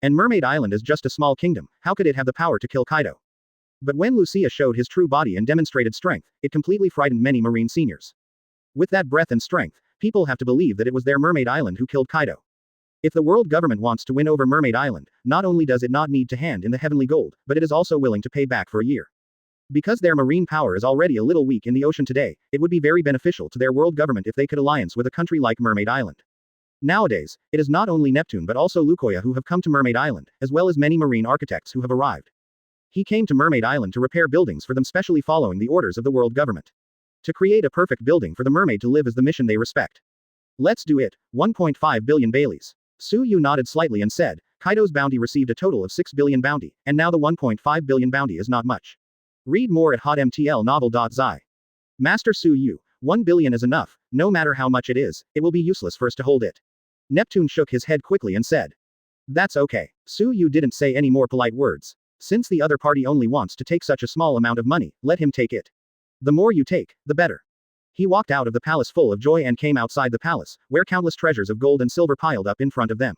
And Mermaid Island is just a small kingdom, how could it have the power to kill Kaido? But when Lucia showed his true body and demonstrated strength, it completely frightened many marine seniors. With that breadth and strength, people have to believe that it was their Mermaid Island who killed Kaido. If the world government wants to win over Mermaid Island, not only does it not need to hand in the heavenly gold, but it is also willing to pay back for a year. Because their marine power is already a little weak in the ocean today, it would be very beneficial to their world government if they could alliance with a country like Mermaid Island. Nowadays, it is not only Neptune but also Lukoya who have come to Mermaid Island, as well as many marine architects who have arrived. He came to Mermaid Island to repair buildings for them, specially following the orders of the world government. To create a perfect building for the mermaid to live is the mission they respect. Let's do it. 1.5 billion Baileys. Su Yu nodded slightly and said, Kaido's bounty received a total of 6 billion bounty, and now the 1.5 billion bounty is not much. Read more at hotmtlnovel.zi. Master Su Yu, 1 billion is enough, no matter how much it will be useless for us to hold it. Neptune shook his head quickly and said. That's okay. Su Yu didn't say any more polite words. Since the other party only wants to take such a small amount of money, let him take it. The more you take, the better. He walked out of the palace full of joy and came outside the palace, where countless treasures of gold and silver piled up in front of them.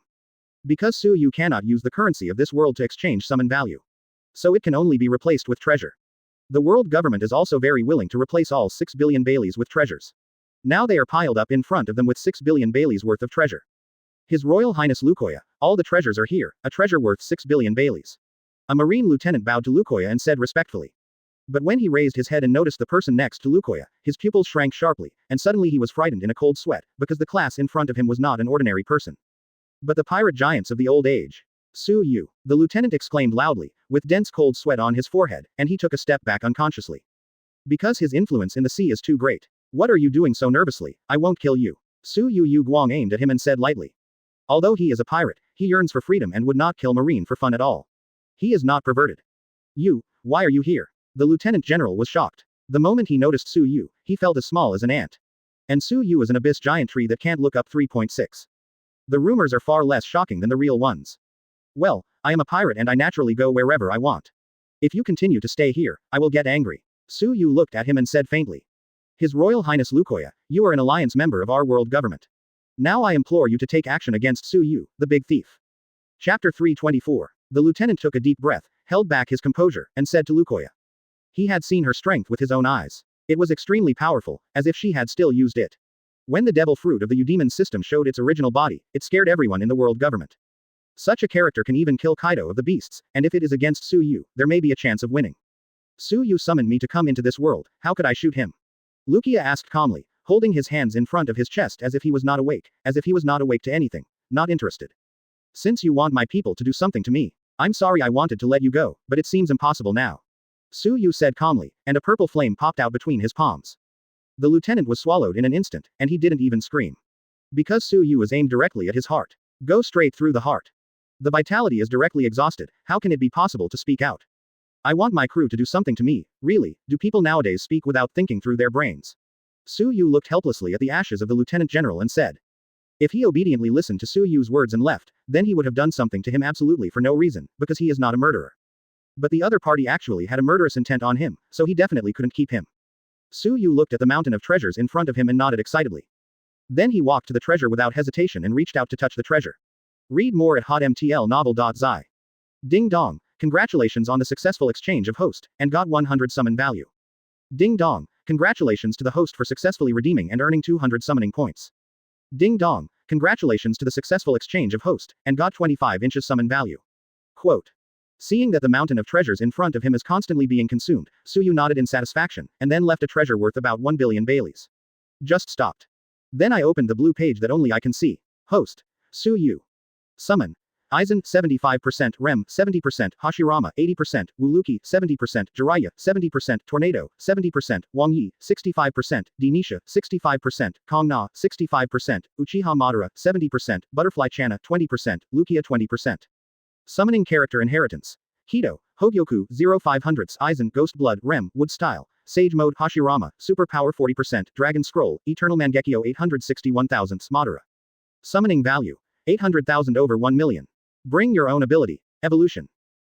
Because Su Yu cannot use the currency of this world to exchange summon value. So it can only be replaced with treasure. The world government is also very willing to replace all 6 billion Baileys with treasures. Now they are piled up in front of them with 6 billion Baileys worth of treasure. His Royal Highness Lukoya, all the treasures are here, a treasure worth 6 billion Baileys. A marine lieutenant bowed to Lukoya and said respectfully. But when he raised his head and noticed the person next to Lukoya, his pupils shrank sharply, and suddenly he was frightened in a cold sweat, because the class in front of him was not an ordinary person, but the pirate giants of the old age. Su Yu, the lieutenant exclaimed loudly, with dense cold sweat on his forehead, and he took a step back unconsciously. Because his influence in the sea is too great. What are you doing so nervously? I won't kill you. Su Yu Guang aimed at him and said lightly. Although he is a pirate, he yearns for freedom and would not kill Marine for fun at all. He is not perverted. You, why are you here? The lieutenant general was shocked. The moment he noticed Su Yu, he felt as small as an ant. And Su Yu is an abyss giant tree that can't look up 3.6. The rumors are far less shocking than the real ones. Well, I am a pirate and I naturally go wherever I want. If you continue to stay here, I will get angry. Su Yu looked at him and said faintly. His Royal Highness Lukoya, you are an alliance member of our world government. Now I implore you to take action against Su Yu, the big thief. Chapter 324. The lieutenant took a deep breath, held back his composure, and said to Lukoya. He had seen her strength with his own eyes. It was extremely powerful, as if she had still used it. When the devil fruit of the Eudaemon system showed its original body, it scared everyone in the world government. Such a character can even kill Kaido of the beasts, and if it is against Su Yu, there may be a chance of winning. Su Yu summoned me to come into this world, how could I shoot him? Lukia asked calmly, holding his hands in front of his chest as if he was not awake to anything, not interested. Since you want my people to do something to me, I'm sorry I wanted to let you go, but it seems impossible now. Su Yu said calmly, and a purple flame popped out between his palms. The lieutenant was swallowed in an instant, and he didn't even scream. Because Su Yu is aimed directly at his heart. Go straight through the heart. The vitality is directly exhausted, how can it be possible to speak out? I want my crew to do something to me, really, do people nowadays speak without thinking through their brains? Su Yu looked helplessly at the ashes of the lieutenant general and said. If he obediently listened to Su Yu's words and left, then he would have done something to him absolutely for no reason, because he is not a murderer. But the other party actually had a murderous intent on him, so he definitely couldn't keep him. Su Yu looked at the mountain of treasures in front of him and nodded excitedly. Then he walked to the treasure without hesitation and reached out to touch the treasure. Read more at hotmtlnovel.zi. Ding dong, congratulations on the successful exchange of host, and got 100 summon value. Ding dong, congratulations to the host for successfully redeeming and earning 200 summoning points. Ding dong, congratulations to the successful exchange of host, and got 25 inches summon value. Quote. Seeing that the mountain of treasures in front of him is constantly being consumed, Suyu nodded in satisfaction, and then left a treasure worth about 1 billion Baileys. Just stopped. Then I opened the blue page that only I can see. Host. Suyu. Summon. Aizen, 75%, Rem, 70%, Hashirama, 80%, Wuluki, 70%, Jiraiya, 70%, Tornado, 70%, Wang Yi, 65%, Denisha, 65%, Kong Na, 65%, Uchiha Madara, 70%, Butterfly Channa, 20%, Lukia 20%. Summoning character inheritance. Hito, Hogyoku, 0500s, Aizen, Ghost Blood, Rem, Wood Style, Sage Mode, Hashirama, Superpower 40%, Dragon Scroll, Eternal Mangekyo 861,000, Madara. Summoning value. 800,000 over 1 million. Bring your own ability. Evolution.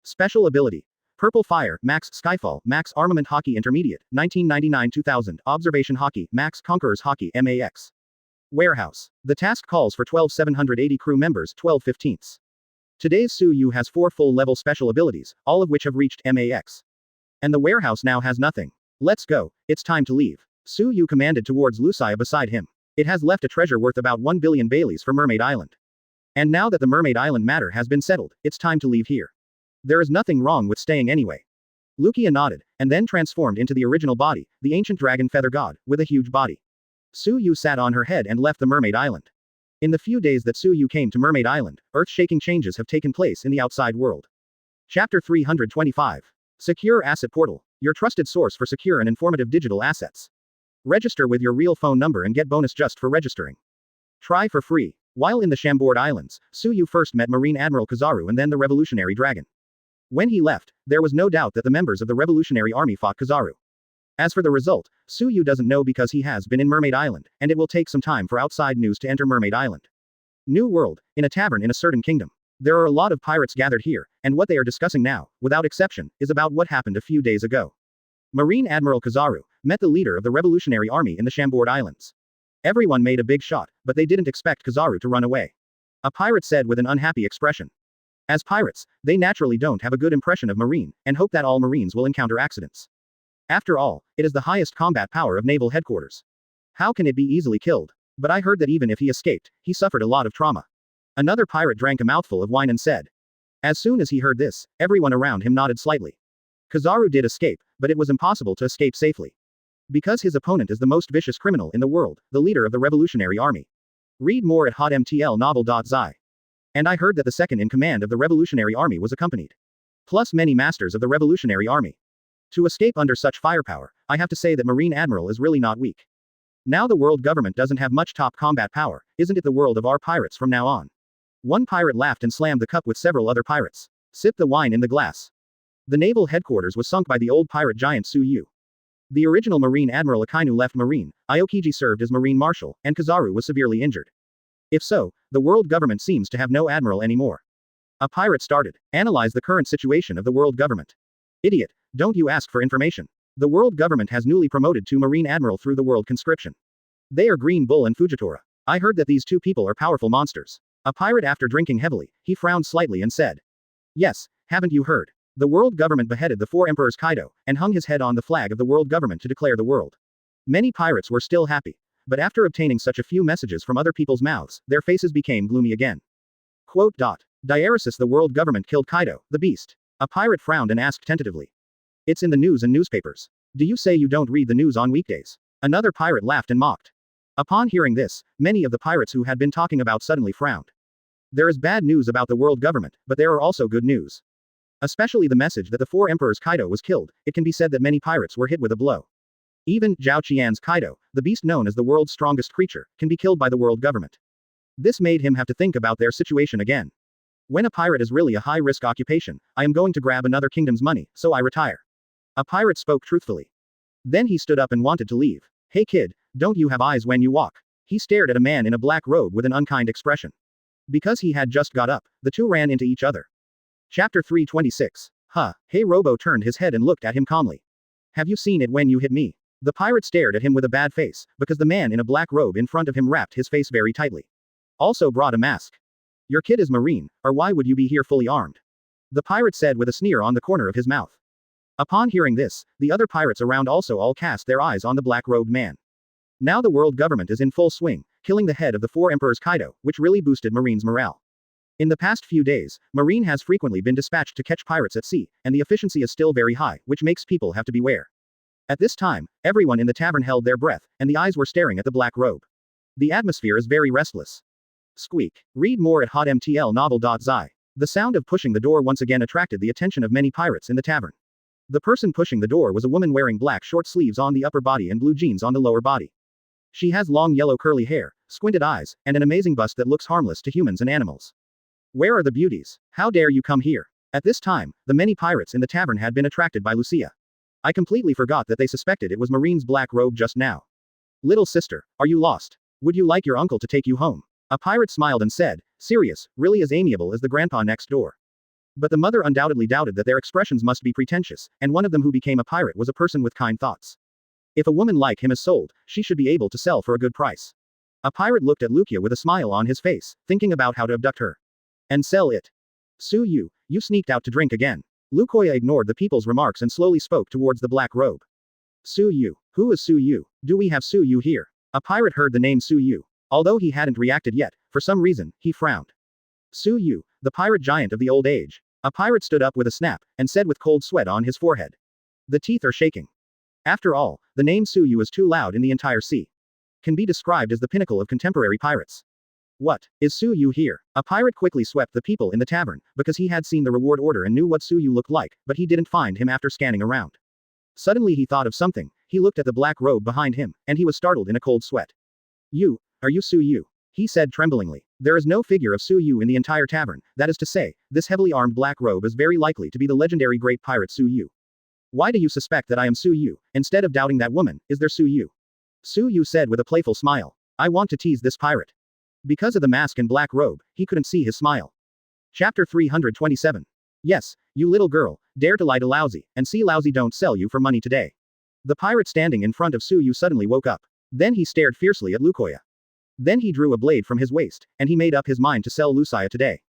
Special ability. Purple Fire, Max Skyfall, Max Armament Hockey Intermediate, 1999-2000, Observation Hockey, Max Conquerors Hockey, MAX. Warehouse. The task calls for 12,780 crew members, 12/15. Today's Suyu has 4 full-level special abilities, all of which have reached MAX. And the warehouse now has nothing. Let's go, it's time to leave. Suyu commanded towards Lucia beside him. It has left a treasure worth about 1 billion Baileys for Mermaid Island. And now that the Mermaid Island matter has been settled, it's time to leave here. There is nothing wrong with staying anyway. Lucia nodded, and then transformed into the original body, the ancient dragon feather god, with a huge body. Suyu sat on her head and left the Mermaid Island. In the few days that Suyu came to Mermaid Island, earth-shaking changes have taken place in the outside world. Chapter 325. Secure Asset Portal, your trusted source for secure and informative digital assets. Register with your real phone number and get bonus just for registering. Try for free. While in the Chambord Islands, Suyu first met Marine Admiral Kizaru and then the Revolutionary Dragon. When he left, there was no doubt that the members of the Revolutionary Army fought Kizaru. As for the result, Suyu doesn't know because he has been in Mermaid Island, and it will take some time for outside news to enter Mermaid Island. New World, in a tavern in a certain kingdom. There are a lot of pirates gathered here, and what they are discussing now, without exception, is about what happened a few days ago. Marine Admiral Kizaru met the leader of the Revolutionary Army in the Chambord Islands. Everyone made a big shot, but they didn't expect Kizaru to run away. A pirate said with an unhappy expression. As pirates, they naturally don't have a good impression of Marine, and hope that all Marines will encounter accidents. After all, it is the highest combat power of naval headquarters. How can it be easily killed? But I heard that even if he escaped, he suffered a lot of trauma. Another pirate drank a mouthful of wine and said. As soon as he heard this, everyone around him nodded slightly. Kizaru did escape, but it was impossible to escape safely. Because his opponent is the most vicious criminal in the world, the leader of the Revolutionary Army. Read more at hotmtlnovel.zi. And I heard that the second in command of the Revolutionary Army was accompanied. Plus many masters of the Revolutionary Army. To escape under such firepower, I have to say that Marine Admiral is really not weak. Now the world government doesn't have much top combat power, isn't it the world of our pirates from now on? One pirate laughed and slammed the cup with several other pirates. Sipped the wine in the glass. The naval headquarters was sunk by the old pirate giant Suyu. The original Marine Admiral Akainu left Marine, Aokiji served as Marine Marshal, and Kizaru was severely injured. If so, the world government seems to have no admiral anymore. A pirate started. Analyze the current situation of the world government. Idiot, don't you ask for information. The world government has newly promoted 2 Marine Admiral through the world conscription. They are Green Bull and Fujitora. I heard that these 2 people are powerful monsters. A pirate after drinking heavily, he frowned slightly and said. Yes, haven't you heard? The world government beheaded the 4 emperors Kaido, and hung his head on the flag of the world government to declare the world. Many pirates were still happy. But after obtaining such a few messages from other people's mouths, their faces became gloomy again. Quote. Diaresis the world government killed Kaido, the beast. A pirate frowned and asked tentatively. It's in the news and newspapers. Do you say you don't read the news on weekdays? Another pirate laughed and mocked. Upon hearing this, many of the pirates who had been talking about suddenly frowned. There is bad news about the world government, but there are also good news. Especially the message that the 4 emperors Kaido was killed, it can be said that many pirates were hit with a blow. Even Zhao Qian's Kaido, the beast known as the world's strongest creature, can be killed by the world government. This made him have to think about their situation again. When a pirate is really a high-risk occupation, I am going to grab another kingdom's money, so I retire. A pirate spoke truthfully. Then he stood up and wanted to leave. Hey kid, don't you have eyes when you walk? He stared at a man in a black robe with an unkind expression. Because he had just got up, the 2 ran into each other. Chapter 326. Hey Robo turned his head and looked at him calmly. Have you seen it when you hit me? The pirate stared at him with a bad face, because the man in a black robe in front of him wrapped his face very tightly. Also brought a mask. Your kid is Marine, or why would you be here fully armed? The pirate said with a sneer on the corner of his mouth. Upon hearing this, the other pirates around also all cast their eyes on the black-robed man. Now the world government is in full swing, killing the head of the 4 emperors Kaido, which really boosted Marine's morale. In the past few days, Marine has frequently been dispatched to catch pirates at sea, and the efficiency is still very high, which makes people have to beware. At this time, everyone in the tavern held their breath, and the eyes were staring at the black robe. The atmosphere is very restless. Squeak. Read more at hotmtlnovel.zi. The sound of pushing the door once again attracted the attention of many pirates in the tavern. The person pushing the door was a woman wearing black short sleeves on the upper body and blue jeans on the lower body. She has long yellow curly hair, squinted eyes, and an amazing bust that looks harmless to humans and animals. Where are the beauties? How dare you come here? At this time, the many pirates in the tavern had been attracted by Lucia. I completely forgot that they suspected it was Marine's black robe just now. Little sister, are you lost? Would you like your uncle to take you home? A pirate smiled and said, Sirius, really as amiable as the grandpa next door. But the mother undoubtedly doubted that their expressions must be pretentious, and one of them who became a pirate was a person with kind thoughts. If a woman like him is sold, she should be able to sell for a good price. A pirate looked at Lucia with a smile on his face, thinking about how to abduct her. And sell it. Su Yu, you sneaked out to drink again. Lucia ignored the people's remarks and slowly spoke towards the black robe. Su Yu. Who is Su Yu? Do we have Su Yu here? A pirate heard the name Su Yu. Although he hadn't reacted yet, for some reason, he frowned. Su Yu, the pirate giant of the old age. A pirate stood up with a snap, and said with cold sweat on his forehead. The teeth are shaking. After all, the name Su Yu is too loud in the entire sea. Can be described as the pinnacle of contemporary pirates. What? Is Su Yu here? A pirate quickly swept the people in the tavern, because he had seen the reward order and knew what Su Yu looked like, but he didn't find him after scanning around. Suddenly he thought of something, he looked at the black robe behind him, and he was startled in a cold sweat. Are you Su Yu? He said tremblingly. There is no figure of Su Yu in the entire tavern, that is to say, this heavily armed black robe is very likely to be the legendary great pirate Su Yu. Why do you suspect that I am Su Yu? Instead of doubting that woman, is there Su Yu? Su Yu said with a playful smile. I want to tease this pirate. Because of the mask and black robe, he couldn't see his smile. Chapter 327. Yes, you little girl, dare to lie to Lousy, and see Lousy don't sell you for money today. The pirate standing in front of Su Yu suddenly woke up. Then he stared fiercely at Lucia. Then he drew a blade from his waist, and he made up his mind to sell Lucia today.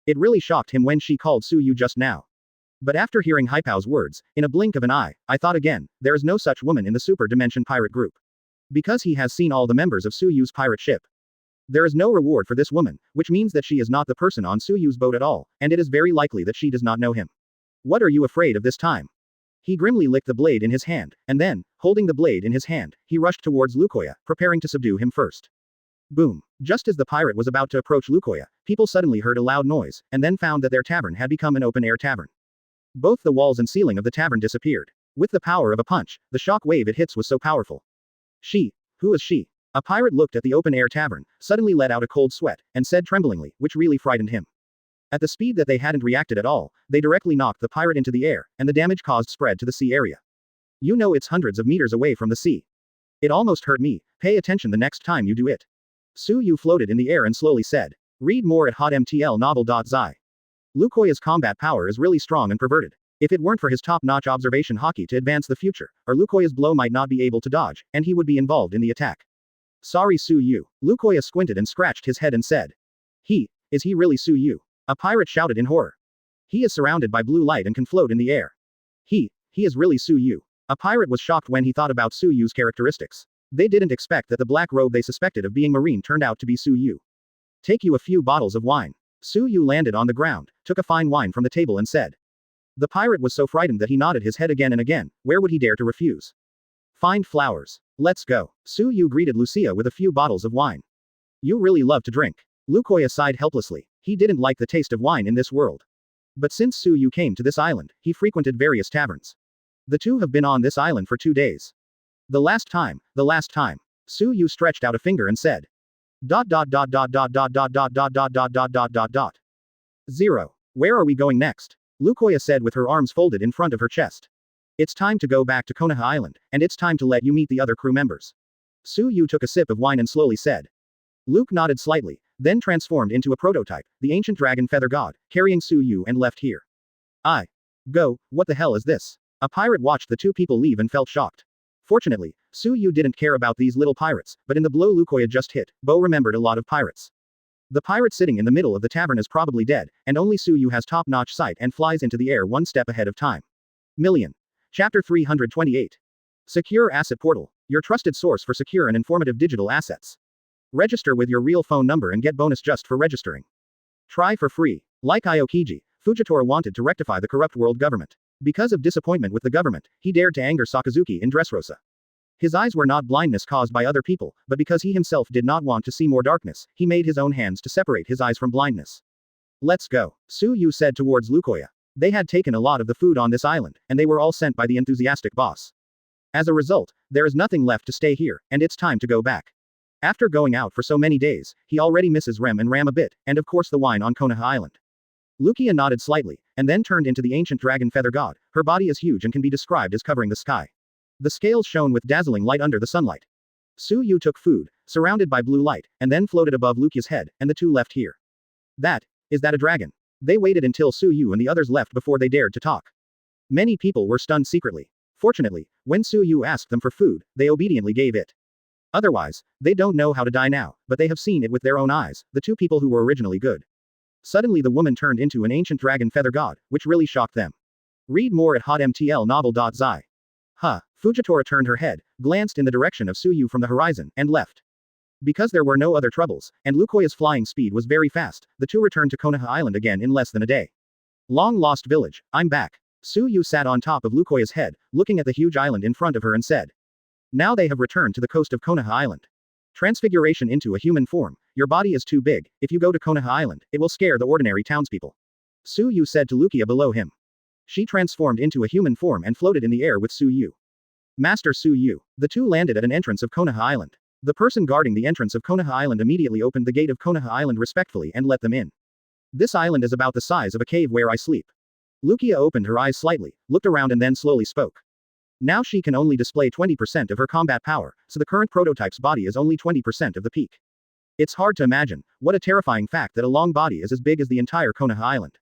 It really shocked him when she called Su Yu just now. But after hearing Haipao's words, in a blink of an eye, I thought again, there is no such woman in the Super Dimension pirate group. Because he has seen all the members of Su Yu's pirate ship. There is no reward for this woman, which means that she is not the person on Su Yu's boat at all, and it is very likely that she does not know him. What are you afraid of this time? He grimly licked the blade in his hand, and then, holding the blade in his hand, he rushed towards Lucia, preparing to subdue him first. Boom. Just as the pirate was about to approach Lucia, people suddenly heard a loud noise, and then found that their tavern had become an open-air tavern. Both the walls and ceiling of the tavern disappeared. With the power of a punch, the shock wave it hits was so powerful. Who is she? A pirate looked at the open-air tavern, suddenly let out a cold sweat, and said tremblingly, which really frightened him. At the speed that they hadn't reacted at all, they directly knocked the pirate into the air, and the damage caused spread to the sea area. You know it's hundreds of meters away from the sea. It almost hurt me, pay attention the next time you do it. Su Yu floated in the air and slowly said. Read more at hotmtlnovel.zi. Lucia's combat power is really strong and perverted. If it weren't for his top-notch observation hockey to advance the future, or Lucia's blow might not be able to dodge, and he would be involved in the attack. Sorry Su Yu. Lucia squinted and scratched his head and said. Is he really Su Yu? A pirate shouted in horror. He is surrounded by blue light and can float in the air. He is really Su Yu. A pirate was shocked when he thought about Su Yu's characteristics. They didn't expect that the black robe they suspected of being Marine turned out to be Su Yu. Take you a few bottles of wine. Su Yu landed on the ground, took a fine wine from the table and said. The pirate was so frightened that he nodded his head again and again, where would he dare to refuse? Find flowers. Let's go. Su Yu greeted Lucia with a few bottles of wine. You really love to drink. Lucia sighed helplessly. He didn't like the taste of wine in this world. But since Su Yu came to this island, he frequented various taverns. The two have been on this island for 2 days. The last time. Su Yu stretched out a finger and said. ... 0. Where are we going next? Lucia said with her arms folded in front of her chest. It's time to go back to Konoha Island, and it's time to let you meet the other crew members. Su Yu took a sip of wine and slowly said. Luke nodded slightly, then transformed into a prototype, the ancient dragon feather god, carrying Su Yu and left here. What the hell is this? A pirate watched the two people leave and felt shocked. Fortunately, Su Yu didn't care about these little pirates, but in the blow Lucia just hit, Bo remembered a lot of pirates. The pirate sitting in the middle of the tavern is probably dead, and only Suyu has top-notch sight and flies into the air one step ahead of time. Million. Chapter 328. Secure Asset Portal. Your trusted source for secure and informative digital assets. Register with your real phone number and get bonus just for registering. Try for free. Like Aokiji, Fujitora wanted to rectify the corrupt world government. Because of disappointment with the government, he dared to anger Sakazuki in Dressrosa. His eyes were not blindness caused by other people, but because he himself did not want to see more darkness, he made his own hands to separate his eyes from blindness. Let's go, Suyu said towards Lukoya. They had taken a lot of the food on this island, and they were all sent by the enthusiastic boss. As a result, there is nothing left to stay here, and it's time to go back. After going out for so many days, he already misses Rem and Ram a bit, and of course the wine on Konoha Island. Lukia nodded slightly, and then turned into the ancient dragon feather god. Her body is huge and can be described as covering the sky. The scales shone with dazzling light under the sunlight. Suyu took food, surrounded by blue light, and then floated above Lukia's head, and the two left here. Is that a dragon? They waited until Suyu and the others left before they dared to talk. Many people were stunned secretly. Fortunately, when Suyu asked them for food, they obediently gave it. Otherwise, they don't know how to die now, but they have seen it with their own eyes, the two people who were originally good. Suddenly the woman turned into an ancient dragon feather god, which really shocked them. Read more at hotmtlnovel.zi. Fujitora turned her head, glanced in the direction of Suyu from the horizon, and left. Because there were no other troubles, and Lukoya's flying speed was very fast, the two returned to Konoha Island again in less than a day. Long lost village, I'm back. Suyu sat on top of Lukoya's head, looking at the huge island in front of her and said. Now they have returned to the coast of Konoha Island. Transfiguration into a human form. Your body is too big. If you go to Konoha Island, it will scare the ordinary townspeople. Suyu said to Lukia below him. She transformed into a human form and floated in the air with Suyu. Master Suyu. The two landed at an entrance of Konoha Island. The person guarding the entrance of Konoha Island immediately opened the gate of Konoha Island respectfully and let them in. This island is about the size of a cave where I sleep. Lukia opened her eyes slightly, looked around and then slowly spoke. Now she can only display 20% of her combat power, so the current prototype's body is only 20% of the peak. It's hard to imagine, what a terrifying fact that a long body is as big as the entire Konoha Island.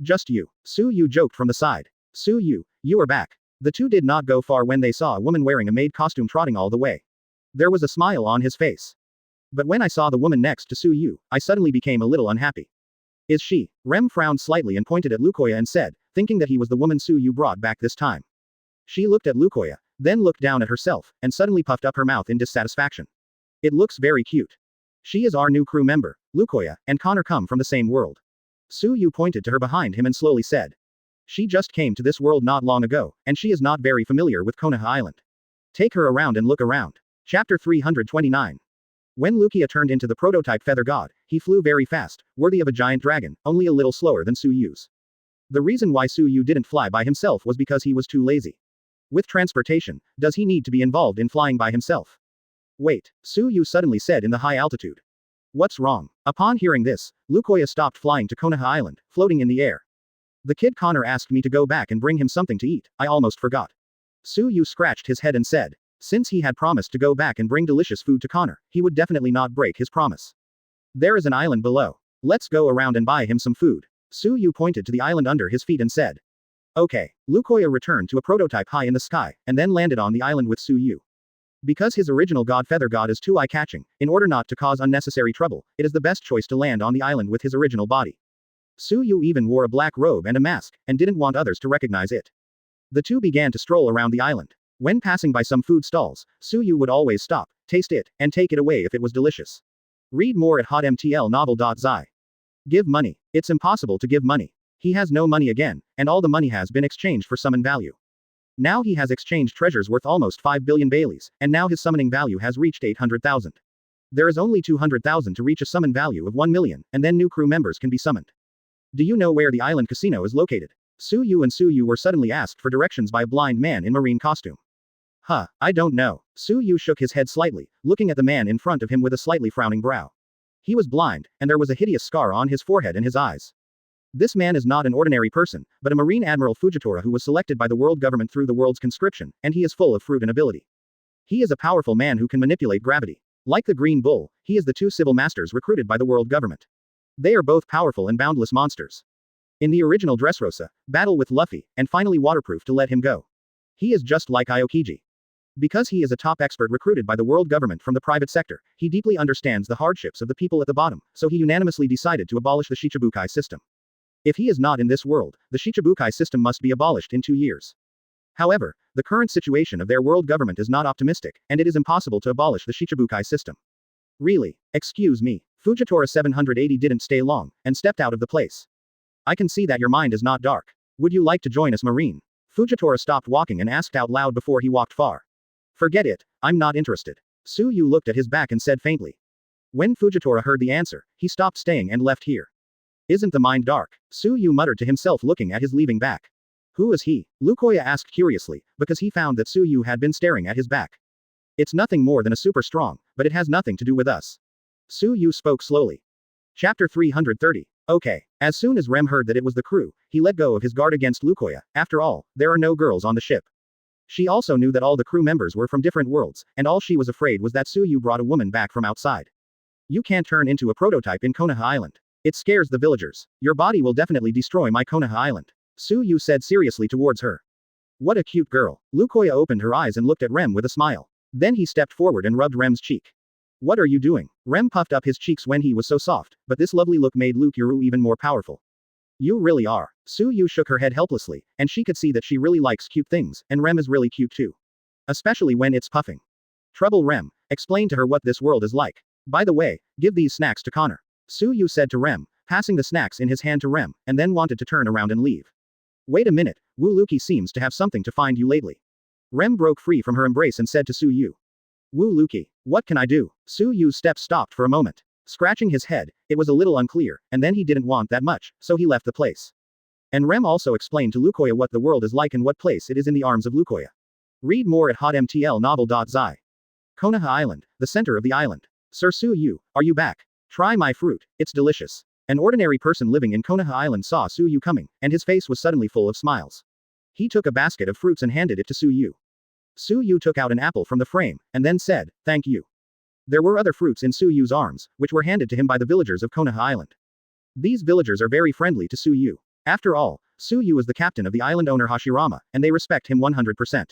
Just you. Suyu joked from the side. Suyu, you are back. The two did not go far when they saw a woman wearing a maid costume trotting all the way. There was a smile on his face. But when I saw the woman next to Suyu, I suddenly became a little unhappy. Is she? Rem frowned slightly and pointed at Lukoya and said, thinking that he was the woman Suyu brought back this time. She looked at Lukoya, then looked down at herself, and suddenly puffed up her mouth in dissatisfaction. It looks very cute. She is our new crew member. Lukoya and Connor come from the same world. Suyu pointed to her behind him and slowly said. She just came to this world not long ago, and she is not very familiar with Konoha Island. Take her around and look around. Chapter 329. When Lukia turned into the prototype feather god, he flew very fast, worthy of a giant dragon, only a little slower than Suyu's. The reason why Suyu didn't fly by himself was because he was too lazy. With transportation, does he need to be involved in flying by himself? Wait, Suyu suddenly said in the high altitude. What's wrong? Upon hearing this, Lukoya stopped flying to Konoha Island, floating in the air. The kid Connor asked me to go back and bring him something to eat, I almost forgot. Suyu scratched his head and said. Since he had promised to go back and bring delicious food to Connor, he would definitely not break his promise. There is an island below. Let's go around and buy him some food. Suyu pointed to the island under his feet and said. Okay. Lukoya returned to a prototype high in the sky, and then landed on the island with Suyu. Because his original god feather god is too eye-catching, in order not to cause unnecessary trouble, it is the best choice to land on the island with his original body. Suyu even wore a black robe and a mask, and didn't want others to recognize it. The two began to stroll around the island. When passing by some food stalls, Suyu would always stop, taste it, and take it away if it was delicious. Read more at hotmtlnovel.zi. Give money. It's impossible to give money. He has no money again, and all the money has been exchanged for summon value. Now he has exchanged treasures worth almost 5 billion Baileys, and now his summoning value has reached 800,000. There is only 200,000 to reach a summon value of 1 million, and then new crew members can be summoned. Do you know where the island casino is located? Suyu were suddenly asked for directions by a blind man in marine costume. I don't know. Suyu shook his head slightly, looking at the man in front of him with a slightly frowning brow. He was blind, and there was a hideous scar on his forehead and his eyes. This man is not an ordinary person, but a Marine Admiral Fujitora who was selected by the world government through the world's conscription, and he is full of fruit and ability. He is a powerful man who can manipulate gravity. Like the Green Bull, he is the two civil masters recruited by the world government. They are both powerful and boundless monsters. In the original Dressrosa, battle with Luffy, and finally waterproof to let him go. He is just like Aokiji. Because he is a top expert recruited by the world government from the private sector, he deeply understands the hardships of the people at the bottom, so he unanimously decided to abolish the Shichibukai system. If he is not in this world, the Shichibukai system must be abolished in 2 years. However, the current situation of their world government is not optimistic, and it is impossible to abolish the Shichibukai system. Really? Excuse me. Fujitora 780 didn't stay long, and stepped out of the place. I can see that your mind is not dark. Would you like to join us, Marine? Fujitora stopped walking and asked out loud before he walked far. Forget it, I'm not interested. Su Yu looked at his back and said faintly. When Fujitora heard the answer, he stopped staying and left here. Isn't the mind dark? Su Yu muttered to himself looking at his leaving back. Who is he? Lukoya asked curiously, because he found that Su Yu had been staring at his back. It's nothing more than a super strong, but it has nothing to do with us. Su Yu spoke slowly. Chapter 330. Okay. As soon as Rem heard that it was the crew, he let go of his guard against Lukoya. After all, there are no girls on the ship. She also knew that all the crew members were from different worlds, and all she was afraid was that Su Yu brought a woman back from outside. You can't turn into a prototype in Konoha Island. It scares the villagers. Your body will definitely destroy my Konoha Island. Su Yu said seriously towards her. What a cute girl. Lukoya opened her eyes and looked at Rem with a smile. Then he stepped forward and rubbed Rem's cheek. What are you doing? Rem puffed up his cheeks when he was so soft, but this lovely look made Lukuru even more powerful. You really are. Su Yu shook her head helplessly, and she could see that she really likes cute things, and Rem is really cute too. Especially when it's puffing. Trouble Rem, explain to her what this world is like. By the way, give these snacks to Connor. Su Yu said to Rem, passing the snacks in his hand to Rem, and then wanted to turn around and leave. Wait a minute, Wu Luki seems to have something to find you lately. Rem broke free from her embrace and said to Su Yu. Wu Luki, what can I do? Su Yu's steps stopped for a moment. Scratching his head, it was a little unclear, and then he didn't want that much, so he left the place. And Rem also explained to Lukoya what the world is like and what place it is in the arms of Lukoya. Read more at hotmtlnovel.zi. Konoha Island, the center of the island. Sir Su Yu, are you back? Try my fruit, it's delicious. An ordinary person living in Konoha Island saw Su Yu coming, and his face was suddenly full of smiles. He took a basket of fruits and handed it to Su Yu. Su Yu took out an apple from the frame, and then said, thank you. There were other fruits in Su Yu's arms, which were handed to him by the villagers of Konoha Island. These villagers are very friendly to Su Yu. After all, Su Yu is the captain of the island owner Hashirama, and they respect him 100%.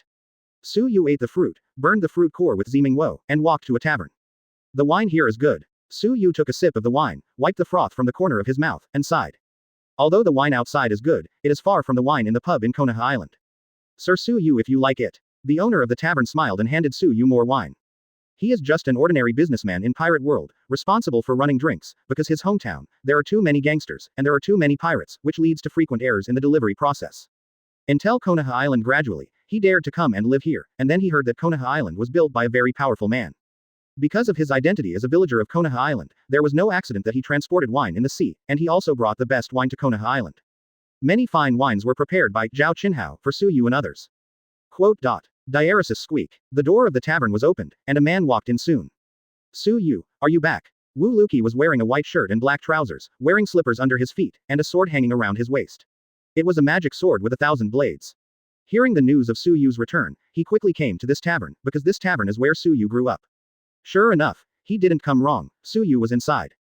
Su Yu ate the fruit, burned the fruit core with Zimingwo, and walked to a tavern. The wine here is good. Su Yu took a sip of the wine, wiped the froth from the corner of his mouth, and sighed. Although the wine outside is good, it is far from the wine in the pub in Konoha Island. Sir Su Yu, if you like it. The owner of the tavern smiled and handed Su Yu more wine. He is just an ordinary businessman in pirate world, responsible for running drinks, because his hometown, there are too many gangsters, and there are too many pirates, which leads to frequent errors in the delivery process. Until Konoha Island gradually, he dared to come and live here, and then he heard that Konoha Island was built by a very powerful man. Because of his identity as a villager of Konoha Island, there was no accident that he transported wine in the sea, and he also brought the best wine to Konoha Island. Many fine wines were prepared by Zhao Qinhao for Su Yu and others. Quote. Diaresis squeak. The door of the tavern was opened, and a man walked in soon. Su Yu, are you back? Wu Luki was wearing a white shirt and black trousers, wearing slippers under his feet, and a sword hanging around his waist. It was a magic sword with 1,000 blades. Hearing the news of Su Yu's return, he quickly came to this tavern, because this tavern is where Su Yu grew up. Sure enough, he didn't come wrong, Su Yu was inside.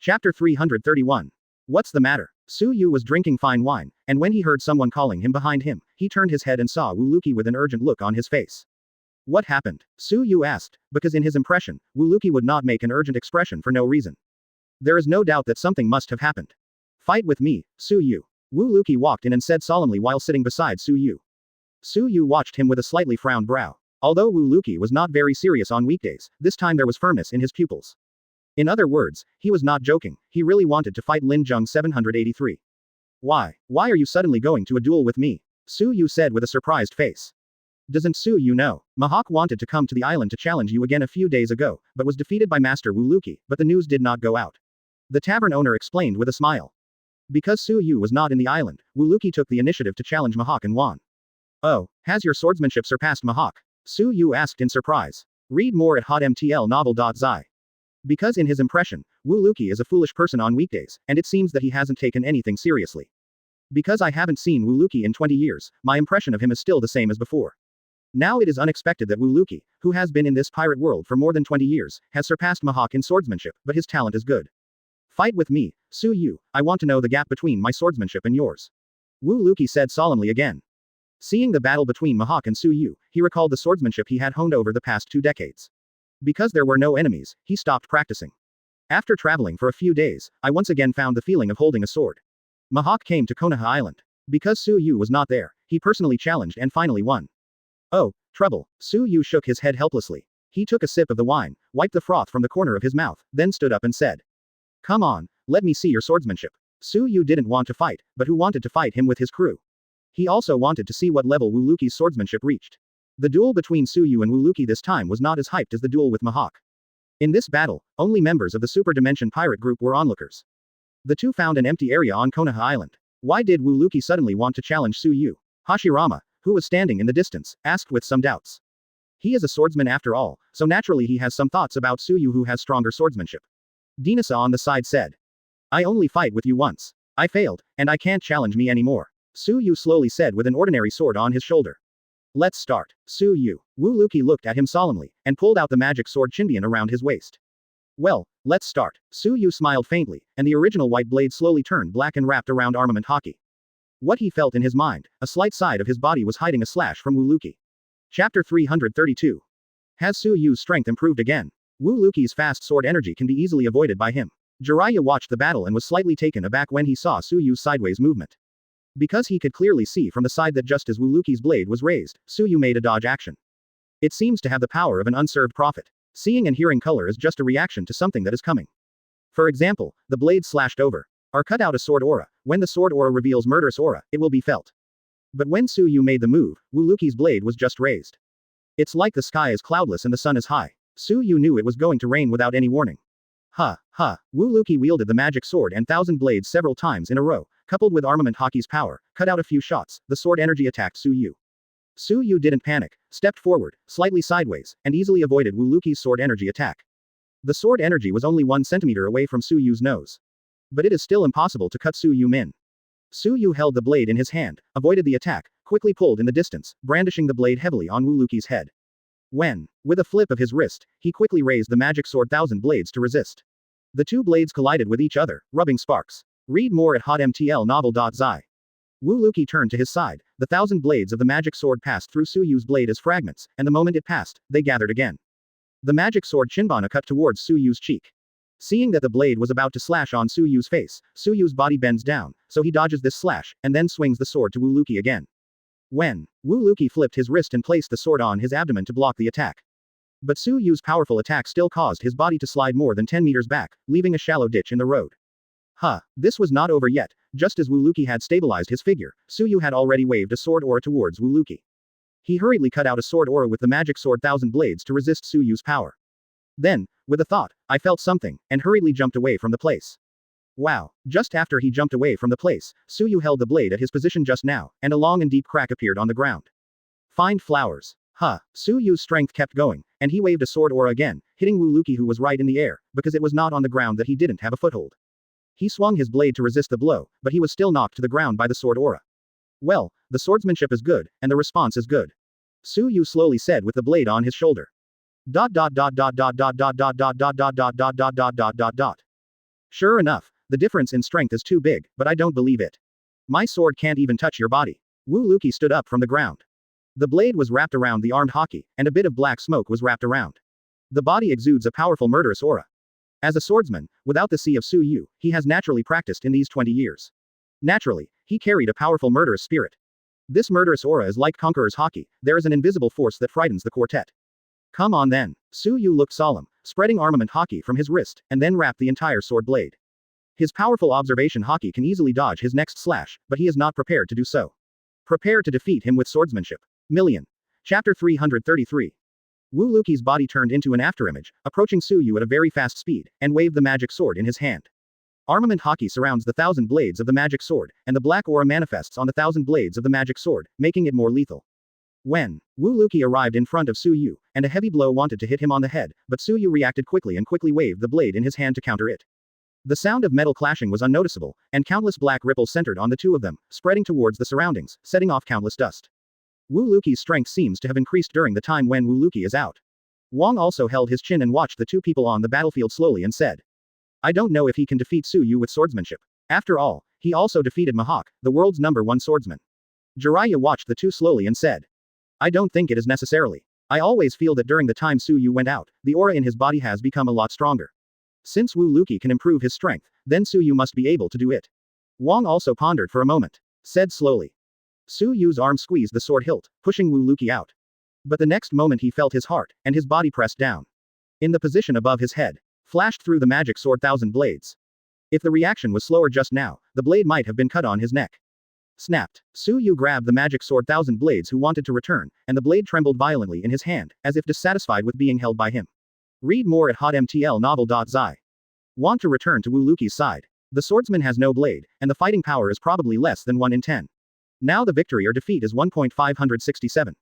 Chapter 331. What's the matter? Su Yu was drinking fine wine, and when he heard someone calling him behind him, he turned his head and saw Wu Luki with an urgent look on his face. What happened? Su Yu asked, because in his impression, Wu Luki would not make an urgent expression for no reason. There is no doubt that something must have happened. Fight with me, Su Yu. Wu Luki walked in and said solemnly while sitting beside Su Yu. Su Yu watched him with a slightly frowned brow. Although Wu Luki was not very serious on weekdays, this time there was firmness in his pupils. In other words, he was not joking, he really wanted to fight Lin Zheng 783. Why are you suddenly going to a duel with me? Su Yu said with a surprised face. Doesn't Su Yu know? Mahawk wanted to come to the island to challenge you again a few days ago, but was defeated by Master Wu Luki, but the news did not go out. The tavern owner explained with a smile. Because Su Yu was not in the island, Wu Luki took the initiative to challenge Mahawk and won. Oh, has your swordsmanship surpassed Mahawk? Su Yu asked in surprise. Read more at hotmtlnovel.zi. Because in his impression, Wu Luki is a foolish person on weekdays, and it seems that he hasn't taken anything seriously. Because I haven't seen Wu Luki in 20 years, my impression of him is still the same as before. Now it is unexpected that Wu Luki, who has been in this pirate world for more than 20 years, has surpassed Mahawk in swordsmanship, but his talent is good. Fight with me, Su Yu, I want to know the gap between my swordsmanship and yours. Wu Luki said solemnly again. Seeing the battle between Mihawk and Suyu, he recalled the swordsmanship he had honed over the past 2 decades. Because there were no enemies, he stopped practicing. After traveling for a few days, I once again found the feeling of holding a sword. Mihawk came to Konoha Island. Because Suyu was not there, he personally challenged and finally won. Oh, trouble. Suyu shook his head helplessly. He took a sip of the wine, wiped the froth from the corner of his mouth, then stood up and said, "Come on, let me see your swordsmanship." Suyu didn't want to fight, but who wanted to fight him with his crew? He also wanted to see what level Wu Luki's swordsmanship reached. The duel between Suyu and Wu Luki this time was not as hyped as the duel with Mihawk. In this battle, only members of the Super Dimension Pirate Group were onlookers. The two found an empty area on Konoha Island. Why did Wu Luki suddenly want to challenge Suyu? Hashirama, who was standing in the distance, asked with some doubts. He is a swordsman after all, so naturally he has some thoughts about Suyu who has stronger swordsmanship. Dinasa on the side said, "I only fight with you once. I failed, and I can't challenge me anymore," Suyu slowly said with an ordinary sword on his shoulder. "Let's start." Suyu. Wu Luki looked at him solemnly, and pulled out the magic sword Shinbian around his waist. "Well, let's start." Suyu smiled faintly, and the original white blade slowly turned black and wrapped around armament hockey. What he felt in his mind, a slight side of his body was hiding a slash from Wu Luki. Chapter 332. Has Suyu's strength improved again? Wu Luki's fast sword energy can be easily avoided by him. Jiraiya watched the battle and was slightly taken aback when he saw Suyu's sideways movement. Because he could clearly see from the side that just as Wu Luki's blade was raised, Suyu made a dodge action. It seems to have the power of an unserved prophet. Seeing and hearing color is just a reaction to something that is coming. For example, the blade slashed over, or cut out a sword aura. When the sword aura reveals murderous aura, it will be felt. But when Suyu made the move, Wu Luki's blade was just raised. It's like the sky is cloudless and the sun is high. Suyu knew it was going to rain without any warning. Wu Luki wielded the magic sword and thousand blades several times in a row, coupled with armament hockey's power, cut out a few shots. The sword energy attacked Suyu. Suyu didn't panic, stepped forward, slightly sideways, and easily avoided Wu Luki's sword energy attack. The sword energy was only 1 centimeter away from Suyu's nose. But it is still impossible to cut Suyu Min. Suyu held the blade in his hand, avoided the attack, quickly pulled in the distance, brandishing the blade heavily on Wu Luki's head. With a flip of his wrist, he quickly raised the magic sword thousand blades to resist. The two blades collided with each other, rubbing sparks. Read more at hotmtlnovel.zi. Wu Luki turned to his side, the thousand blades of the magic sword passed through Suyu's blade as fragments, and the moment it passed, they gathered again. The magic sword Shinbana cut towards Suyu's cheek. Seeing that the blade was about to slash on Suyu's face, Suyu's body bends down, so he dodges this slash, and then swings the sword to Wu Luki again. Wu Luki flipped his wrist and placed the sword on his abdomen to block the attack. But Suyu's powerful attack still caused his body to slide more than 10 meters back, leaving a shallow ditch in the road. This was not over yet. Just as Wu Luki had stabilized his figure, Suyu had already waved a sword aura towards Wu Luki. He hurriedly cut out a sword aura with the magic sword thousand blades to resist Suyu's power. Then, with a thought, I felt something, and hurriedly jumped away from the place. Wow. Just after he jumped away from the place, Suyu held the blade at his position just now, and a long and deep crack appeared on the ground. Find flowers. Suyu's strength kept going, and he waved a sword aura again, hitting Wu Luki who was right in the air, because it was not on the ground that he didn't have a foothold. He swung his blade to resist the blow, but he was still knocked to the ground by the sword aura. Well, the swordsmanship is good, and the response is good. Suyu slowly said with the blade on his shoulder. Sure enough, the difference in strength is too big, but I don't believe it. My sword can't even touch your body. Wu Luki stood up from the ground. The blade was wrapped around the armed hockey, and a bit of black smoke was wrapped around. The body exudes a powerful murderous aura. As a swordsman, without the sea of Suyu, he has naturally practiced in these 20 years. Naturally, he carried a powerful murderous spirit. This murderous aura is like Conqueror's hockey, there is an invisible force that frightens the quartet. Come on then. Suyu looked solemn, spreading armament hockey from his wrist, and then wrapped the entire sword blade. His powerful observation hockey can easily dodge his next slash, but he is not prepared to do so. Prepare to defeat him with swordsmanship. Chapter 333. Wu Luki's body turned into an afterimage, approaching Suyu at a very fast speed, and waved the magic sword in his hand. Armament hockey surrounds the thousand blades of the magic sword, and the black aura manifests on the thousand blades of the magic sword, making it more lethal. When Wu Luki arrived in front of Suyu, and a heavy blow wanted to hit him on the head, but Suyu reacted quickly and quickly waved the blade in his hand to counter it. The sound of metal clashing was unnoticeable, and countless black ripples centered on the two of them, spreading towards the surroundings, setting off countless dust. Wu Luki's strength seems to have increased during the time when Wu Luki is out. Wang also held his chin and watched the two people on the battlefield slowly and said, I don't know if he can defeat Suyu with swordsmanship. After all, he also defeated Mihawk, the world's #1 swordsman. Jiraiya watched the two slowly and said. I don't think it is necessarily. I always feel that during the time Suyu went out, the aura in his body has become a lot stronger. Since Wu Luki can improve his strength, then Suyu must be able to do it. Wang also pondered for a moment. Said slowly. Suyu's arm squeezed the sword hilt, pushing Wu Luki out. But the next moment he felt his heart, and his body pressed down. In the position above his head, flashed through the magic sword thousand blades. If the reaction was slower just now, the blade might have been cut on his neck. Snapped. Suyu grabbed the magic sword thousand blades who wanted to return, and the blade trembled violently in his hand, as if dissatisfied with being held by him. Read more at hotmtlnovel.zi. Want to return to Wu Luki's side. The swordsman has no blade, and the fighting power is probably less than 1 in 10. Now the victory or defeat is 1.567.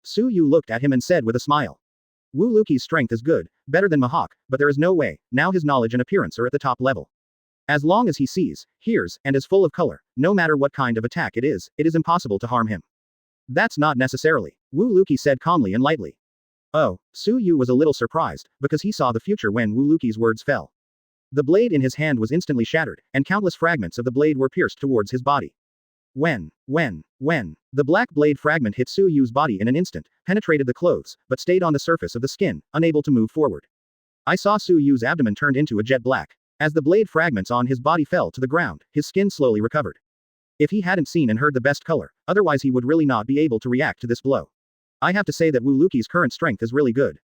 Suyu looked at him and said with a smile. Wu Luki's strength is good, better than Mihawk, but there is no way, now his knowledge and appearance are at the top level. As long as he sees, hears, and is full of color, no matter what kind of attack it is impossible to harm him. That's not necessarily, Wu Luki said calmly and lightly. Oh, Suyu was a little surprised, because he saw the future when Wu Luki's words fell. The blade in his hand was instantly shattered, and countless fragments of the blade were pierced towards his body. When, the black blade fragment hit Suyu's body in an instant, penetrated the clothes, but stayed on the surface of the skin, unable to move forward. I saw Suyu's abdomen turned into a jet black. As the blade fragments on his body fell to the ground, his skin slowly recovered. If he hadn't seen and heard the best color, otherwise he would really not be able to react to this blow. I have to say that Wu Luki's current strength is really good.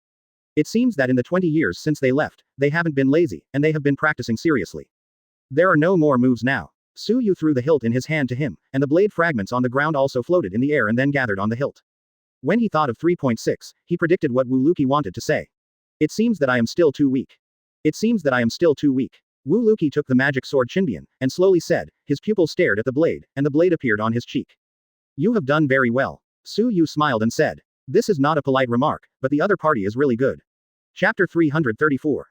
It seems that in the 20 years since they left, they haven't been lazy, and they have been practicing seriously. There are no more moves now. Suyu threw the hilt in his hand to him, and the blade fragments on the ground also floated in the air and then gathered on the hilt. When he thought of 3.6, he predicted what Wu Luki wanted to say. It seems that I am still too weak. Wu Luki took the magic sword Shinbian, and slowly said, his pupil stared at the blade, and the blade appeared on his cheek. You have done very well. Suyu smiled and said. This is not a polite remark, but the other party is really good. Chapter 334.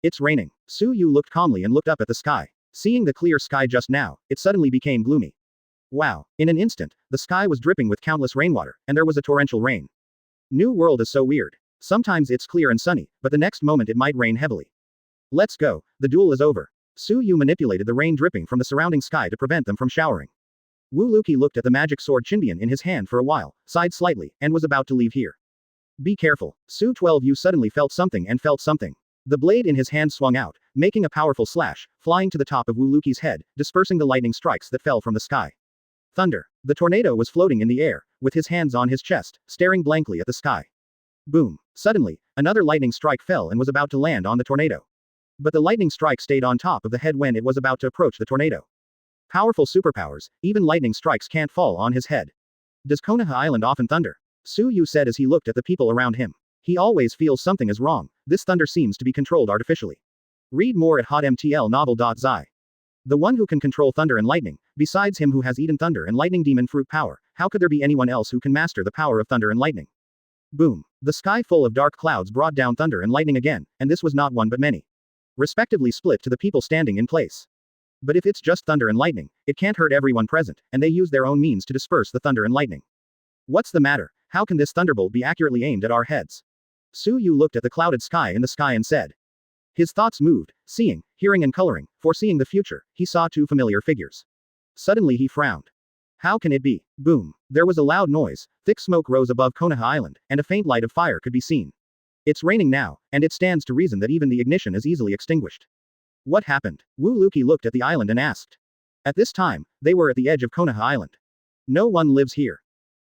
It's raining. Suyu looked calmly and looked up at the sky. Seeing the clear sky just now, it suddenly became gloomy. Wow. In an instant, the sky was dripping with countless rainwater, and there was a torrential rain. New world is so weird. Sometimes it's clear and sunny, but the next moment it might rain heavily. Let's go, the duel is over. Suyu manipulated the rain dripping from the surrounding sky to prevent them from showering. Wu Luki looked at the magic sword Shinbian in his hand for a while, sighed slightly, and was about to leave here. Be careful. Su-12U suddenly felt something. The blade in his hand swung out, making a powerful slash, flying to the top of Wu Luki's head, dispersing the lightning strikes that fell from the sky. Thunder. The tornado was floating in the air, with his hands on his chest, staring blankly at the sky. Boom. Suddenly, another lightning strike fell and was about to land on the tornado. But the lightning strike stayed on top of the head when it was about to approach the tornado. Powerful superpowers, even lightning strikes can't fall on his head. Does Konoha Island often thunder? Suyu said as he looked at the people around him. He always feels something is wrong. This thunder seems to be controlled artificially. Read more at hotmtlnovel.zi. The one who can control thunder and lightning, besides him who has eaten thunder and lightning demon fruit power, how could there be anyone else who can master the power of thunder and lightning? Boom. The sky full of dark clouds brought down thunder and lightning again, and this was not one but many. Respectively split to the people standing in place. But if it's just thunder and lightning, it can't hurt everyone present, and they use their own means to disperse the thunder and lightning. What's the matter? How can this thunderbolt be accurately aimed at our heads? Suyu looked at the clouded sky in the sky and said. His thoughts moved, seeing, hearing and coloring, foreseeing the future, he saw two familiar figures. Suddenly he frowned. How can it be? Boom. There was a loud noise, thick smoke rose above Konoha Island, and a faint light of fire could be seen. It's raining now, and it stands to reason that even the ignition is easily extinguished. What happened? Wu Luki looked at the island and asked. At this time, they were at the edge of Konoha Island. No one lives here.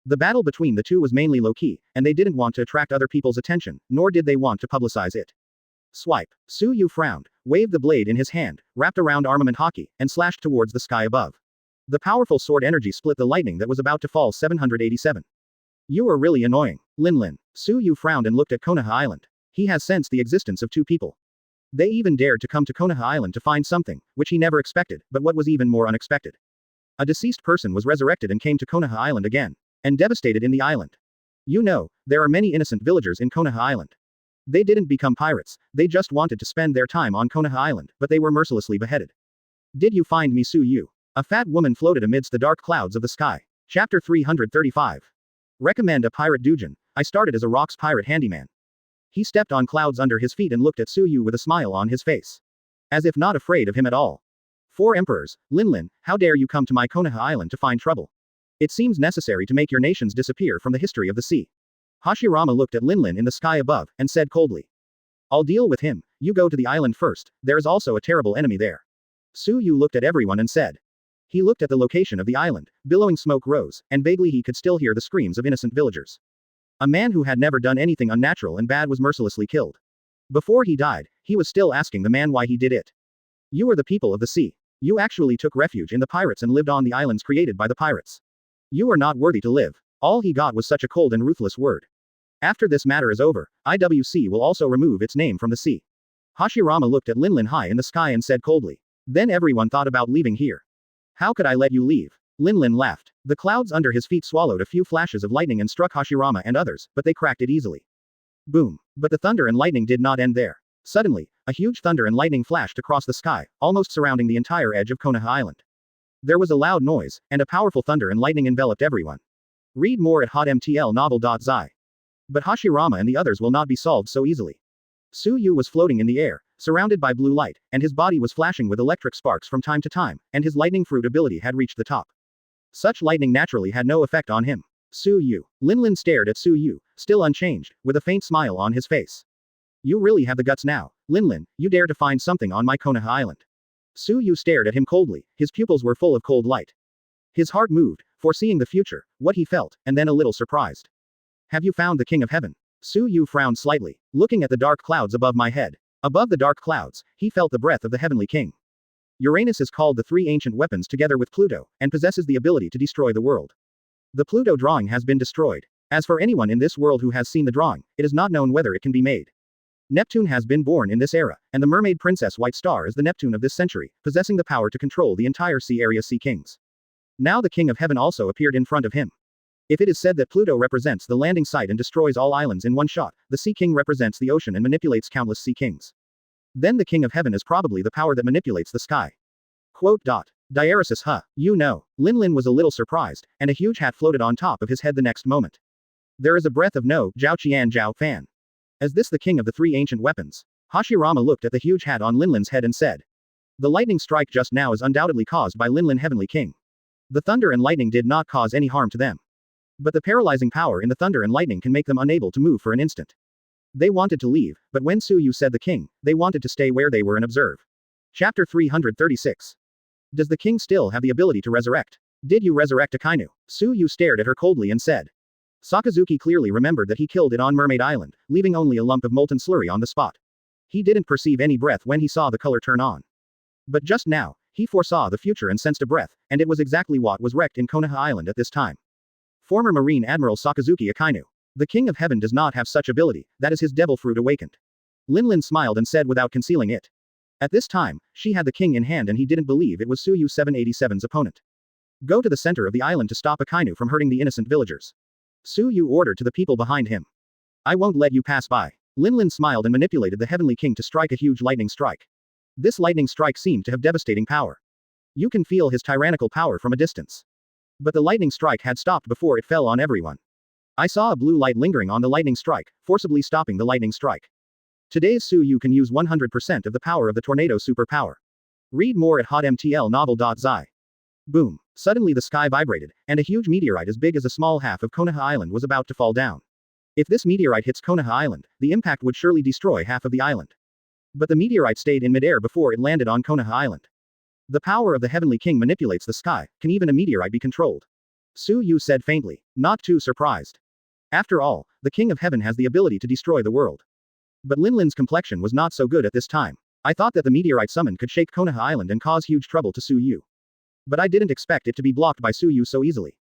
The battle between the two was mainly low-key, and they didn't want to attract other people's attention, nor did they want to publicize it. Swipe. Suyu frowned, waved the blade in his hand, wrapped around armament hockey, and slashed towards the sky above. The powerful sword energy split the lightning that was about to fall 787. You are really annoying. Linlin. Suyu frowned and looked at Konoha Island. He has sensed the existence of two people. They even dared to come to Konoha Island to find something, which he never expected, but what was even more unexpected. A deceased person was resurrected and came to Konoha Island again. And devastated in the island. You know, there are many innocent villagers in Konoha Island. They didn't become pirates, they just wanted to spend their time on Konoha Island, but they were mercilessly beheaded. Did you find me, Suyu? A fat woman floated amidst the dark clouds of the sky. Chapter 335. Recommend a pirate Dujin. I started as a rocks pirate handyman. He stepped on clouds under his feet and looked at Suyu with a smile on his face. As if not afraid of him at all. 4 emperors, Linlin, how dare you come to my Konoha Island to find trouble? It seems necessary to make your nations disappear from the history of the sea. Hashirama looked at Linlin in the sky above, and said coldly. I'll deal with him, you go to the island first, there is also a terrible enemy there. Su Yu looked at everyone and said. He looked at the location of the island, billowing smoke rose, and vaguely he could still hear the screams of innocent villagers. A man who had never done anything unnatural and bad was mercilessly killed. Before he died, he was still asking the man why he did it. You are the people of the sea. You actually took refuge in the pirates and lived on the islands created by the pirates. You are not worthy to live. All he got was such a cold and ruthless word. After this matter is over, IWC will also remove its name from the sea. Hashirama looked at Linlin high in the sky and said coldly. Then everyone thought about leaving here. How could I let you leave? Linlin laughed. The clouds under his feet swallowed a few flashes of lightning and struck Hashirama and others, but they cracked it easily. Boom. But the thunder and lightning did not end there. Suddenly, a huge thunder and lightning flashed across the sky, almost surrounding the entire edge of Konoha Island. There was a loud noise, and a powerful thunder and lightning enveloped everyone. Read more at hotmtlnovel.zi. But Hashirama and the others will not be solved so easily. Su Yu was floating in the air, surrounded by blue light, and his body was flashing with electric sparks from time to time, and his lightning fruit ability had reached the top. Such lightning naturally had no effect on him. Su Yu. Linlin stared at Su Yu, still unchanged, with a faint smile on his face. You really have the guts now, Linlin, you dare to find something on my Konoha Island. Su Yu stared at him coldly, his pupils were full of cold light. His heart moved, foreseeing the future, what he felt, and then a little surprised. Have you found the King of Heaven? Su Yu frowned slightly, looking at the dark clouds above my head. Above the dark clouds, he felt the breath of the Heavenly King. Uranus is called the three ancient weapons together with Pluto, and possesses the ability to destroy the world. The Pluto drawing has been destroyed. As for anyone in this world who has seen the drawing, it is not known whether it can be made. Neptune has been born in this era, and the mermaid princess White Star is the Neptune of this century, possessing the power to control the entire sea area sea kings. Now the King of Heaven also appeared in front of him. If it is said that Pluto represents the landing site and destroys all islands in one shot, the Sea King represents the ocean and manipulates countless sea kings. Then the King of Heaven is probably the power that manipulates the sky. Quote. Diaresis you know. Linlin was a little surprised, and a huge hat floated on top of his head the next moment. There is a breath of no, Zhao Qian Zhao Fan. Is this the king of the three ancient weapons? Hashirama looked at the huge hat on Linlin's head and said. The lightning strike just now is undoubtedly caused by Linlin Heavenly King. The thunder and lightning did not cause any harm to them. But the paralyzing power in the thunder and lightning can make them unable to move for an instant. They wanted to leave, but when Su Yu said the king, they wanted to stay where they were and observe. Chapter 336. Does the king still have the ability to resurrect? Did you resurrect Akainu? Su Yu stared at her coldly and said. Sakazuki clearly remembered that he killed it on Mermaid Island, leaving only a lump of molten slurry on the spot. He didn't perceive any breath when he saw the color turn on. But just now, he foresaw the future and sensed a breath, and it was exactly what was wrecked in Konoha Island at this time. Former Marine Admiral Sakazuki Akainu. The King of Heaven does not have such ability, that is his devil fruit awakened. Linlin smiled and said without concealing it. At this time, she had the king in hand and he didn't believe it was Su Yu 787's opponent. Go to the center of the island to stop Akainu from hurting the innocent villagers. Su Yu ordered to the people behind him. I won't let you pass by. Linlin smiled and manipulated the Heavenly King to strike a huge lightning strike. This lightning strike seemed to have devastating power. You can feel his tyrannical power from a distance. But the lightning strike had stopped before it fell on everyone. I saw a blue light lingering on the lightning strike, forcibly stopping the lightning strike. Today's Su Yu can use 100% of the power of the tornado superpower. Read more at hotmtlnovel.zi. Boom. Suddenly the sky vibrated, and a huge meteorite as big as a small half of Konoha Island was about to fall down. If this meteorite hits Konoha Island, the impact would surely destroy half of the island. But the meteorite stayed in midair before it landed on Konoha Island. The power of the Heavenly King manipulates the sky, can even a meteorite be controlled? Su Yu said faintly, not too surprised. After all, the King of Heaven has the ability to destroy the world. But Linlin's complexion was not so good at this time. I thought that the meteorite summon could shake Konoha Island and cause huge trouble to Su Yu. But I didn't expect it to be blocked by Su Yu so easily.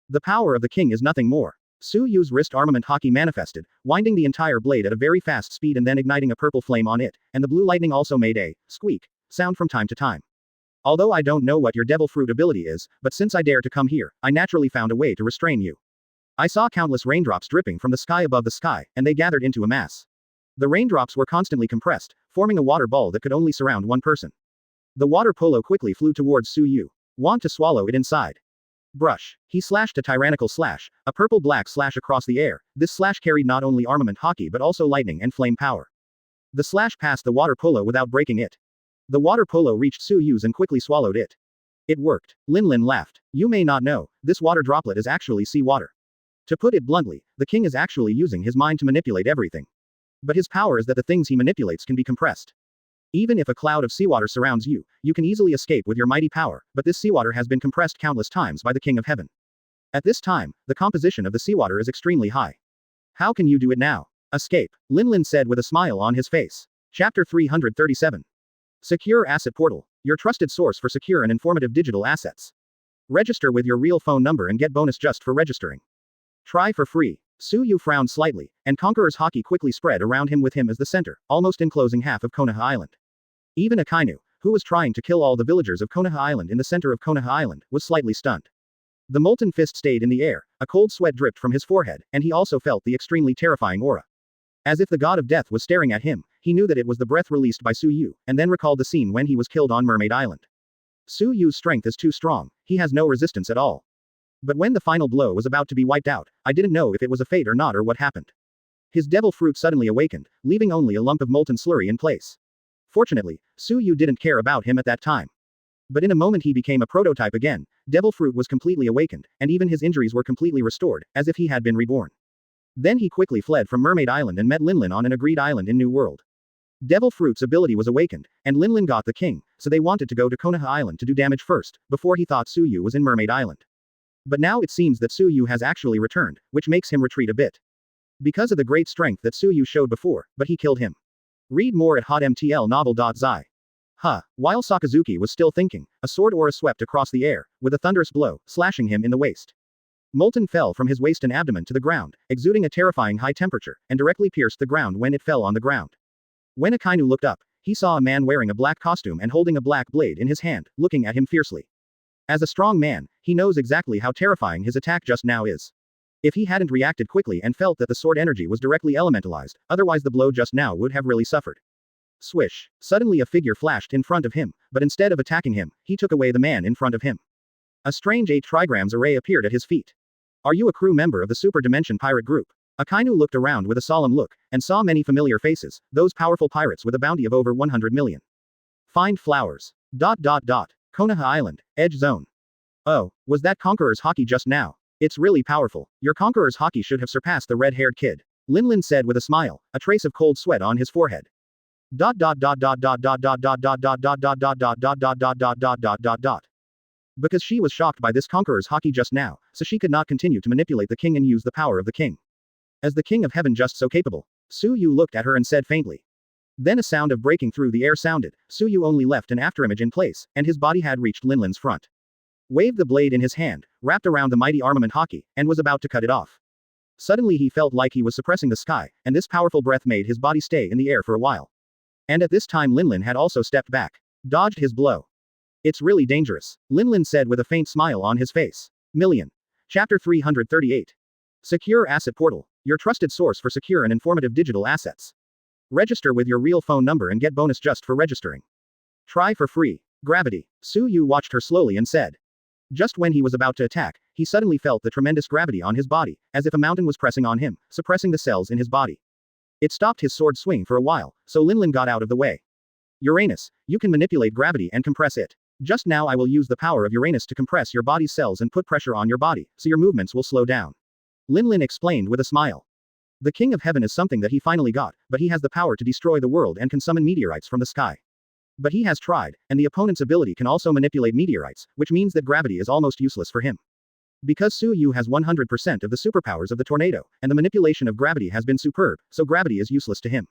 The power of the king is nothing more. Su Yu's wrist armament hockey manifested, winding the entire blade at a very fast speed and then igniting a purple flame on it, and the blue lightning also made a squeak sound from time to time. Although I don't know what your devil fruit ability is, but since I dare to come here, I naturally found a way to restrain you. I saw countless raindrops dripping from the sky above the sky, and they gathered into a mass. The raindrops were constantly compressed, forming a water ball that could only surround one person. The water polo quickly flew towards Su Yu. Want to swallow it inside. Brush. He slashed a tyrannical slash, a purple-black slash across the air. This slash carried not only armament hockey but also lightning and flame power. The slash passed the water polo without breaking it. The water polo reached Su Yu's and quickly swallowed it. It worked. Linlin laughed. You may not know, this water droplet is actually seawater. To put it bluntly, the king is actually using his mind to manipulate everything. But his power is that the things he manipulates can be compressed. Even if a cloud of seawater surrounds you, you can easily escape with your mighty power, but this seawater has been compressed countless times by the King of Heaven. At this time, the composition of the seawater is extremely high. How can you do it now? Escape, Linlin said with a smile on his face. Chapter 337. Secure Asset Portal, your trusted source for secure and informative digital assets. Register with your real phone number and get bonus just for registering. Try for free. Su Yu frowned slightly, and Conqueror's Haki quickly spread around him with him as the center, almost enclosing half of Konoha Island. Even Akainu, who was trying to kill all the villagers of Konoha Island in the center of Konoha Island, was slightly stunned. The molten fist stayed in the air, a cold sweat dripped from his forehead, and he also felt the extremely terrifying aura. As if the god of death was staring at him, he knew that it was the breath released by Su Yu, and then recalled the scene when he was killed on Mermaid Island. Su Yu's strength is too strong, he has no resistance at all. But when the final blow was about to be wiped out, I didn't know if it was a fate or not or what happened. His devil fruit suddenly awakened, leaving only a lump of molten slurry in place. Fortunately, Su Yu didn't care about him at that time. But in a moment he became a prototype again, devil fruit was completely awakened, and even his injuries were completely restored, as if he had been reborn. Then he quickly fled from Mermaid Island and met Linlin on an agreed island in New World. Devil Fruit's ability was awakened, and Linlin got the king, so they wanted to go to Konoha Island to do damage first, before he thought Su Yu was in Mermaid Island. But now it seems that Su Yu has actually returned, which makes him retreat a bit. Because of the great strength that Su Yu showed before, but he killed him. Read more at hotmtlnovel.zi. While Sakazuki was still thinking, a sword aura swept across the air, with a thunderous blow, slashing him in the waist. Molten fell from his waist and abdomen to the ground, exuding a terrifying high temperature, and directly pierced the ground when it fell on the ground. When Akainu looked up, he saw a man wearing a black costume and holding a black blade in his hand, looking at him fiercely. As a strong man, he knows exactly how terrifying his attack just now is. If he hadn't reacted quickly and felt that the sword energy was directly elementalized, otherwise the blow just now would have really suffered. Swish. Suddenly a figure flashed in front of him, but instead of attacking him, he took away the man in front of him. A strange 8 trigrams array appeared at his feet. Are you a crew member of the Super Dimension Pirate Group? Akainu looked around with a solemn look, and saw many familiar faces, those powerful pirates with a bounty of over 100 million. Find flowers. Konoha Island, Edge Zone. Oh, was that Conqueror's Haki just now? It's really powerful. Your Conqueror's Haki should have surpassed the red-haired kid. Linlin said with a smile, a trace of cold sweat on his forehead. Because she was shocked by this Conqueror's Haki just now, so she could not continue to manipulate the king and use the power of the king. As the King of Heaven just so capable, Su Yu looked at her and said faintly. Then a sound of breaking through the air sounded, Su Yu only left an afterimage in place, and his body had reached Linlin's front. Waved the blade in his hand, wrapped around the mighty armament Haki, and was about to cut it off. Suddenly he felt like he was suppressing the sky, and this powerful breath made his body stay in the air for a while. And at this time Linlin had also stepped back. Dodged his blow. It's really dangerous, Linlin said with a faint smile on his face. Chapter 338. Secure Asset Portal, your trusted source for secure and informative digital assets. Register with your real phone number and get bonus just for registering. Try for free. Gravity. Su Yu watched her slowly and said. Just when he was about to attack, he suddenly felt the tremendous gravity on his body, as if a mountain was pressing on him, suppressing the cells in his body. It stopped his sword swing for a while, so Linlin got out of the way. Uranus, you can manipulate gravity and compress it. Just now I will use the power of Uranus to compress your body's cells and put pressure on your body, so your movements will slow down. Linlin explained with a smile. The King of Heaven is something that he finally got, but he has the power to destroy the world and can summon meteorites from the sky. But he has tried, and the opponent's ability can also manipulate meteorites, which means that gravity is almost useless for him. Because Su Yu has 100% of the superpowers of the tornado, and the manipulation of gravity has been superb, so gravity is useless to him.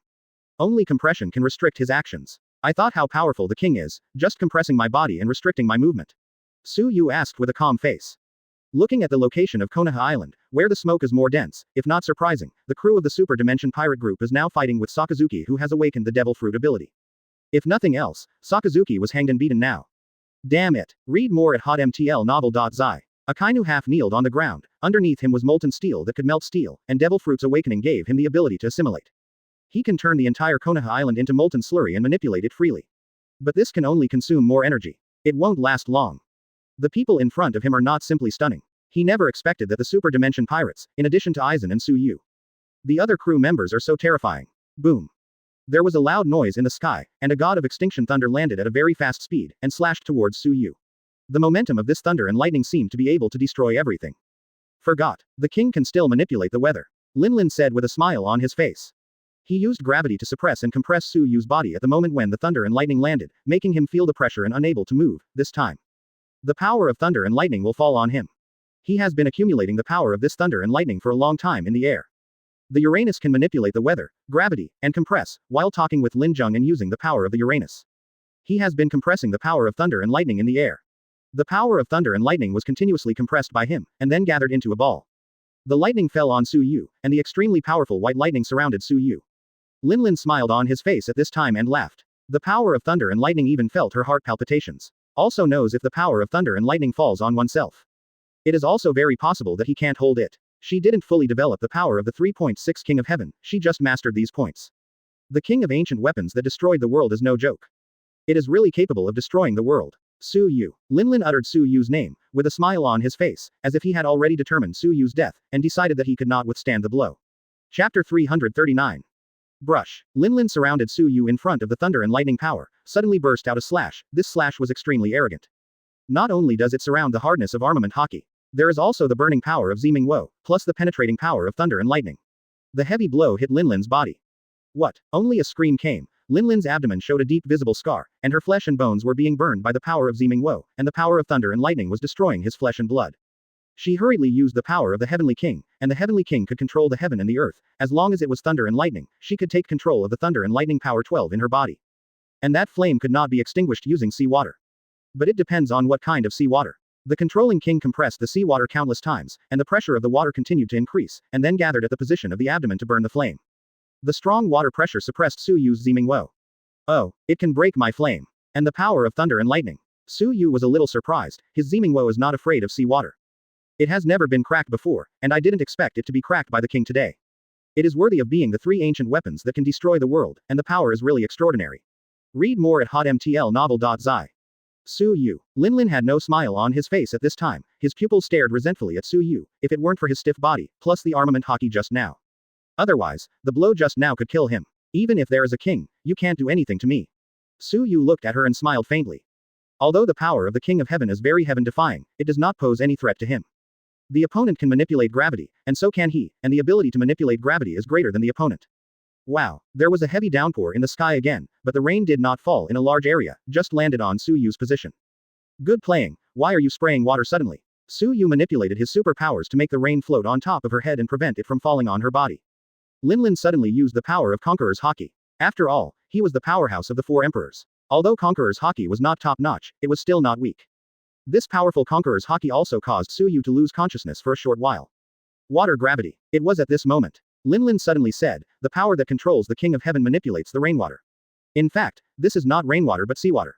Only compression can restrict his actions. I thought how powerful the king is, just compressing my body and restricting my movement. Su Yu asked with a calm face. Looking at the location of Konoha Island, where the smoke is more dense, if not surprising, the crew of the Super Dimension Pirate Group is now fighting with Sakazuki, who has awakened the Devil Fruit ability. If nothing else, Sakazuki was hanged and beaten now. Damn it. Read more at hotmtlnovel.zi. Akainu half kneeled on the ground, underneath him was molten steel that could melt steel, and Devil Fruit's awakening gave him the ability to assimilate. He can turn the entire Konoha Island into molten slurry and manipulate it freely. But this can only consume more energy. It won't last long. The people in front of him are not simply stunning. He never expected that the Super Dimension Pirates, in addition to Aizen and Su Yu. The other crew members are so terrifying. Boom. There was a loud noise in the sky, and a god of extinction thunder landed at a very fast speed, and slashed towards Su Yu. The momentum of this thunder and lightning seemed to be able to destroy everything. Forgot. The king can still manipulate the weather. Linlin said with a smile on his face. He used gravity to suppress and compress Su Yu's body at the moment when the thunder and lightning landed, making him feel the pressure and unable to move, this time. The power of thunder and lightning will fall on him. He has been accumulating the power of this thunder and lightning for a long time in the air. The Uranus can manipulate the weather, gravity, and compress, while talking with Lin Zheng and using the power of the Uranus. He has been compressing the power of thunder and lightning in the air. The power of thunder and lightning was continuously compressed by him, and then gathered into a ball. The lightning fell on Su Yu, and the extremely powerful white lightning surrounded Su Yu. Linlin smiled on his face at this time and laughed. The power of thunder and lightning even felt her heart palpitations. Also knows if the power of thunder and lightning falls on oneself. It is also very possible that he can't hold it. She didn't fully develop the power of the 3.6 King of Heaven, she just mastered these points. The king of ancient weapons that destroyed the world is no joke. It is really capable of destroying the world. Su Yu. Linlin uttered Su Yu's name, with a smile on his face, as if he had already determined Su Yu's death, and decided that he could not withstand the blow. Chapter 339. Brush. Linlin surrounded Su Yu in front of the thunder and lightning power, suddenly burst out a slash. This slash was extremely arrogant. Not only does it surround the hardness of armament hockey, there is also the burning power of Ziming Wo, plus the penetrating power of thunder and lightning. The heavy blow hit Linlin's body. What? Only a scream came. Linlin's abdomen showed a deep visible scar, and her flesh and bones were being burned by the power of Ziming Wo, and the power of thunder and lightning was destroying his flesh and blood. She hurriedly used the power of the Heavenly King, and the Heavenly King could control the heaven and the earth. As long as it was thunder and lightning, she could take control of the thunder and lightning power 12 in her body. And that flame could not be extinguished using seawater. But it depends on what kind of seawater. The controlling king compressed the seawater countless times, and the pressure of the water continued to increase, and then gathered at the position of the abdomen to burn the flame. The strong water pressure suppressed Su Yu's Ziming Wo. Oh, it can break my flame. And the power of thunder and lightning. Su Yu was a little surprised. His Ziming Wo is not afraid of seawater. It has never been cracked before, and I didn't expect it to be cracked by the king today. It is worthy of being the 3 ancient weapons that can destroy the world, and the power is really extraordinary. Read more at hotmtlnovel.zi. Su Yu. Linlin had no smile on his face at this time, his pupils stared resentfully at Su Yu, if it weren't for his stiff body, plus the armament hockey just now. Otherwise, the blow just now could kill him. Even if there is a king, you can't do anything to me. Su Yu looked at her and smiled faintly. Although the power of the King of Heaven is very heaven-defying, it does not pose any threat to him. The opponent can manipulate gravity, and so can he, and the ability to manipulate gravity is greater than the opponent. Wow, there was a heavy downpour in the sky again, but the rain did not fall in a large area, just landed on Su Yu's position. Good playing, why are you spraying water suddenly? Su Yu manipulated his superpowers to make the rain float on top of her head and prevent it from falling on her body. Linlin suddenly used the power of Conqueror's Haki. After all, he was the powerhouse of the 4 emperors. Although Conqueror's Haki was not top-notch, it was still not weak. This powerful Conqueror's Haki also caused Su Yu to lose consciousness for a short while. Water gravity. It was at this moment. Linlin suddenly said, the power that controls the King of Heaven manipulates the rainwater. In fact, this is not rainwater but seawater.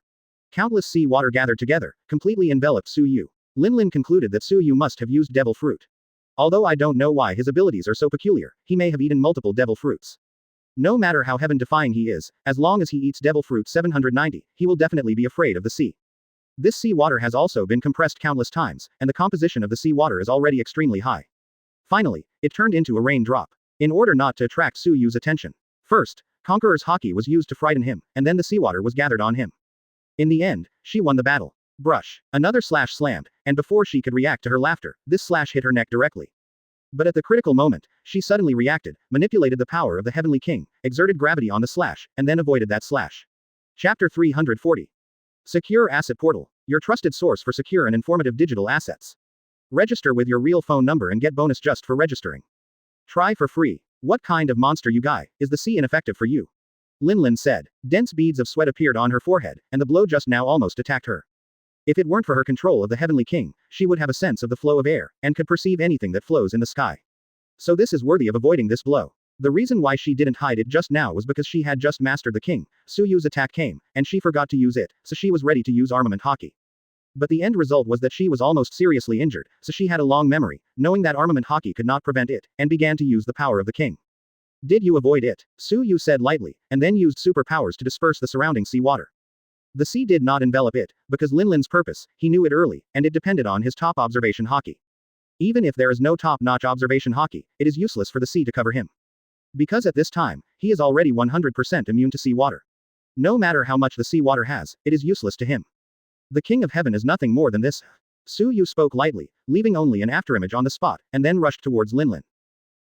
Countless sea water gathered together, completely enveloped Su Yu. Linlin concluded that Su Yu must have used devil fruit. Although I don't know why his abilities are so peculiar, he may have eaten multiple devil fruits. No matter how heaven-defying he is, as long as he eats devil fruit 790, he will definitely be afraid of the sea. This sea water has also been compressed countless times, and the composition of the sea water is already extremely high. Finally, it turned into a raindrop. In order not to attract Su Yu's attention. First, Conqueror's Haki was used to frighten him, and then the seawater was gathered on him. In the end, she won the battle. Brush. Another slash slammed, and before she could react to her laughter, this slash hit her neck directly. But at the critical moment, she suddenly reacted, manipulated the power of the Heavenly King, exerted gravity on the slash, and then avoided that slash. Chapter 340. Secure Asset Portal. Your trusted source for secure and informative digital assets. Register with your real phone number and get bonus just for registering. Try for free. What kind of monster you guy, is the sea ineffective for you? Linlin said. Dense beads of sweat appeared on her forehead, and the blow just now almost attacked her. If it weren't for her control of the Heavenly King, she would have a sense of the flow of air, and could perceive anything that flows in the sky. So this is worthy of avoiding this blow. The reason why she didn't hide it just now was because she had just mastered the king. Su Yu's attack came, and she forgot to use it, so she was ready to use armament hockey. But the end result was that she was almost seriously injured, so she had a long memory, knowing that armament hockey could not prevent it, and began to use the power of the king. Did you avoid it? Su Yu said lightly, and then used superpowers to disperse the surrounding sea water. The sea did not envelop it, because Linlin's purpose, he knew it early, and it depended on his top observation hockey. Even if there is no top-notch observation hockey, it is useless for the sea to cover him. Because at this time, he is already 100% immune to sea water. No matter how much the sea water has, it is useless to him. The King of Heaven is nothing more than this. Su Yu spoke lightly, leaving only an afterimage on the spot, and then rushed towards Linlin.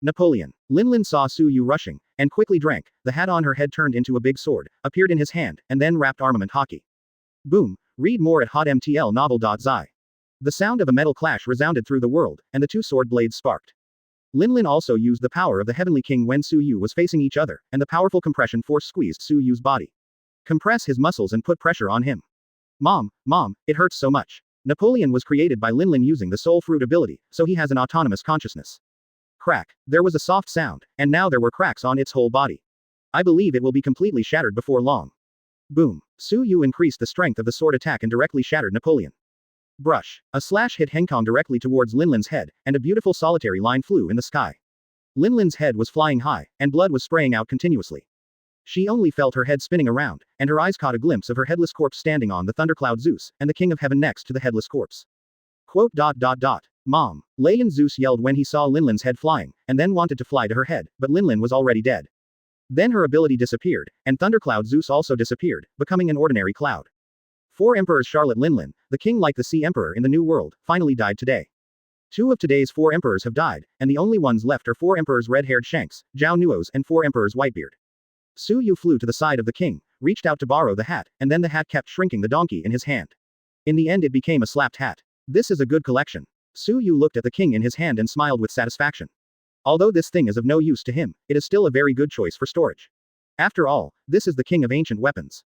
Napoleon. Linlin saw Su Yu rushing, and quickly drank. The hat on her head turned into a big sword, appeared in his hand, and then wrapped armament hockey. Boom. Read more at hotmtlnovel.zi. The sound of a metal clash resounded through the world, and the two sword blades sparked. Linlin also used the power of the Heavenly King when Su Yu was facing each other, and the powerful compression force squeezed Su Yu's body. Compress his muscles and put pressure on him. Mom, it hurts so much. Napoleon was created by Linlin using the soul fruit ability, so he has an autonomous consciousness. Crack. There was a soft sound, and now there were cracks on its whole body. I believe it will be completely shattered before long. Boom. Su Yu increased the strength of the sword attack and directly shattered Napoleon. Brush. A slash hit Henkong directly towards Linlin's head, and a beautiful solitary line flew in the sky. Linlin's head was flying high, and blood was spraying out continuously. She only felt her head spinning around, and her eyes caught a glimpse of her headless corpse standing on the thundercloud Zeus, and the King of Heaven next to the headless corpse. Quote. Mom. Lion Zeus yelled when he saw Linlin's head flying, and then wanted to fly to her head, but Linlin was already dead. Then her ability disappeared, and Thundercloud Zeus also disappeared, becoming an ordinary cloud. 4 Emperors Charlotte Linlin, the king like the Sea Emperor in the New World, finally died today. 2 of today's 4 emperors have died, and the only ones left are 4 emperors red-haired Shanks, Zhao Nuos, and 4 emperors Whitebeard. Su Yu flew to the side of the king, reached out to borrow the hat, and then the hat kept shrinking the donkey in his hand. In the end it became a slapped hat. This is a good collection. Su Yu looked at the king in his hand and smiled with satisfaction. Although this thing is of no use to him, it is still a very good choice for storage. After all, this is the king of ancient weapons.